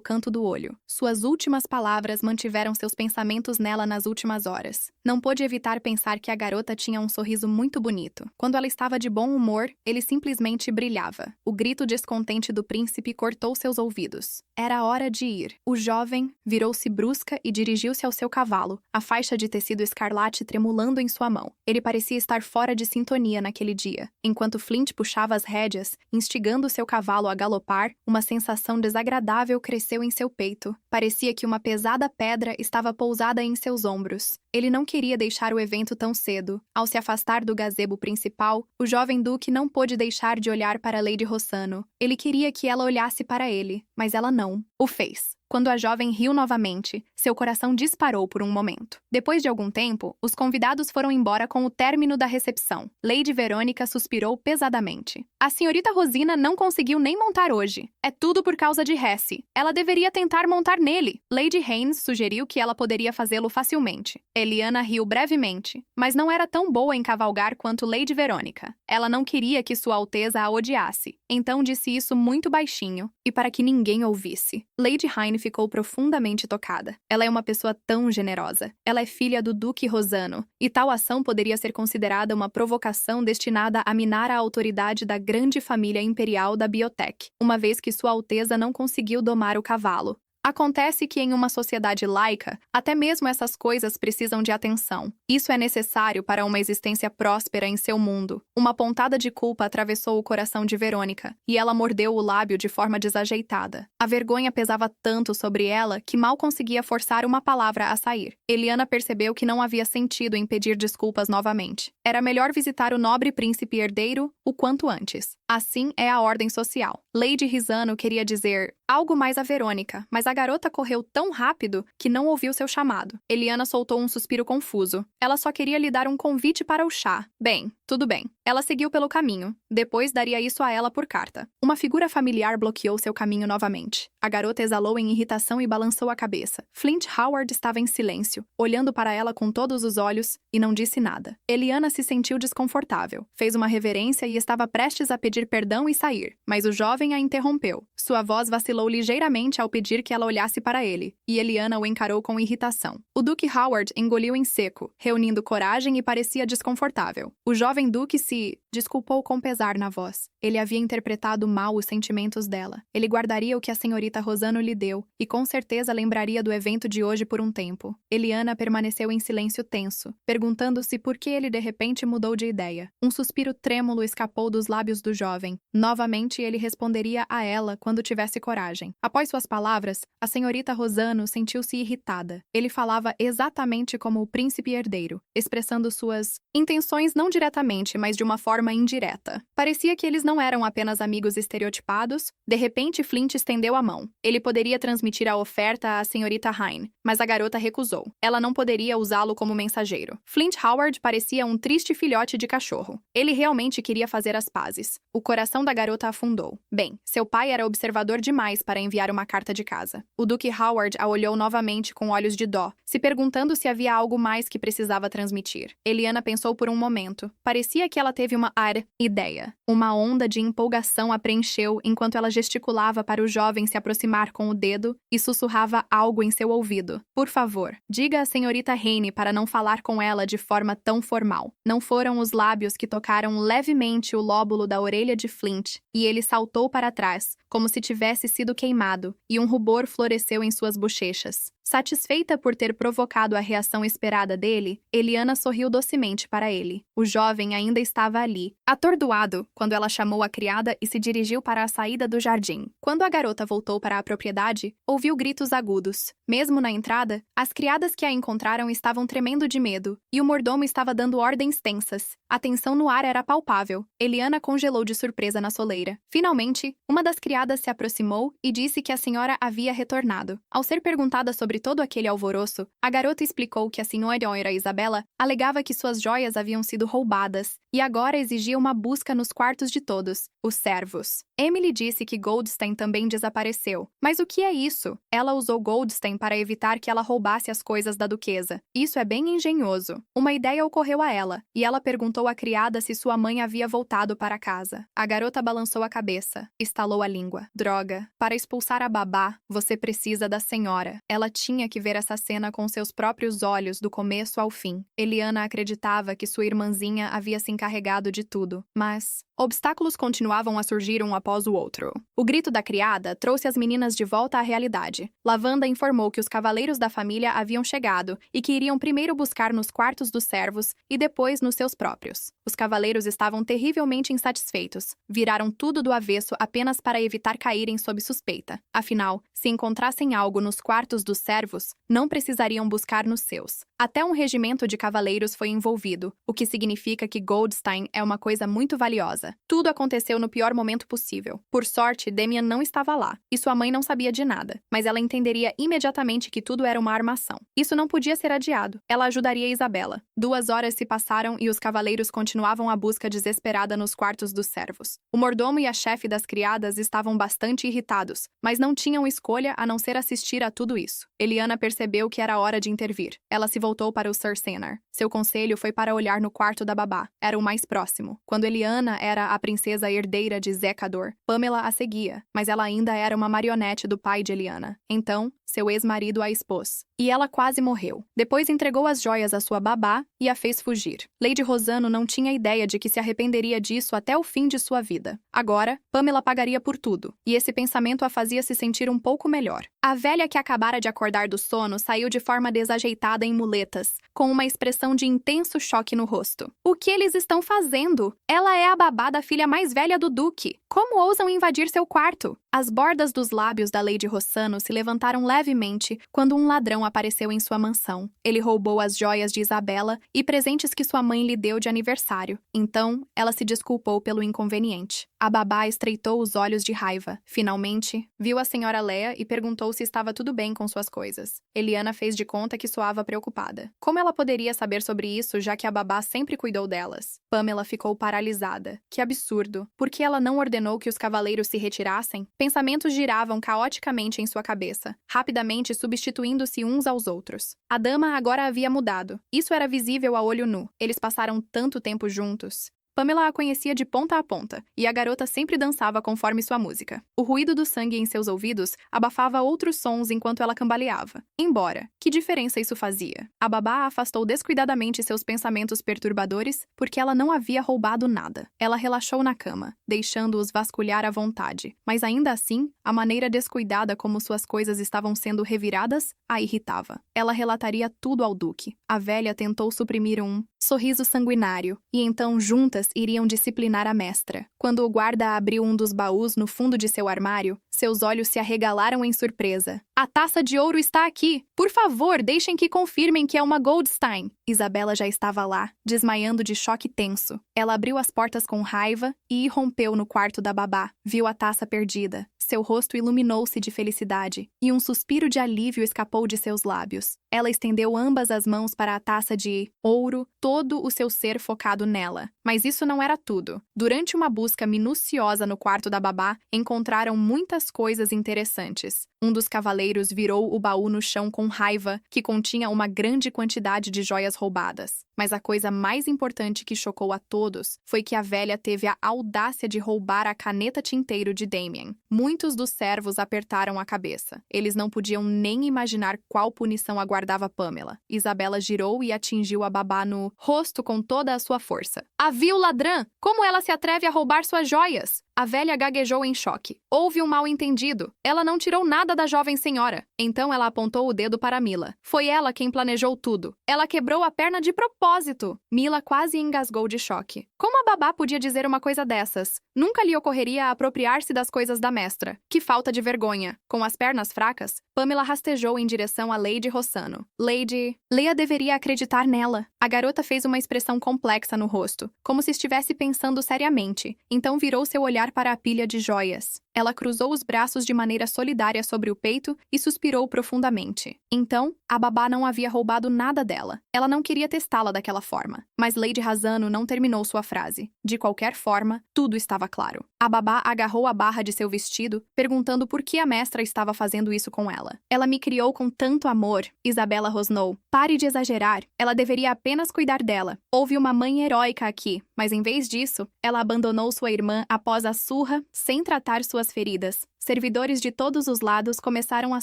canto do olho. Suas últimas palavras mantiveram seus pensamentos nela nas últimas horas. Não pôde evitar pensar que a garota tinha um sorriso muito bonito. Quando ela estava de bom humor, ele simplesmente brilhava. O grito descontente do príncipe cortou seus ouvidos. Era hora de ir. O jovem virou-se brusca e dirigiu-se ao seu cavalo, a faixa de tecido escarlate tremulando em sua mão. Ele parecia estar fora de sintonia naquele dia. Enquanto Flint puxava as rédeas, instigando seu cavalo a galopar, uma sensação desagradável cresceu em seu peito. Parecia que uma pesada pedra estava pousada em seus ombros. Ele não queria deixar o evento tão cedo. Ao se afastar do gazebo principal, o jovem duque não pôde deixar de olhar para Lady Rossano. Ele queria que ela olhasse para ele, mas ela não o fez. Quando a jovem riu novamente, seu coração disparou por um momento. Depois de algum tempo, os convidados foram embora com o término da recepção. Lady Verônica suspirou pesadamente. A senhorita Rosina não conseguiu nem montar hoje. É tudo por causa de Hesse. Ela deveria tentar montar nele. Lady Haynes sugeriu que ela poderia fazê-lo facilmente. Eliana riu brevemente, mas não era tão boa em cavalgar quanto Lady Verônica. Ela não queria que Sua Alteza a odiasse, então disse isso muito baixinho, e para que ninguém ouvisse. Lady Hyne ficou profundamente tocada. Ela é uma pessoa tão generosa. Ela é filha do Duque Rossano, e tal ação poderia ser considerada uma provocação destinada a minar a autoridade da grande família imperial da Biotech, uma vez que Sua Alteza não conseguiu domar o cavalo. Acontece que em uma sociedade laica, até mesmo essas coisas precisam de atenção. Isso é necessário para uma existência próspera em seu mundo. Uma pontada de culpa atravessou o coração de Verônica, e ela mordeu o lábio de forma desajeitada. A vergonha pesava tanto sobre ela que mal conseguia forçar uma palavra a sair. Eliana percebeu que não havia sentido em pedir desculpas novamente. Era melhor visitar o nobre príncipe herdeiro o quanto antes. Assim é a ordem social. Lady Rossano queria dizer algo mais a Verônica, mas a garota correu tão rápido que não ouviu seu chamado. Eliana soltou um suspiro confuso. Ela só queria lhe dar um convite para o chá. Bem, tudo bem. Ela seguiu pelo caminho. Depois daria isso a ela por carta. Uma figura familiar bloqueou seu caminho novamente. A garota exalou em irritação e balançou a cabeça. Flint Howard estava em silêncio, olhando para ela com todos os olhos, e não disse nada. Eliana se sentiu desconfortável. Fez uma reverência e estava prestes a pedir perdão e sair, mas o jovem a interrompeu. Sua voz vacilou ligeiramente ao pedir que ela olhasse para ele, e Eliana o encarou com irritação. O Duque Howard engoliu em seco, reunindo coragem e parecia desconfortável. O jovem duque se desculpou com pesar na voz. Ele havia interpretado mal os sentimentos dela. Ele guardaria o que a senhorita Rossano lhe deu, e com certeza lembraria do evento de hoje por um tempo. Eliana permaneceu em silêncio tenso, perguntando-se por que ele de repente mudou de ideia. Um suspiro trêmulo escapou dos lábios do jovem. Novamente ele responderia a ela quando tivesse coragem. Após suas palavras, a senhorita Rossano sentiu-se irritada. Ele falava exatamente como o príncipe herdeiro, expressando suas intenções não diretamente, mas de uma forma indireta. Parecia que eles não eram apenas amigos estereotipados. De repente, Flint estendeu a mão. Ele poderia transmitir a oferta à senhorita Hyne, mas a garota recusou. Ela não poderia usá-lo como mensageiro. Flint Howard parecia um triste filhote de cachorro. Ele realmente queria fazer as pazes. O coração da garota afundou. Bem, seu pai era observador demais para enviar uma carta de casa. O Duque Howard a olhou novamente com olhos de dó, se perguntando se havia algo mais que precisava transmitir. Eliana pensou por um momento. Parecia que ela teve uma ideia. Uma onda de empolgação a preencheu enquanto ela gesticulava para o jovem se aproximar com o dedo e sussurrava algo em seu ouvido. Por favor, diga à senhorita Hayne para não falar com ela de forma tão formal. Não foram os lábios que tocaram levemente o lóbulo da orelha de Flint, e ele saltou para trás, como se tivesse sido queimado, e um rubor floresceu em suas bochechas. Satisfeita por ter provocado a reação esperada dele, Eliana sorriu docemente para ele. O jovem ainda estava ali, atordoado, quando ela chamou a criada e se dirigiu para a saída do jardim. Quando a garota voltou para a propriedade, ouviu gritos agudos. Mesmo na entrada, as criadas que a encontraram estavam tremendo de medo, e o mordomo estava dando ordens tensas. A tensão no ar era palpável. Eliana congelou de surpresa na soleira. Finalmente, uma das criadas se aproximou e disse que a senhora havia retornado. Ao ser perguntada sobre todo aquele alvoroço, a garota explicou que a senhora Isabela alegava que suas joias haviam sido roubadas e agora exigia uma busca nos quartos de todos, os servos. Emily disse que Goldstein também desapareceu. Mas o que é isso? Ela usou Goldstein para evitar que ela roubasse as coisas da duquesa. Isso é bem engenhoso. Uma ideia ocorreu a ela, e ela perguntou à criada se sua mãe havia voltado para casa. A garota balançou a cabeça, estalou a língua. Droga. Para expulsar a babá, você precisa da senhora. Ela tinha que ver essa cena com seus próprios olhos do começo ao fim. Eliana acreditava que sua irmãzinha havia se encarregado de tudo, mas obstáculos continuavam a surgir um após o outro. O grito da criada trouxe as meninas de volta à realidade. Lavanda informou que os cavaleiros da família haviam chegado e que iriam primeiro buscar nos quartos dos servos e depois nos seus próprios. Os cavaleiros estavam terrivelmente insatisfeitos. Viraram tudo do avesso apenas para evitar caírem sob suspeita. Afinal, se encontrassem algo nos quartos dos servos, não precisariam buscar nos seus. Até um regimento de cavaleiros foi envolvido, o que significa que Goldstein é uma coisa muito valiosa. Tudo aconteceu no pior momento possível. Por sorte, Damian não estava lá, e sua mãe não sabia de nada, mas ela entenderia imediatamente que tudo era uma armação. Isso não podia ser adiado. Ela ajudaria Isabela. 2 horas se passaram e os cavaleiros continuavam a busca desesperada nos quartos dos servos. O mordomo e a chefe das criadas estavam bastante irritados, mas não tinham escolha a não ser assistir a tudo isso. Eliana percebeu que era hora de intervir. Ela se voltou para o Sir Senar. Seu conselho foi para olhar no quarto da babá. Era o mais próximo. Quando Eliana era a princesa herdeira de Zecador, Pamela a seguia, mas ela ainda era uma marionete do pai de Eliana. Então, seu ex-marido a expôs. E ela quase morreu. Depois entregou as joias à sua babá e a fez fugir. Lady Rosano não tinha ideia de que se arrependeria disso até o fim de sua vida. Agora, Pamela pagaria por tudo, e esse pensamento a fazia se sentir um pouco melhor. A velha que acabara de acordar do sono saiu de forma desajeitada em muletas, com uma expressão de intenso choque no rosto. O que eles estão fazendo? Ela é a babá da filha mais velha do Duque. Como ousam invadir seu quarto? As bordas dos lábios da Lady Rossano se levantaram levemente quando um ladrão apareceu em sua mansão. Ele roubou as joias de Isabela e presentes que sua mãe lhe deu de aniversário. Então, ela se desculpou pelo inconveniente. A babá estreitou os olhos de raiva. Finalmente, viu a senhora Leia e perguntou se estava tudo bem com suas coisas. Eliana fez de conta que soava preocupada. Como ela poderia saber sobre isso, já que a babá sempre cuidou delas? Pamela ficou paralisada. Que absurdo! Por que ela não ordenou que os cavaleiros se retirassem? Pensamentos giravam caoticamente em sua cabeça, rapidamente substituindo-se uns aos outros. A dama agora havia mudado. Isso era visível a olho nu. Eles passaram tanto tempo juntos. Pamela a conhecia de ponta a ponta, e a garota sempre dançava conforme sua música. O ruído do sangue em seus ouvidos abafava outros sons enquanto ela cambaleava. Embora, que diferença isso fazia? A babá afastou descuidadamente seus pensamentos perturbadores porque ela não havia roubado nada. Ela relaxou na cama, deixando-os vasculhar à vontade, mas ainda assim, a maneira descuidada como suas coisas estavam sendo reviradas a irritava. Ela relataria tudo ao Duque. A velha tentou suprimir um sorriso sanguinário, e então juntas iriam disciplinar a mestra. Quando o guarda abriu um dos baús no fundo de seu armário, seus olhos se arregalaram em surpresa. A taça de ouro está aqui! Por favor, deixem que confirmem que é uma Goldstein! Isabela já estava lá, desmaiando de choque tenso. Ela abriu as portas com raiva e irrompeu no quarto da babá. Viu a taça perdida. Seu rosto iluminou-se de felicidade, e um suspiro de alívio escapou de seus lábios. Ela estendeu ambas as mãos para a taça de ouro, todo o seu ser focado nela. Mas isso não era tudo. Durante uma busca minuciosa no quarto da babá, encontraram muitas coisas interessantes. Um dos cavaleiros virou o baú no chão com raiva, que continha uma grande quantidade de joias roubadas. Mas a coisa mais importante que chocou a todos foi que a velha teve a audácia de roubar a caneta tinteiro de Damien. Muitos dos servos apertaram a cabeça. Eles não podiam nem imaginar qual punição aguardava Pamela. Isabela girou e atingiu a babá no rosto com toda a sua força. A vil ladrã! Como ela se atreve a roubar suas joias? A velha gaguejou em choque. Houve um mal-entendido. Ela não tirou nada da jovem senhora. Então ela apontou o dedo para Mila. Foi ela quem planejou tudo. Ela quebrou a perna de propósito. Mila quase engasgou de choque. Como a babá podia dizer uma coisa dessas? Nunca lhe ocorreria apropriar-se das coisas da mestra. Que falta de vergonha. Com as pernas fracas, Pamela rastejou em direção a Lady Rossano. Lady... Leia deveria acreditar nela. A garota fez uma expressão complexa no rosto, como se estivesse pensando seriamente. Então virou seu olhar para a pilha de joias. Ela cruzou os braços de maneira solidária sobre o peito e suspirou profundamente. Então, a babá não havia roubado nada dela. Ela não queria testá-la daquela forma. Mas Lady Razano não terminou sua frase. De qualquer forma, tudo estava claro. A babá agarrou a barra de seu vestido, perguntando por que a mestra estava fazendo isso com ela. Ela me criou com tanto amor, Isabela rosnou. Pare de exagerar. Ela deveria apenas cuidar dela. Houve uma mãe heróica aqui, mas em vez disso, ela abandonou sua irmã após a surra, sem tratar suas feridas. Servidores de todos os lados começaram a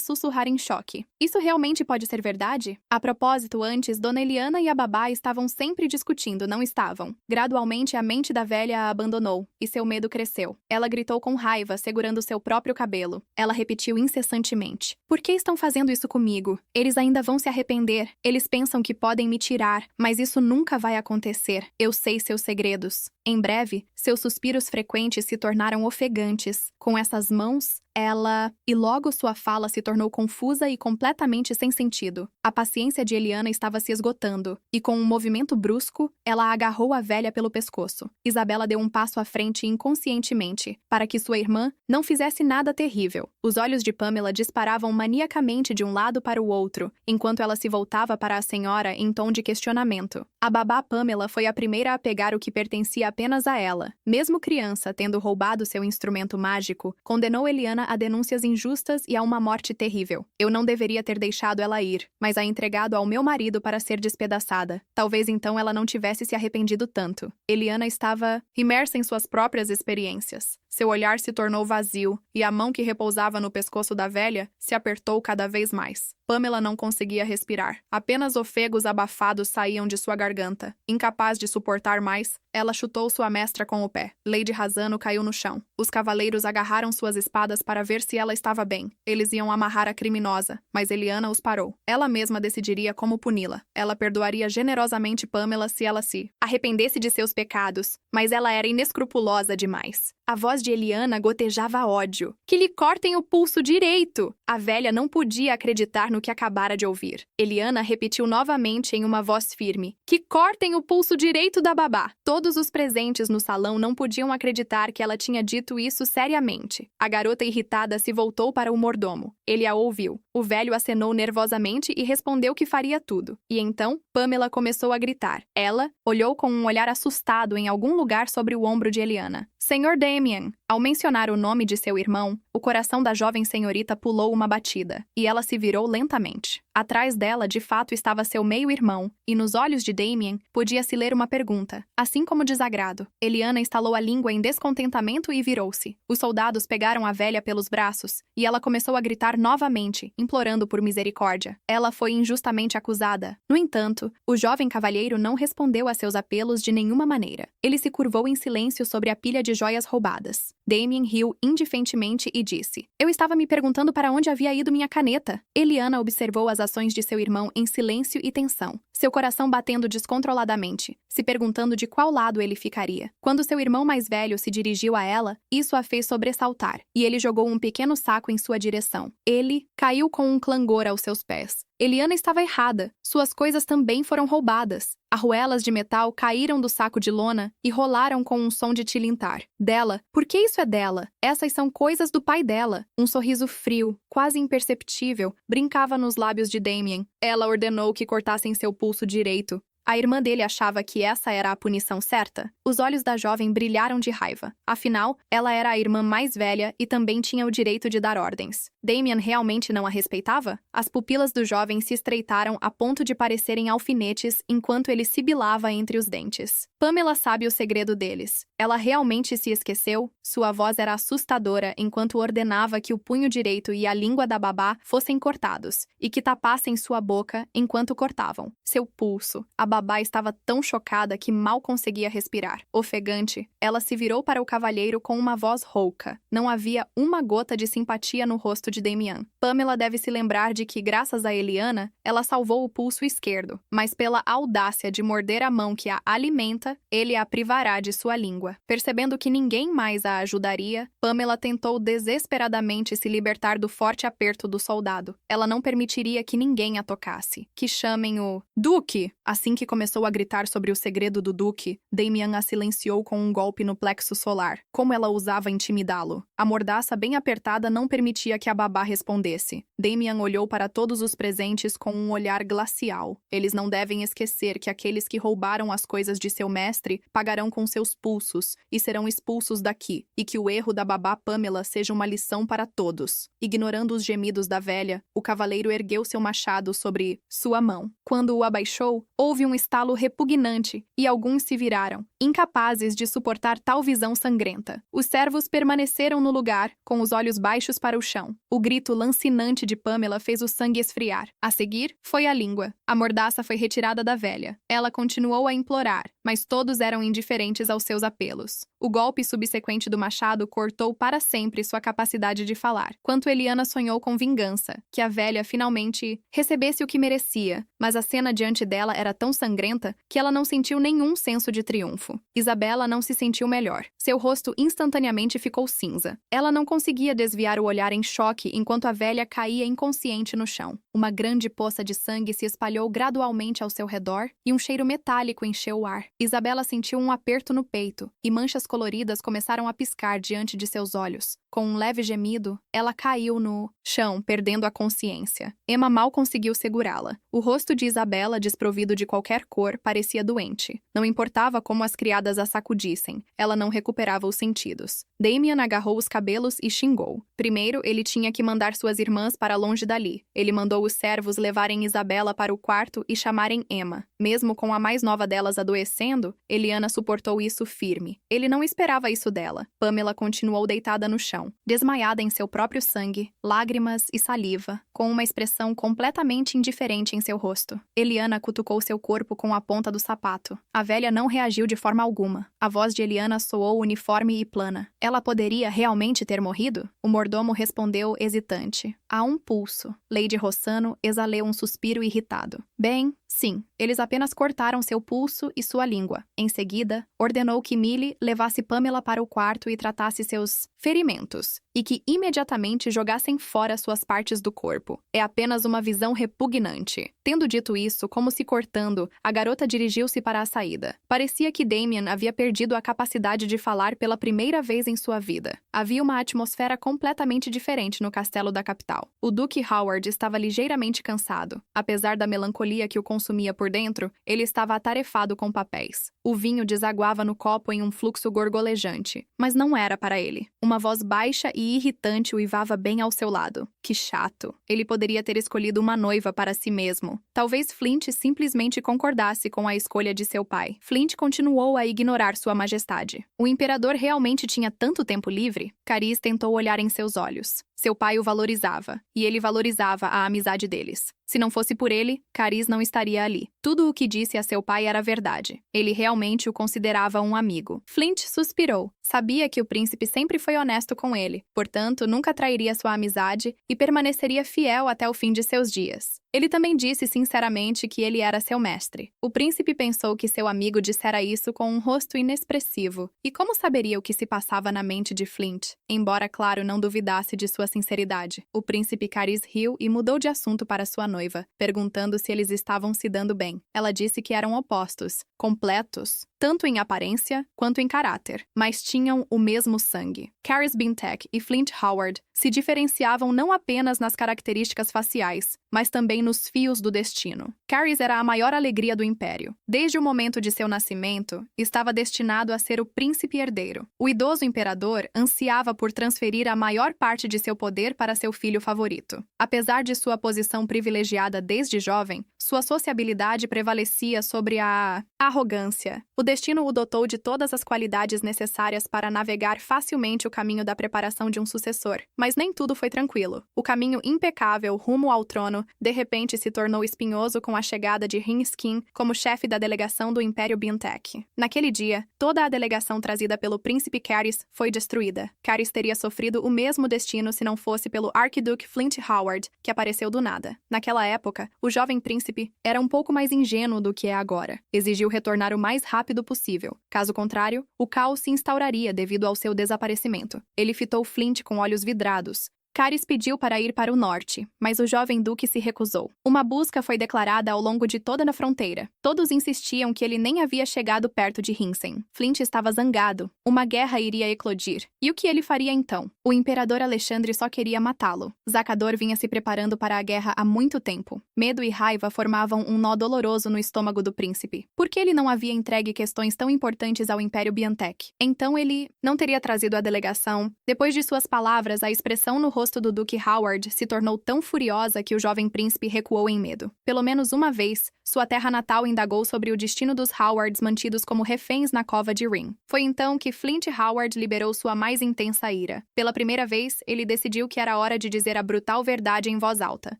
sussurrar em choque. Isso realmente pode ser verdade? A propósito, antes, Dona Eliana e a babá estavam sempre discutindo, não estavam? Gradualmente, a mente da velha a abandonou, e seu medo cresceu. Ela gritou com raiva, segurando seu próprio cabelo. Ela repetiu incessantemente. Por que estão fazendo isso comigo? Eles ainda vão se arrepender. Eles pensam que podem me tirar, mas isso nunca vai acontecer. Eu sei seus segredos. Em breve, seus suspiros frequentes se tornaram ofegantes. Com essas mãos, ela... E logo sua fala se tornou confusa e completamente sem sentido. A paciência de Eliana estava se esgotando, e com um movimento brusco, ela agarrou a velha pelo pescoço. Isabela deu um passo à frente inconscientemente, para que sua irmã não fizesse nada terrível. Os olhos de Pamela disparavam maniacamente de um lado para o outro, enquanto ela se voltava para a senhora em tom de questionamento. A babá Pamela foi a primeira a pegar o que pertencia apenas a ela. Mesmo criança, tendo roubado seu instrumento mágico, condenou Eliana a denúncias injustas e a uma morte terrível. Eu não deveria ter deixado ela ir, mas a entregado ao meu marido para ser despedaçada. Talvez então ela não tivesse se arrependido tanto. Eliana estava imersa em suas próprias experiências. Seu olhar se tornou vazio, e a mão que repousava no pescoço da velha se apertou cada vez mais. Pamela não conseguia respirar. Apenas ofegos abafados saíam de sua garganta. Incapaz de suportar mais, ela chutou sua mestra com o pé. Lady Razano caiu no chão. Os cavaleiros agarraram suas espadas para ver se ela estava bem. Eles iam amarrar a criminosa, mas Eliana os parou. Ela mesma decidiria como puni-la. Ela perdoaria generosamente Pamela se ela se arrependesse de seus pecados, mas ela era inescrupulosa demais. A voz de Eliana gotejava ódio. Que lhe cortem o pulso direito! A velha não podia acreditar no que acabara de ouvir. Eliana repetiu novamente em uma voz firme. Que cortem o pulso direito da babá! Todos os presentes no salão não podiam acreditar que ela tinha dito isso seriamente. A garota irritada se voltou para o mordomo. Ele a ouviu. O velho acenou nervosamente e respondeu que faria tudo. E então, Pamela começou a gritar. Ela olhou com um olhar assustado em algum lugar sobre o ombro de Eliana. Senhor Damien! Ao mencionar o nome de seu irmão, o coração da jovem senhorita pulou uma batida, e ela se virou lentamente. Atrás dela, de fato, estava seu meio-irmão, e nos olhos de Damien podia-se ler uma pergunta, assim como desagrado. Eliana estalou a língua em descontentamento e virou-se. Os soldados pegaram a velha pelos braços, e ela começou a gritar novamente, implorando por misericórdia. Ela foi injustamente acusada. No entanto, o jovem cavalheiro não respondeu a seus apelos de nenhuma maneira. Ele se curvou em silêncio sobre a pilha de joias roubadas. Damien riu indiferentemente e disse: Eu estava me perguntando para onde havia ido minha caneta. Eliana observou as ações de seu irmão em silêncio e tensão, seu coração batendo descontroladamente, se perguntando de qual lado ele ficaria. Quando seu irmão mais velho se dirigiu a ela, isso a fez sobressaltar, e ele jogou um pequeno saco em sua direção. Ele caiu com um clangor aos seus pés. Eliana estava errada. Suas coisas também foram roubadas. Arruelas de metal caíram do saco de lona e rolaram com um som de tilintar. Dela? Por que isso é dela? Essas são coisas do pai dela. Um sorriso frio, quase imperceptível, brincava nos lábios de Damien. Ela ordenou que cortassem seu pulso direito. A irmã dele achava que essa era a punição certa. Os olhos da jovem brilharam de raiva. Afinal, ela era a irmã mais velha e também tinha o direito de dar ordens. Damien realmente não a respeitava? As pupilas do jovem se estreitaram a ponto de parecerem alfinetes enquanto ele sibilava entre os dentes. Pamela sabe o segredo deles. Ela realmente se esqueceu? Sua voz era assustadora enquanto ordenava que o punho direito e a língua da babá fossem cortados e que tapassem sua boca enquanto cortavam. Seu pulso. A babá estava tão chocada que mal conseguia respirar. Ofegante, ela se virou para o cavalheiro com uma voz rouca. Não havia uma gota de simpatia no rosto de Damien. Pamela deve se lembrar de que, graças a Eliana, ela salvou o pulso esquerdo, mas pela audácia de morder a mão que a alimenta, ele a privará de sua língua. Percebendo que ninguém mais a ajudaria, Pamela tentou desesperadamente se libertar do forte aperto do soldado. Ela não permitiria que ninguém a tocasse. Que chamem o Duque! Assim que começou a gritar sobre o segredo do Duque, Damien a silenciou com um golpe no plexo solar. Como ela ousava intimidá-lo? A mordaça bem apertada não permitia que a babá respondesse. Damien olhou para todos os presentes com um olhar glacial. Eles não devem esquecer que aqueles que roubaram as coisas de seu mestre pagarão com seus pulsos e serão expulsos daqui, e que o erro da babá Pamela seja uma lição para todos. Ignorando os gemidos da velha, o cavaleiro ergueu seu machado sobre sua mão. Quando o abaixou, houve um estalo repugnante e alguns se viraram, incapazes de suportar tal visão sangrenta. Os servos permaneceram no lugar, com os olhos baixos para o chão. O grito lancinante de Pamela fez o sangue esfriar. A seguir, foi a língua. A mordaça foi retirada da velha. Ela continuou a implorar, mas todos eram indiferentes aos seus apelos. O golpe subsequente do machado cortou para sempre sua capacidade de falar, quanto Eliana sonhou com vingança, que a velha finalmente recebesse o que merecia, mas a cena diante dela era tão sangrenta que ela não sentiu nenhum senso de triunfo. Isabela não se sentiu melhor. Seu rosto instantaneamente ficou cinza. Ela não conseguia desviar o olhar em choque enquanto a velha caía inconsciente no chão. Uma grande poça de sangue se espalhou gradualmente ao seu redor e um cheiro metálico encheu o ar. Isabela sentiu um aperto no peito e manchas coloridas começaram a piscar diante de seus olhos. Com um leve gemido, ela caiu no chão, perdendo a consciência. Emma mal conseguiu segurá-la. O rosto de Isabela, desprovido de qualquer cor, parecia doente. Não importava como as criadas a sacudissem, ela não recuperava os sentidos. Damien agarrou os cabelos e xingou. Primeiro, ele tinha que mandar suas irmãs para longe dali. Ele mandou os servos levarem Isabela para o quarto e chamarem Emma. Mesmo com a mais nova delas adoecendo, Eliana suportou isso firme. Ele não esperava isso dela. Pamela continuou deitada no chão, desmaiada em seu próprio sangue, lágrimas e saliva, com uma expressão completamente indiferente em seu rosto. Eliana cutucou seu corpo com a ponta do sapato. A velha não reagiu de forma alguma. A voz de Eliana soou uniforme e plana. Ela poderia realmente ter morrido? O mordomo respondeu hesitante. Há um pulso. Lady Rossano exalou um suspiro irritado. Bem, sim, eles apenas cortaram seu pulso e sua língua. Em seguida, ordenou que Millie levasse Pamela para o quarto e tratasse seus ferimentos, e que imediatamente jogassem fora suas partes do corpo. É apenas uma visão repugnante. Tendo dito isso, como se cortando, a garota dirigiu-se para a saída. Parecia que Damien havia perdido a capacidade de falar pela primeira vez em sua vida. Havia uma atmosfera completamente diferente no castelo da capital. O Duque Howard estava ligeiramente cansado. Apesar da melancolia que o consumia por dentro, ele estava atarefado com papéis. O vinho desaguava no copo em um fluxo gorgolejante, mas não era para ele. Uma voz baixa e irritante uivava bem ao seu lado. Que chato. Ele poderia ter escolhido uma noiva para si mesmo. Talvez Flint simplesmente concordasse com a escolha de seu pai. Flint continuou a ignorar sua majestade. O imperador realmente tinha tanto tempo livre? Carice tentou olhar em seus olhos. Seu pai o valorizava, e ele valorizava a amizade deles. Se não fosse por ele, Carice não estaria ali. Tudo o que disse a seu pai era verdade. Ele realmente o considerava um amigo. Flint suspirou. Sabia que o príncipe sempre foi honesto com ele, portanto, nunca trairia sua amizade e permaneceria fiel até o fim de seus dias. Ele também disse sinceramente que ele era seu mestre. O príncipe pensou que seu amigo dissera isso com um rosto inexpressivo. E como saberia o que se passava na mente de Flint? Embora, claro, não duvidasse de sua sinceridade. O príncipe Carice riu e mudou de assunto para sua noiva, perguntando se eles estavam se dando bem. Ela disse que eram opostos, completos, tanto em aparência quanto em caráter, mas tinham o mesmo sangue. Carice Biantech e Flint Howard se diferenciavam não apenas nas características faciais, mas também nos fios do destino. Carice era a maior alegria do Império. Desde o momento de seu nascimento, estava destinado a ser o príncipe herdeiro. O idoso imperador ansiava por transferir a maior parte de seu poder para seu filho favorito. Apesar de sua posição privilegiada desde jovem, sua sociabilidade prevalecia sobre a arrogância. O destino o dotou de todas as qualidades necessárias para navegar facilmente o caminho da preparação de um sucessor. Mas nem tudo foi tranquilo. O caminho impecável rumo ao trono, de repente, se tornou espinhoso com a chegada de Hinskin como chefe da delegação do Império Biantech. Naquele dia, toda a delegação trazida pelo príncipe Carice foi destruída. Carice teria sofrido o mesmo destino se não fosse pelo arquiduque Flint Howard, que apareceu do nada. Naquela época, o jovem príncipe era um pouco mais ingênuo do que é agora. Exigiu retornar o mais rápido possível. Caso contrário, o caos se instauraria devido ao seu desaparecimento. Ele fitou Flint com olhos vidrados. Carice pediu para ir para o norte, mas o jovem duque se recusou. Uma busca foi declarada ao longo de toda a fronteira. Todos insistiam que ele nem havia chegado perto de Hinsen. Flint estava zangado. Uma guerra iria eclodir. E o que ele faria então? O imperador Alexandre só queria matá-lo. Zacador vinha se preparando para a guerra há muito tempo. Medo e raiva formavam um nó doloroso no estômago do príncipe. Por que ele não havia entregue questões tão importantes ao Império Biantech? Então ele não teria trazido a delegação. Depois de suas palavras, a expressão no rosto do Duque Howard se tornou tão furiosa que o jovem príncipe recuou em medo. Pelo menos uma vez, sua terra natal indagou sobre o destino dos Howards mantidos como reféns na cova de Ring. Foi então que Flint Howard liberou sua mais intensa ira. Pela primeira vez, ele decidiu que era hora de dizer a brutal verdade em voz alta.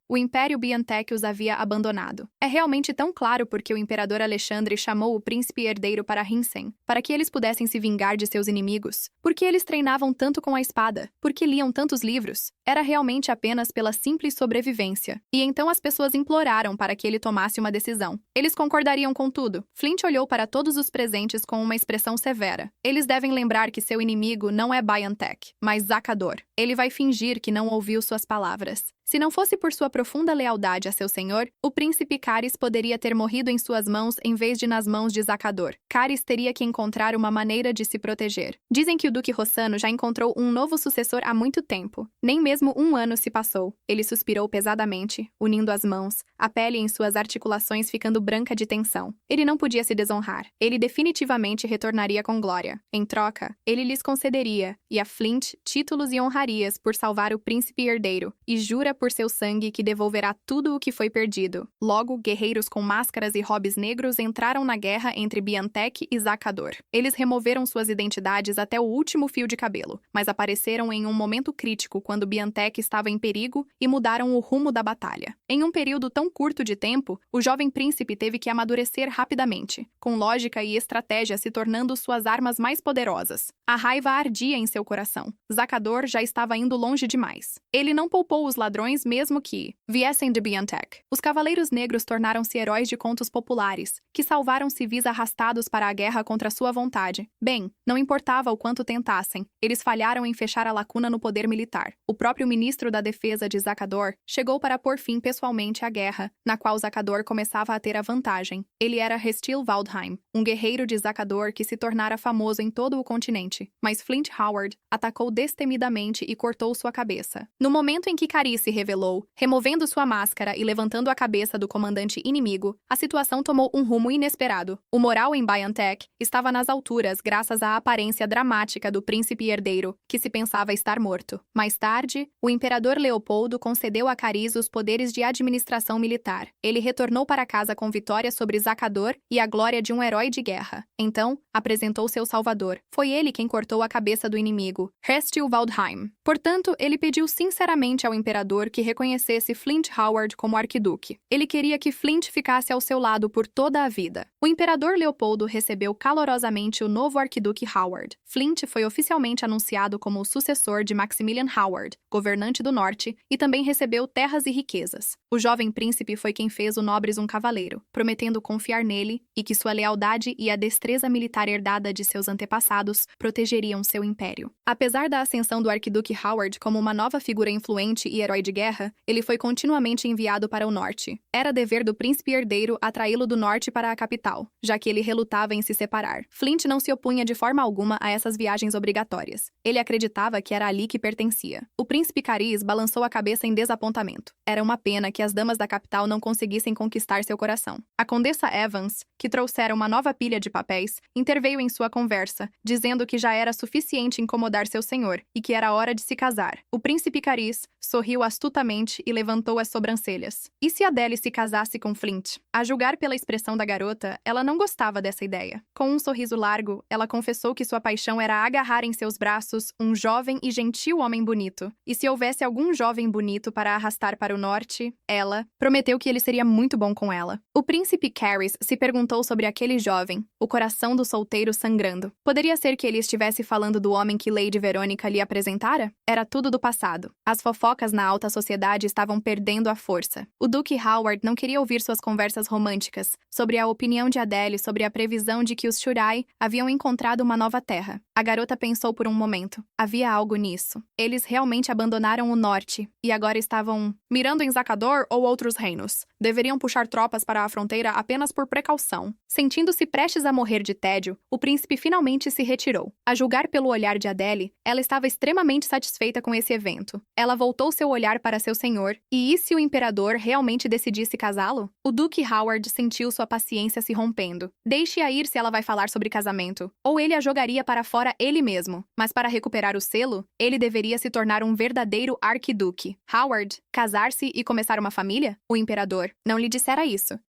O Império Biantech os havia abandonado. É realmente tão claro porque o imperador Alexandre chamou o príncipe herdeiro para Hinsen, para que eles pudessem se vingar de seus inimigos. Porque eles treinavam tanto com a espada? Porque liam tantos livros? Era realmente apenas pela simples sobrevivência. E então as pessoas imploraram para que ele tomasse uma decisão. Eles concordariam com tudo. Flint olhou para todos os presentes com uma expressão severa. Eles devem lembrar que seu inimigo não é Biantech, mas Zacador. Ele vai fingir que não ouviu suas palavras. Se não fosse por sua profunda lealdade a seu senhor, o príncipe Carice poderia ter morrido em suas mãos em vez de nas mãos de Zacador. Carice teria que encontrar uma maneira de se proteger. Dizem que o Duque Rossano já encontrou um novo sucessor há muito tempo. Nem mesmo um ano se passou. Ele suspirou pesadamente, unindo as mãos, a pele em suas articulações ficando branca de tensão. Ele não podia se desonrar. Ele definitivamente retornaria com glória. Em troca, ele lhes concederia, e a Flint, títulos e honrarias por salvar o príncipe herdeiro, e jura por seu sangue que devolverá tudo o que foi perdido. Logo, guerreiros com máscaras e robes negros entraram na guerra entre Biantech e Zacador. Eles removeram suas identidades até o último fio de cabelo, mas apareceram em um momento crítico quando Biantech estava em perigo e mudaram o rumo da batalha. Em um período tão curto de tempo, o jovem príncipe teve que amadurecer rapidamente, com lógica e estratégia se tornando suas armas mais poderosas. A raiva ardia em seu coração. Zacador já estava indo longe demais. Ele não poupou os ladrões mesmo que viessem de Biantech. Os Cavaleiros Negros tornaram-se heróis de contos populares, que salvaram civis arrastados para a guerra contra sua vontade. Bem, não importava o quanto tentassem, eles falharam em fechar a lacuna no poder militar. O próprio ministro da defesa de Zacador chegou para pôr fim pessoalmente à guerra, na qual Zacador começava a ter a vantagem. Ele era Restil Waldheim, um guerreiro de Zacador que se tornara famoso em todo o continente, mas Flint Howard atacou destemidamente e cortou sua cabeça. No momento em que Carice revelou, removendo sua máscara e levantando a cabeça do comandante inimigo, a situação tomou um rumo inesperado. O moral em BioNTech estava nas alturas graças à aparência dramática do príncipe herdeiro, que se pensava estar morto. Mais tarde, o imperador Leopoldo concedeu a Cariz os poderes de administração militar. Ele retornou para casa com vitória sobre Zacador e a glória de um herói de guerra. Então, apresentou seu salvador. Foi ele quem cortou a cabeça do inimigo, Hrestil Waldheim. Portanto, ele pediu sinceramente ao imperador que reconhecesse Flint Howard como arquiduque. Ele queria que Flint ficasse ao seu lado por toda a vida. O imperador Leopoldo recebeu calorosamente o novo arquiduque Howard. Flint foi oficialmente anunciado como o sucessor de Maximilian Howard, governante do norte, e também recebeu terras e riquezas. O jovem príncipe foi quem fez o Nobres um cavaleiro, prometendo confiar nele e que sua lealdade e a destreza militar herdada de seus antepassados protegeriam seu império. Apesar da ascensão do arquiduque Howard como uma nova figura influente e herói de guerra, ele foi continuamente enviado para o norte. Era dever do príncipe herdeiro atraí-lo do norte para a capital, já que ele relutava em se separar. Flint não se opunha de forma alguma a essas viagens obrigatórias. Ele acreditava que era ali que pertencia. O príncipe Cariz balançou a cabeça em desapontamento. Era uma pena que as damas da capital não conseguissem conquistar seu coração. A condessa Evans, que trouxera uma nova pilha de papéis, interveio em sua conversa, dizendo que já era suficiente incomodar seu senhor e que era hora de se casar. O príncipe Cariz sorriu astutamente e levantou as sobrancelhas. E se Adele se casasse com Flint? A julgar pela expressão da garota, ela não gostava dessa ideia. Com um sorriso largo, ela confessou que sua paixão era agarrar em seus braços um jovem e gentil homem bonito. E se houvesse algum jovem bonito para arrastar para o norte, ela prometeu que ele seria muito bom com ela. O príncipe Caris se perguntou sobre aquele jovem, o coração do solteiro sangrando. Poderia ser que ele estivesse falando do homem que Lady Verônica lhe apresentara? Era tudo do passado. As fofocas na alta sociedade estavam perdendo a força. O Duque Howard não queria ouvir suas conversas românticas sobre a opinião de Adele sobre a previsão de que os Shurai haviam encontrado uma nova terra. A garota pensou por um momento. Havia algo nisso. Eles realmente abandonaram o norte e agora estavam mirando em Zacador ou outros reinos. Deveriam puxar tropas para a fronteira apenas por precaução. Sentindo-se prestes a morrer de tédio, o príncipe finalmente se retirou. A julgar pelo olhar de Adele, ela estava extremamente satisfeita com esse evento. Ela voltou seu olhar para seu senhor, e se o imperador realmente decidisse casá-lo? O Duque Howard sentiu sua paciência se rompendo. Deixe-a ir se ela vai falar sobre casamento. Ou ele a jogaria para fora ele mesmo. Mas para recuperar o selo, ele deveria se tornar um verdadeiro arquiduque. Howard, casar-se e começar uma família? O imperador não lhe dissera isso.